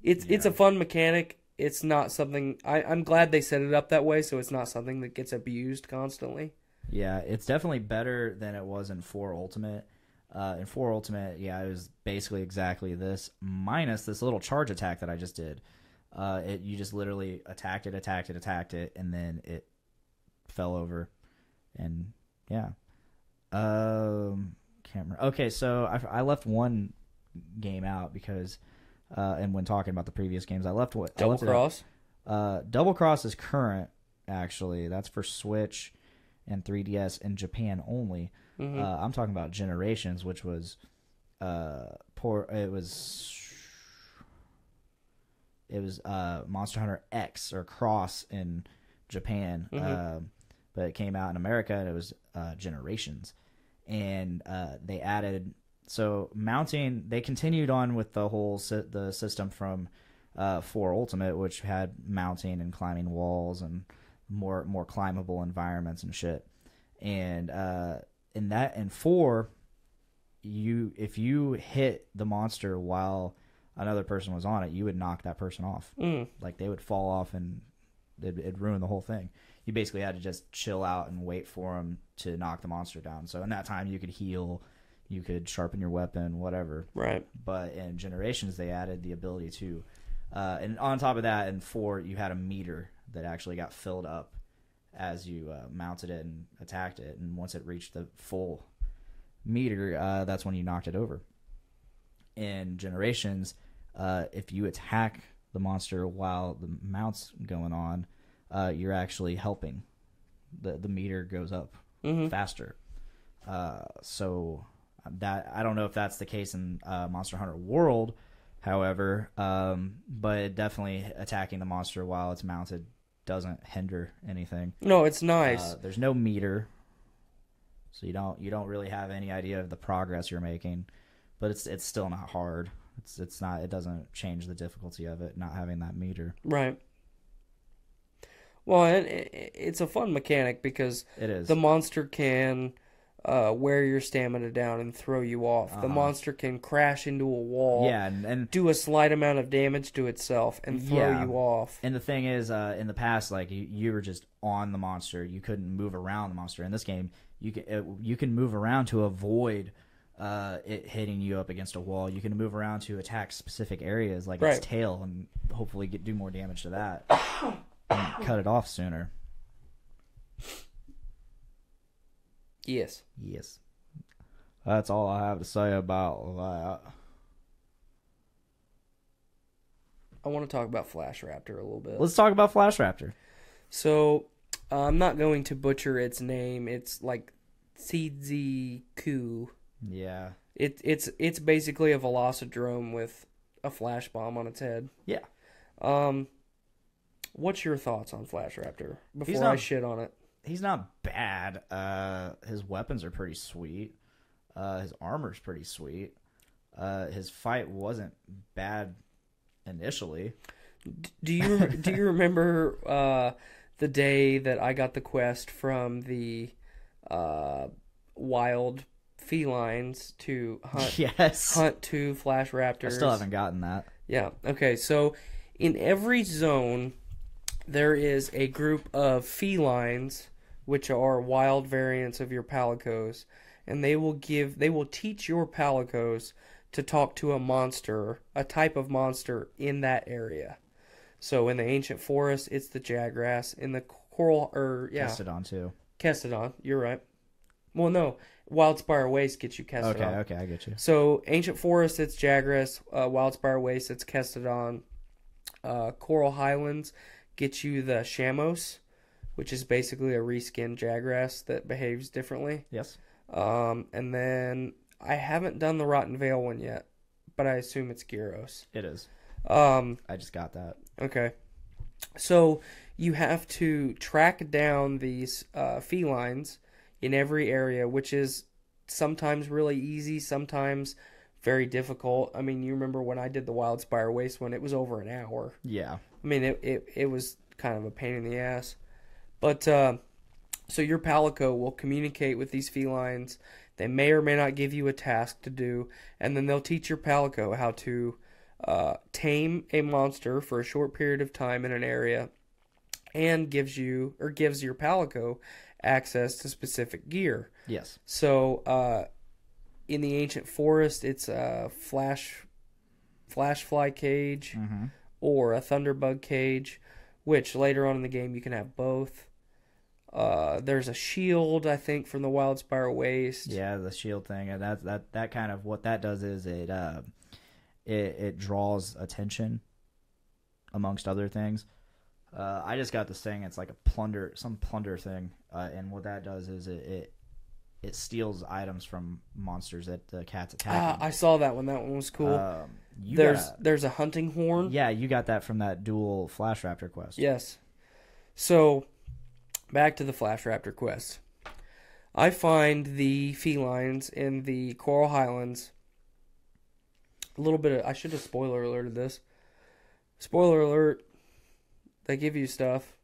S5: it's a fun mechanic. It's not something... I'm glad they set it up that way, so it's not something that gets abused constantly.
S4: Yeah, it's definitely better than it was in 4 Ultimate. In 4 Ultimate, yeah, it was basically exactly this, minus this little charge attack that I just did. You just literally attacked it, and then it fell over. And, yeah. Can't remember. Okay, so I left one game out because... and when talking about the previous games, I left what
S5: Double Cross?
S4: Double Cross is current, actually. That's for Switch and 3DS in Japan only.
S5: Mm-hmm.
S4: I'm talking about Generations, which was it was Monster Hunter X or Cross in Japan, but it came out in America and it was Generations, and they added. So mounting, they continued on with the whole the system from 4 Ultimate, which had mounting and climbing walls and more climbable environments and shit. And in 4, if you hit the monster while another person was on it, you would knock that person off. Like they would fall off and it'd ruin the whole thing. You basically had to just chill out and wait for them to knock the monster down. So in that time, you could heal. You could sharpen your weapon, whatever.
S5: Right.
S4: But in Generations, they added the ability to... and on top of that, in 4, you had a meter that actually got filled up as you mounted it and attacked it. And once it reached the full meter, that's when you knocked it over. In Generations, if you attack the monster while the mount's going on, you're actually helping. The meter goes up faster. So... that I don't know if that's the case in Monster Hunter World, however, but definitely attacking the monster while it's mounted doesn't hinder anything.
S5: No, it's nice.
S4: There's no meter, so you don't really have any idea of the progress you're making, but it's still not hard. It doesn't change the difficulty of it not having that meter.
S5: Right. Well, and it's a fun mechanic because
S4: It is.
S5: the monster can wear your stamina down and throw you off. The monster can crash into a wall,
S4: Yeah, and
S5: do a slight amount of damage to itself, and throw
S4: Yeah.
S5: you off.
S4: And the thing is, in the past, like you were just on the monster, you couldn't move around the monster. In this game, you can move around to avoid it hitting you up against a wall. You can move around to attack specific areas, like
S5: Right.
S4: its tail, and hopefully do more damage to that, and cut it off sooner.
S5: Yes.
S4: Yes, that's all I have to say about that.
S5: I want to talk about Flash Raptor a little bit.
S4: Let's talk about Flash Raptor.
S5: So, I'm not going to butcher its name. It's like Tsiziku.
S4: Yeah,
S5: It's basically a Velocidrome with a flash bomb on its head.
S4: yeah.
S5: What's your thoughts on Flash Raptor
S4: He's
S5: before
S4: not-
S5: I shit on it?
S4: He's not bad. His weapons are pretty sweet. His armor's pretty sweet. His fight wasn't bad initially.
S5: Do you remember the day that I got the quest from the wild felines to hunt
S4: Yes.
S5: hunt 2 flash raptors.
S4: I still haven't gotten that.
S5: Yeah. Okay. So in every zone, there is a group of felines, which are wild variants of your palicos, and they will teach your palicos to talk to a monster, a type of monster in that area. So in the ancient forest, it's the jagras. In the
S4: Kestodon too.
S5: Kestodon. You're right. Well, no, Wildspire Waste gets you Kestodon.
S4: Okay, I get you.
S5: So ancient forest, it's jagras. Wildspire Waste, it's Kestodon. Coral Highlands gets you the Shamos, which is basically a reskinned jagras that behaves differently.
S4: Yes.
S5: And then I haven't done the Rotten Vale one yet, but I assume it's Gyros.
S4: It is.
S5: I
S4: just got that.
S5: Okay. So you have to track down these felines in every area, which is sometimes really easy, sometimes very difficult. I mean, you remember when I did the Wildspire Waste one, it was over an hour.
S4: Yeah.
S5: I mean, it was kind of a pain in the ass. But, so your Palico will communicate with these felines. They may or may not give you a task to do, and then they'll teach your Palico how to tame a monster for a short period of time in an area, and gives your Palico access to specific gear.
S4: Yes.
S5: So, in the ancient forest, it's a flash fly cage or a thunderbug cage, which later on in the game you can have both. There's a shield, I think, from the Wildspire Waste.
S4: Yeah, the shield thing, and that kind of what that does is it draws attention, amongst other things. I just got this thing. It's like some plunder thing, and what that does is it steals items from monsters that the cat's attacking.
S5: I saw that one. That one was cool. There's a hunting horn.
S4: Yeah, you got that from that dual Flash Raptor quest.
S5: Yes. So, back to the Flash Raptor quest. I find the felines in the Coral Highlands. I should have spoiler alerted this. Spoiler alert. They give you stuff.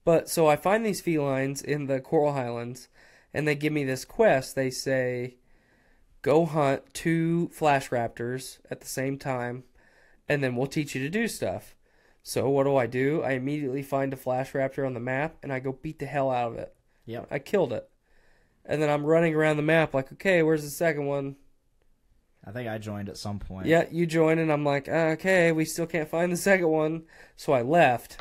S5: But, so I find these felines in the Coral Highlands, and they give me this quest. They say, go hunt 2 Flash Raptors at the same time, and then we'll teach you to do stuff. So what do? I immediately find a Flash Raptor on the map, and I go beat the hell out of it.
S4: Yeah.
S5: I killed it. And then I'm running around the map like, okay, where's the second one?
S4: I think I joined at some point.
S5: Yeah, you joined, and I'm like, okay, we still can't find the second one. So I left.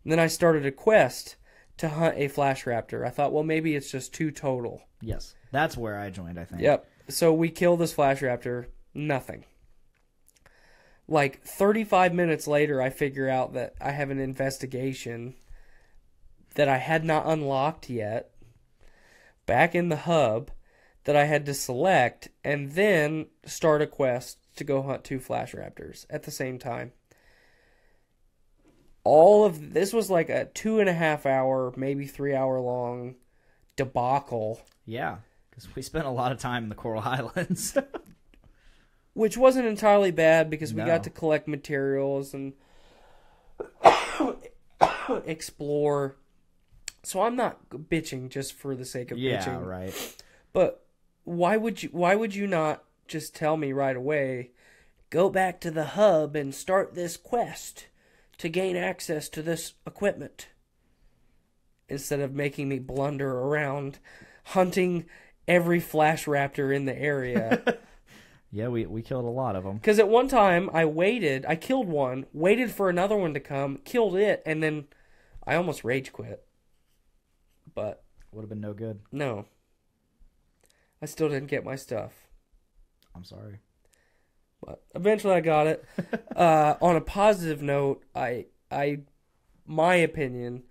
S5: And then I started a quest to hunt a Flash Raptor. I thought, well, maybe it's just 2 total.
S4: Yes. That's where I joined, I think.
S5: Yep. So we kill this Flash Raptor. Nothing. Like 35 minutes later, I figure out that I have an investigation that I had not unlocked yet back in the hub that I had to select and then start a quest to go hunt 2 Flash Raptors at the same time. All of this was like a 2.5 hour, maybe 3 hour long debacle.
S4: Yeah, because we spent a lot of time in the Coral Highlands.
S5: Which wasn't entirely bad because we
S4: No.
S5: got to collect materials and explore. So I'm not bitching just for the sake of
S4: Yeah,
S5: bitching.
S4: right.
S5: But why would you not just tell me right away, go back to the hub and start this quest to gain access to this equipment? Instead of making me blunder around hunting every Flash Raptor in the area.
S4: Yeah, we killed a lot of them.
S5: Because at one time, I killed one, waited for another one to come, killed it, and then I almost rage quit. But
S4: Would have been no good.
S5: no. I still didn't get my stuff.
S4: I'm sorry.
S5: But eventually I got it. On a positive note, my opinion,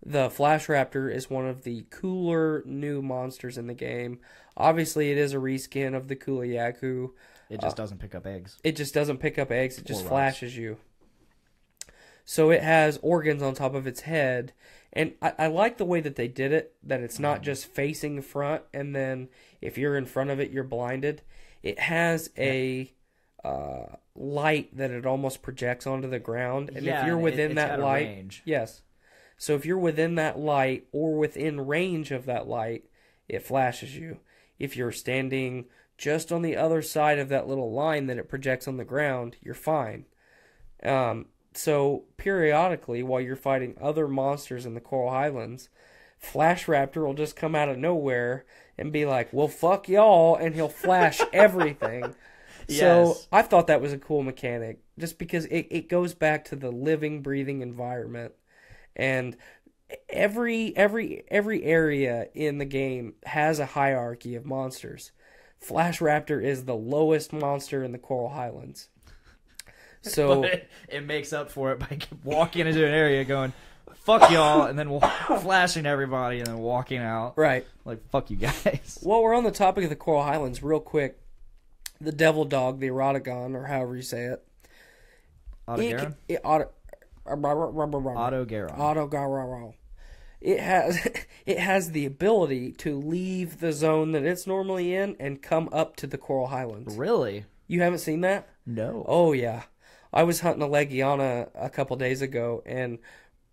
S5: the Flash Raptor is one of the cooler new monsters in the game. Obviously, it is a reskin of the Kuliyaku.
S4: It just doesn't pick up eggs.
S5: It just doesn't pick up eggs. It just
S4: Or rocks.
S5: flashes you. So it has organs on top of its head. And I like the way that they did it, that it's not just facing front, and then if you're in front of it, you're blinded. It has a light that it almost projects onto the ground. And
S4: Yeah,
S5: if you're
S4: and
S5: within
S4: it's
S5: that
S4: got a
S5: light...
S4: range.
S5: Yes. So if you're within that light or within range of that light, it flashes you. If you're standing just on the other side of that little line that it projects on the ground, you're fine. So periodically, while you're fighting other monsters in the Coral Highlands, Flash Raptor will just come out of nowhere and be like, well, fuck y'all, and he'll flash everything. So
S4: Yes.
S5: I thought that was a cool mechanic, just because it goes back to the living, breathing environment. And every area in the game has a hierarchy of monsters. Flash Raptor is the lowest monster in the Coral Highlands. So
S4: But it makes up for it by walking into an area going, fuck y'all, and then flashing everybody and then walking out.
S5: right.
S4: Like, fuck you guys.
S5: While we're on the topic of the Coral Highlands, real quick, the Devil Dog, the Eroticon, or however you say it.
S4: Autogaron?
S5: Autogaron.
S4: Autogaron.
S5: It has the ability to leave the zone that it's normally in and come up to the Coral Highlands.
S4: Really?
S5: You haven't seen that?
S4: No.
S5: Oh yeah. I was hunting a Legiana a couple days ago, and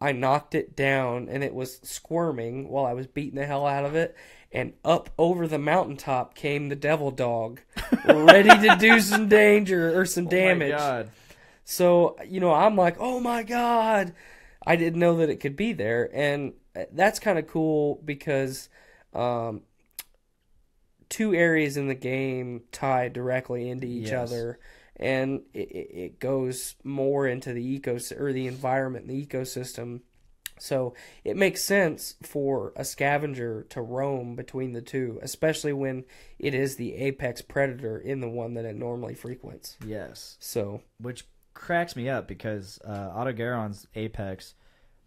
S5: I knocked it down, and it was squirming while I was beating the hell out of it. And up over the mountaintop came the Devil Dog, ready to do some danger or some damage.
S4: Oh my God.
S5: So, I'm like, oh my God. I didn't know that it could be there. And that's kind of cool because two areas in the game tie directly into each
S4: Yes.
S5: other. And it goes more into the the environment, the ecosystem. So it makes sense for a scavenger to roam between the two, especially when it is the apex predator in the one that it normally frequents.
S4: Yes.
S5: So
S4: Which cracks me up because Autogaron's apex,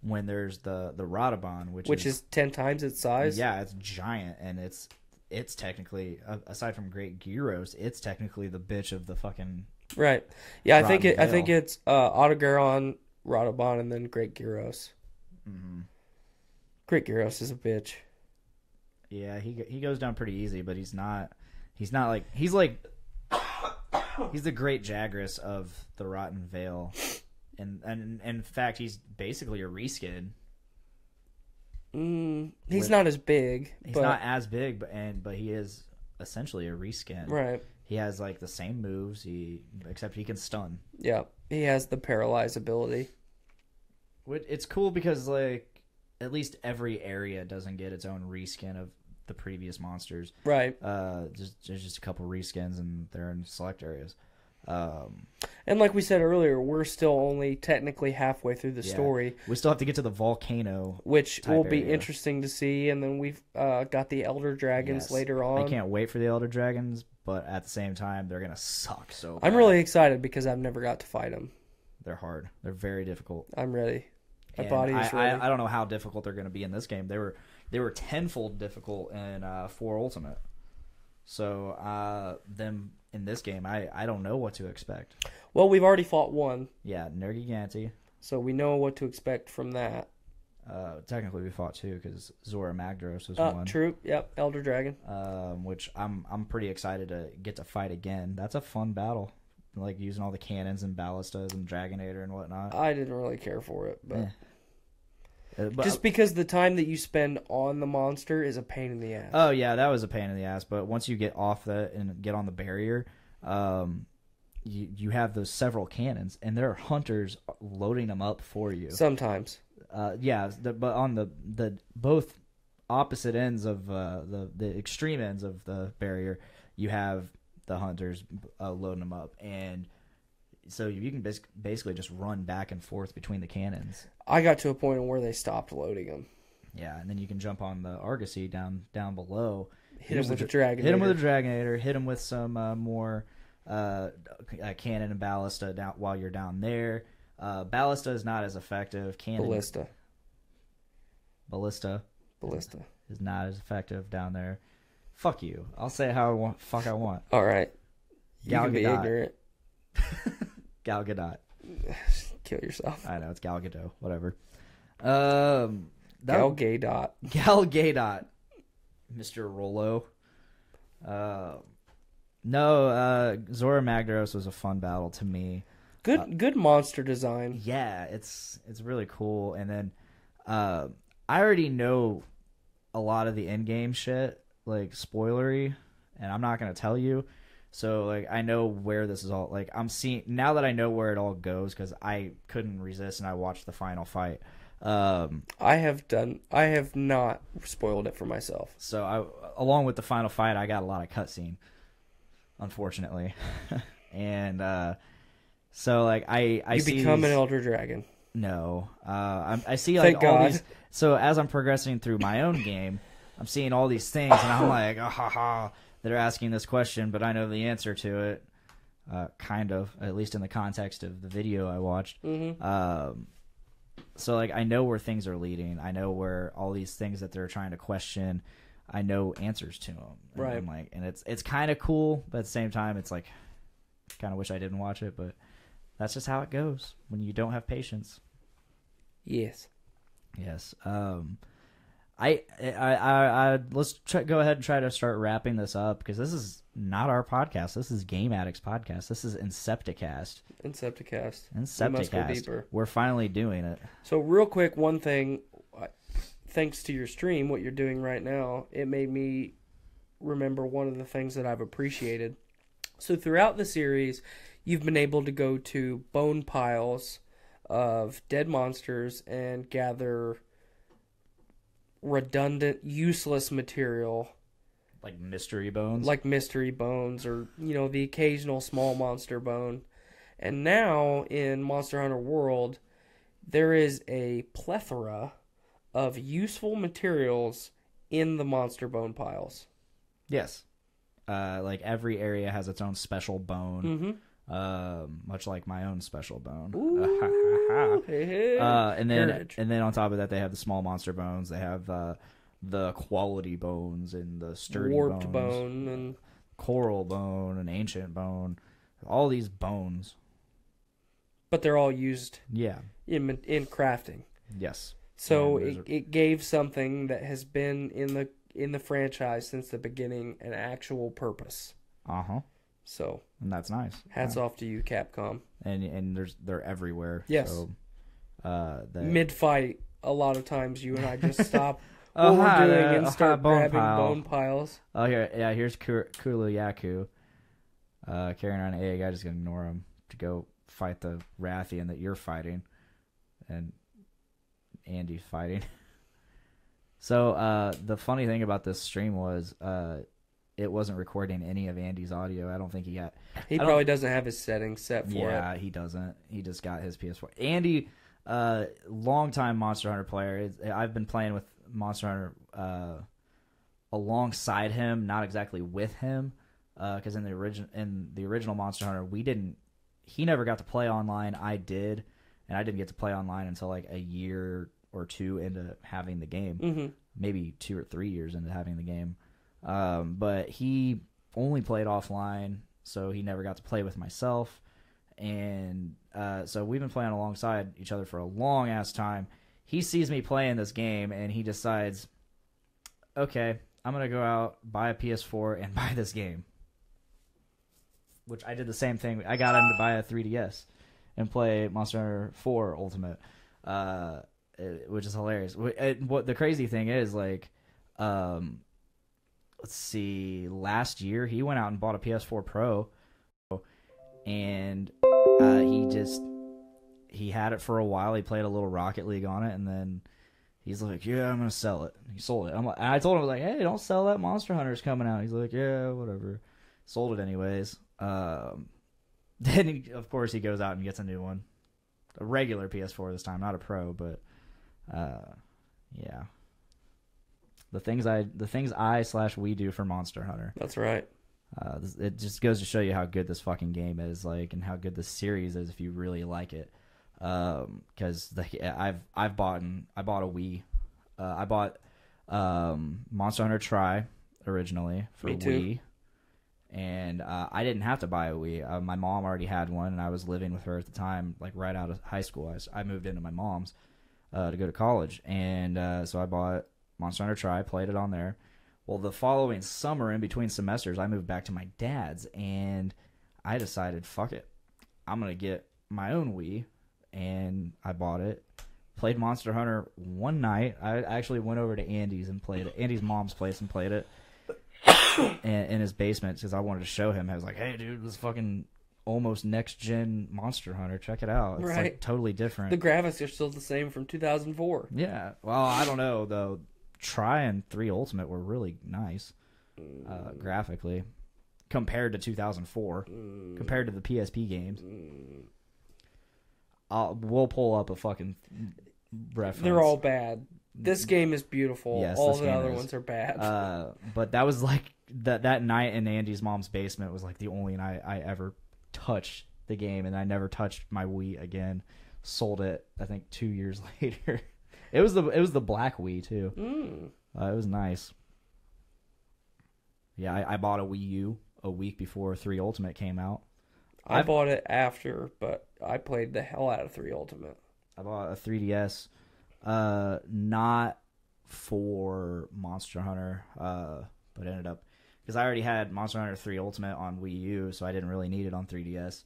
S4: when there's the Radabon, which
S5: is 10 times its size.
S4: Yeah, it's giant, and it's technically, aside from Great Gyros, it's technically the bitch of the fucking...
S5: Right. Yeah, I think
S4: Rotten Vale.
S5: it's Autogaron, Radabon, and then Great Gyros.
S4: Mm-hmm.
S5: Great Gyros is a bitch.
S4: Yeah, he goes down pretty easy, but he's like he's the Great Jagras of the Rotten Vale, and in fact he's basically a reskin.
S5: He's not as big.
S4: He's
S5: but,
S4: not as big, but he is essentially a reskin.
S5: right.
S4: He has like the same moves, except he can stun.
S5: Yeah, he has the paralyze ability.
S4: It's cool because like at least every area doesn't get its own reskin of the previous monsters.
S5: Right.
S4: There's just a couple reskins, and they're in select areas.
S5: And like we said earlier, we're still only technically halfway through the
S4: Yeah.
S5: story,
S4: We still have to get to the volcano,
S5: which
S4: type
S5: will be
S4: area.
S5: interesting to see. And then we've got the Elder Dragons
S4: Yes.
S5: later on.
S4: I can't wait for the Elder Dragons, but at the same time, they're gonna suck so bad.
S5: I'm really excited because I've never got to fight them.
S4: They're hard. They're very difficult.
S5: I'm ready. My
S4: And
S5: body is ready.
S4: I don't know how difficult they're gonna be in this game. They were tenfold difficult in 4 Ultimate. So them in this game, I don't know what to expect.
S5: Well, we've already fought one,
S4: Yeah, Nergiganti.
S5: so we know what to expect from that.
S4: Technically, we fought 2 because Zora Magdaros was one.
S5: True. Yep. Elder Dragon.
S4: Which I'm pretty excited to get to fight again. That's a fun battle, like using all the cannons and ballistas and Dragonator and whatnot.
S5: I didn't really care for it, but
S4: But,
S5: just because the time that you spend on the monster is a pain in the ass.
S4: oh yeah, that was a pain in the ass. But once you get off that and get on the barrier, you have those several cannons, and there are hunters loading them up for you.
S5: Sometimes.
S4: But on the both opposite ends of the extreme ends of the barrier, you have the hunters loading them up, and so you can basically just run back and forth between the cannons.
S5: I got to a point where they stopped loading them.
S4: Yeah, and then you can jump on the Argosy down below,
S5: Hit him with a Dragonator.
S4: hit him with a Dragonator, hit him with some more cannon and ballista down while you're down there. Ballista is not as effective.
S5: Ballista
S4: is not as effective down there. Fuck you. I'll say it how I want. Fuck I want.
S5: All right. You
S4: Gal
S5: can be
S4: Gadot.
S5: ignorant.
S4: Gal Gadot.
S5: Kill yourself.
S4: I know it's Gal Gadot. Whatever.
S5: Gal Gadot.
S4: Gal Gadot. Mr. Rollo. No. Zora Magdaros was a fun battle to me.
S5: Good monster design.
S4: Yeah, it's really cool. And then I already know a lot of the in-game shit, like spoilery, and I'm not gonna tell you. So like I know where this is all like I'm seeing now that I know where it all goes because I couldn't resist and I watched the final fight.
S5: I have not spoiled it for myself.
S4: So along with the final fight, I got a lot of cutscene, unfortunately, and so like I
S5: You
S4: see
S5: become
S4: these,
S5: an elder dragon.
S4: No, I see like
S5: Thank
S4: all
S5: God.
S4: these. So as I'm progressing through my own game, I'm seeing all these things, and I'm like, ah, ha, ha, they're asking this question, but I know the answer to it, kind of, at least in the context of the video I watched. So like I know where things are leading. I know where all these things that they're trying to question. I know answers to them. And
S5: Right.
S4: I'm like, and it's kind of cool, but at the same time, it's like, kind of wish I didn't watch it, but that's just how it goes when you don't have patience.
S5: Yes.
S4: Yes. I let's go ahead and try to start wrapping this up because this is not our podcast. This is Game Addicts podcast. This is Incepticast.
S5: Incepticast. We must go
S4: Incepticast.
S5: deeper.
S4: We're finally doing it.
S5: So real quick, one thing, thanks to your stream, what you're doing right now, it made me remember one of the things that I've appreciated. So throughout the series, you've been able to go to bone piles of dead monsters and gather redundant, useless material
S4: Like mystery bones.
S5: like mystery bones or, the occasional small monster bone. And now in Monster Hunter World, there is a plethora of useful materials in the monster bone piles.
S4: Yes. Like every area has its own special bone. Much like my own special bone.
S5: Ooh, hey.
S4: And
S5: Heritage.
S4: then on top of that, they have the small monster bones. They have the quality bones and the sturdy
S5: Warped
S4: bones,
S5: bone and
S4: coral bone and ancient bone. All these bones.
S5: but they're all used
S4: Yeah.
S5: in crafting.
S4: Yes.
S5: So
S4: And
S5: it gave something that has been in the franchise since the beginning an actual purpose. So
S4: And that's nice.
S5: hats off to you, Capcom.
S4: And they're everywhere.
S5: Yes.
S4: So,
S5: Mid fight, a lot of times you and I just stop
S4: Oh,
S5: what
S4: hi
S5: we're doing
S4: there.
S5: and
S4: Oh,
S5: start
S4: hi, bone
S5: grabbing
S4: pile.
S5: bone piles.
S4: Oh, here's Kulu-Yaku. Carrying around an egg. I just gonna ignore him to go fight the Rathian that you're fighting, and Andy's fighting. So the funny thing about this stream was it wasn't recording any of Andy's audio. I don't think he got.
S5: He probably doesn't have his settings set for
S4: Yeah,
S5: it.
S4: he doesn't. He just got his PS4. Andy, longtime Monster Hunter player. I've been playing with Monster Hunter alongside him, not exactly with him, because in the original Monster Hunter, he never got to play online. I did, and I didn't get to play online until like a year or two into having the game, maybe 2 or 3 years into having the game. But he only played offline, so he never got to play with myself. And so we've been playing alongside each other for a long ass time. He sees me playing this game, and he decides, okay, I'm gonna go out, buy a PS4, and buy this game. Which I did the same thing. I got him to buy a 3DS and play Monster Hunter 4 Ultimate, which is hilarious. What the crazy thing is, like, let's see, last year he went out and bought a PS4 Pro, and he had it for a while. He played a little Rocket League on it, and then he's like, "Yeah, I'm gonna sell it." He sold it. I told him, like, "Hey, don't sell that. Monster Hunter's coming out." He's like, "Yeah, whatever." Sold it anyways. Then of course he goes out and gets a new one, a regular PS4 this time, not a Pro, but yeah. The things we do for Monster Hunter.
S5: That's right.
S4: It just goes to show you how good this fucking game is, like, and how good this series is if you really like it. Because I bought a Wii. I bought Monster Hunter Tri originally for
S5: Me too.
S4: Wii, and I didn't have to buy a Wii. My mom already had one, and I was living with her at the time, like right out of high school. I moved into my mom's to go to college, and so I bought Monster Hunter Tri, played it on there. Well, the following summer, in between semesters, I moved back to my dad's, and I decided, fuck it, I'm gonna get my own Wii, and I bought it, Played Monster Hunter one night. I actually went over to Andy's and played it. Andy's mom's place and played it in his basement because I wanted to show him. I was like, hey, dude, this fucking almost next-gen Monster Hunter. Check it out. It's like totally different.
S5: The graphics are still the same from 2004.
S4: Yeah. Well, I don't know, though. Try and 3 Ultimate were really nice graphically compared to 2004, compared to the PSP games. We'll pull up a fucking reference.
S5: They're all bad. This game is beautiful.
S4: Yes,
S5: all
S4: this
S5: the
S4: game
S5: other
S4: is.
S5: ones are bad.
S4: But that was like that night in Andy's mom's basement was like the only night I ever touched the game, and I never touched my Wii again. Sold it, I think, 2 years later. It was the black Wii too. It was nice. Yeah, I bought a Wii U a week before 3 Ultimate came out.
S5: I bought it after, but I played the hell out of 3 Ultimate.
S4: I bought a 3DS, not for Monster Hunter, but ended up because I already had Monster Hunter 3 Ultimate on Wii U, so I didn't really need it on 3DS.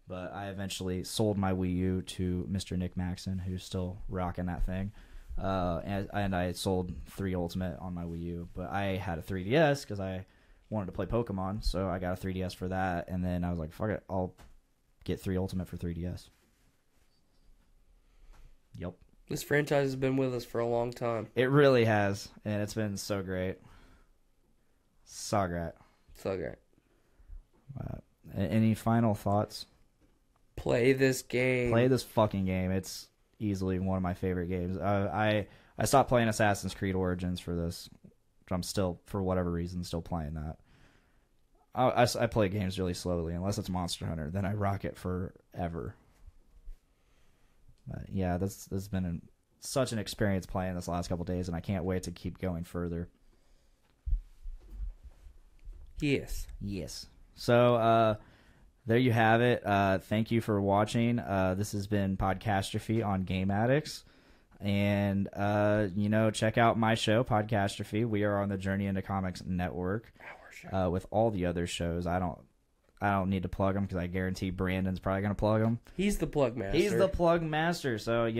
S4: But I eventually sold my Wii U to Mr. Nick Maxon, who's still rocking that thing, and I sold 3 Ultimate on my Wii U. But I had a 3DS because I wanted to play Pokemon, so I got a 3DS for that, and then I was like, fuck it, I'll get 3 Ultimate for 3DS. Yep.
S5: This franchise has been with us for a long time.
S4: It really has, and it's been so great. So great.
S5: So great.
S4: Any final thoughts?
S5: Play this game.
S4: Play this fucking game. It's easily one of my favorite games. I stopped playing Assassin's Creed Origins for this. I'm still, for whatever reason, still playing that. I play games really slowly. Unless it's Monster Hunter, then I rock it forever. But yeah, this has been such an experience playing this last couple days, and I can't wait to keep going further.
S5: Yes.
S4: Yes. So there you have it. Thank you for watching. This has been Podcastrophe on Game Addicts. And, check out my show, Podcastrophe. We are on the Journey into Comics Network with all the other shows. I don't need to plug them because I guarantee Brandon's probably going to plug them.
S5: He's the plug master.
S4: He's the plug master. So,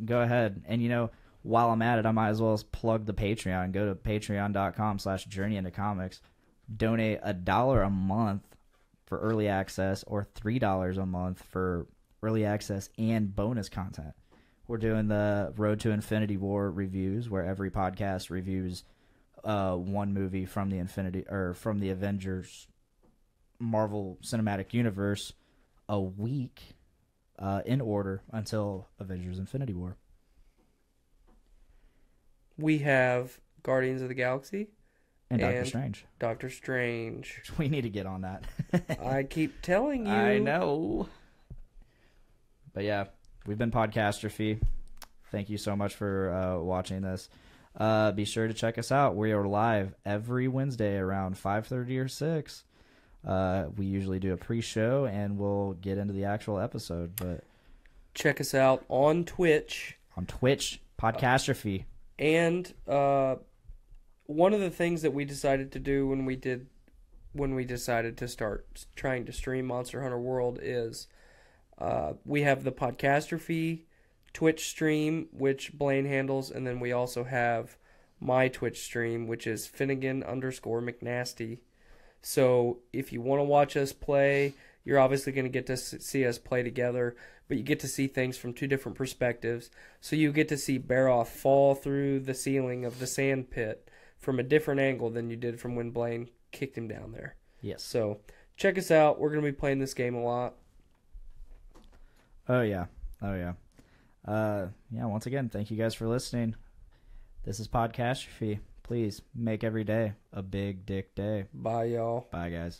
S4: go ahead. And, while I'm at it, I might as well plug the Patreon. Go to patreon.com/journeyintocomics. Donate $1 a month for early access or $3 a month for early access and bonus content. We're doing the Road to Infinity War reviews, where every podcast reviews one movie from the Avengers Marvel Cinematic Universe a week in order until Avengers Infinity War.
S5: We have Guardians of the Galaxy
S4: And Doctor Strange.
S5: Doctor Strange.
S4: We need to get on that.
S5: I keep telling you.
S4: I know. But yeah, we've been Podcastrophe. Thank you so much for watching this. Be sure to check us out. We are live every Wednesday around 5:30 or 6. We usually do a pre-show, and we'll get into the actual episode. But
S5: check us out on Twitch.
S4: On Twitch, Podcastrophe.
S5: And one of the things that we decided to do when we decided to start trying to stream Monster Hunter World is we have the Podcastrophe Twitch stream, which Blaine handles, and then we also have my Twitch stream, which is Finnegan_McNasty. So if you want to watch us play, you're obviously going to get to see us play together, but you get to see things from two different perspectives. So you get to see Baroth fall through the ceiling of the sand pit from a different angle than you did from when Blaine kicked him down there.
S4: Yes.
S5: So check us out. We're going to be playing this game a lot.
S4: Oh, yeah. Once again, thank you guys for listening. This is Podcastrophe. Please make every day a big dick day.
S5: Bye, y'all.
S4: Bye, guys.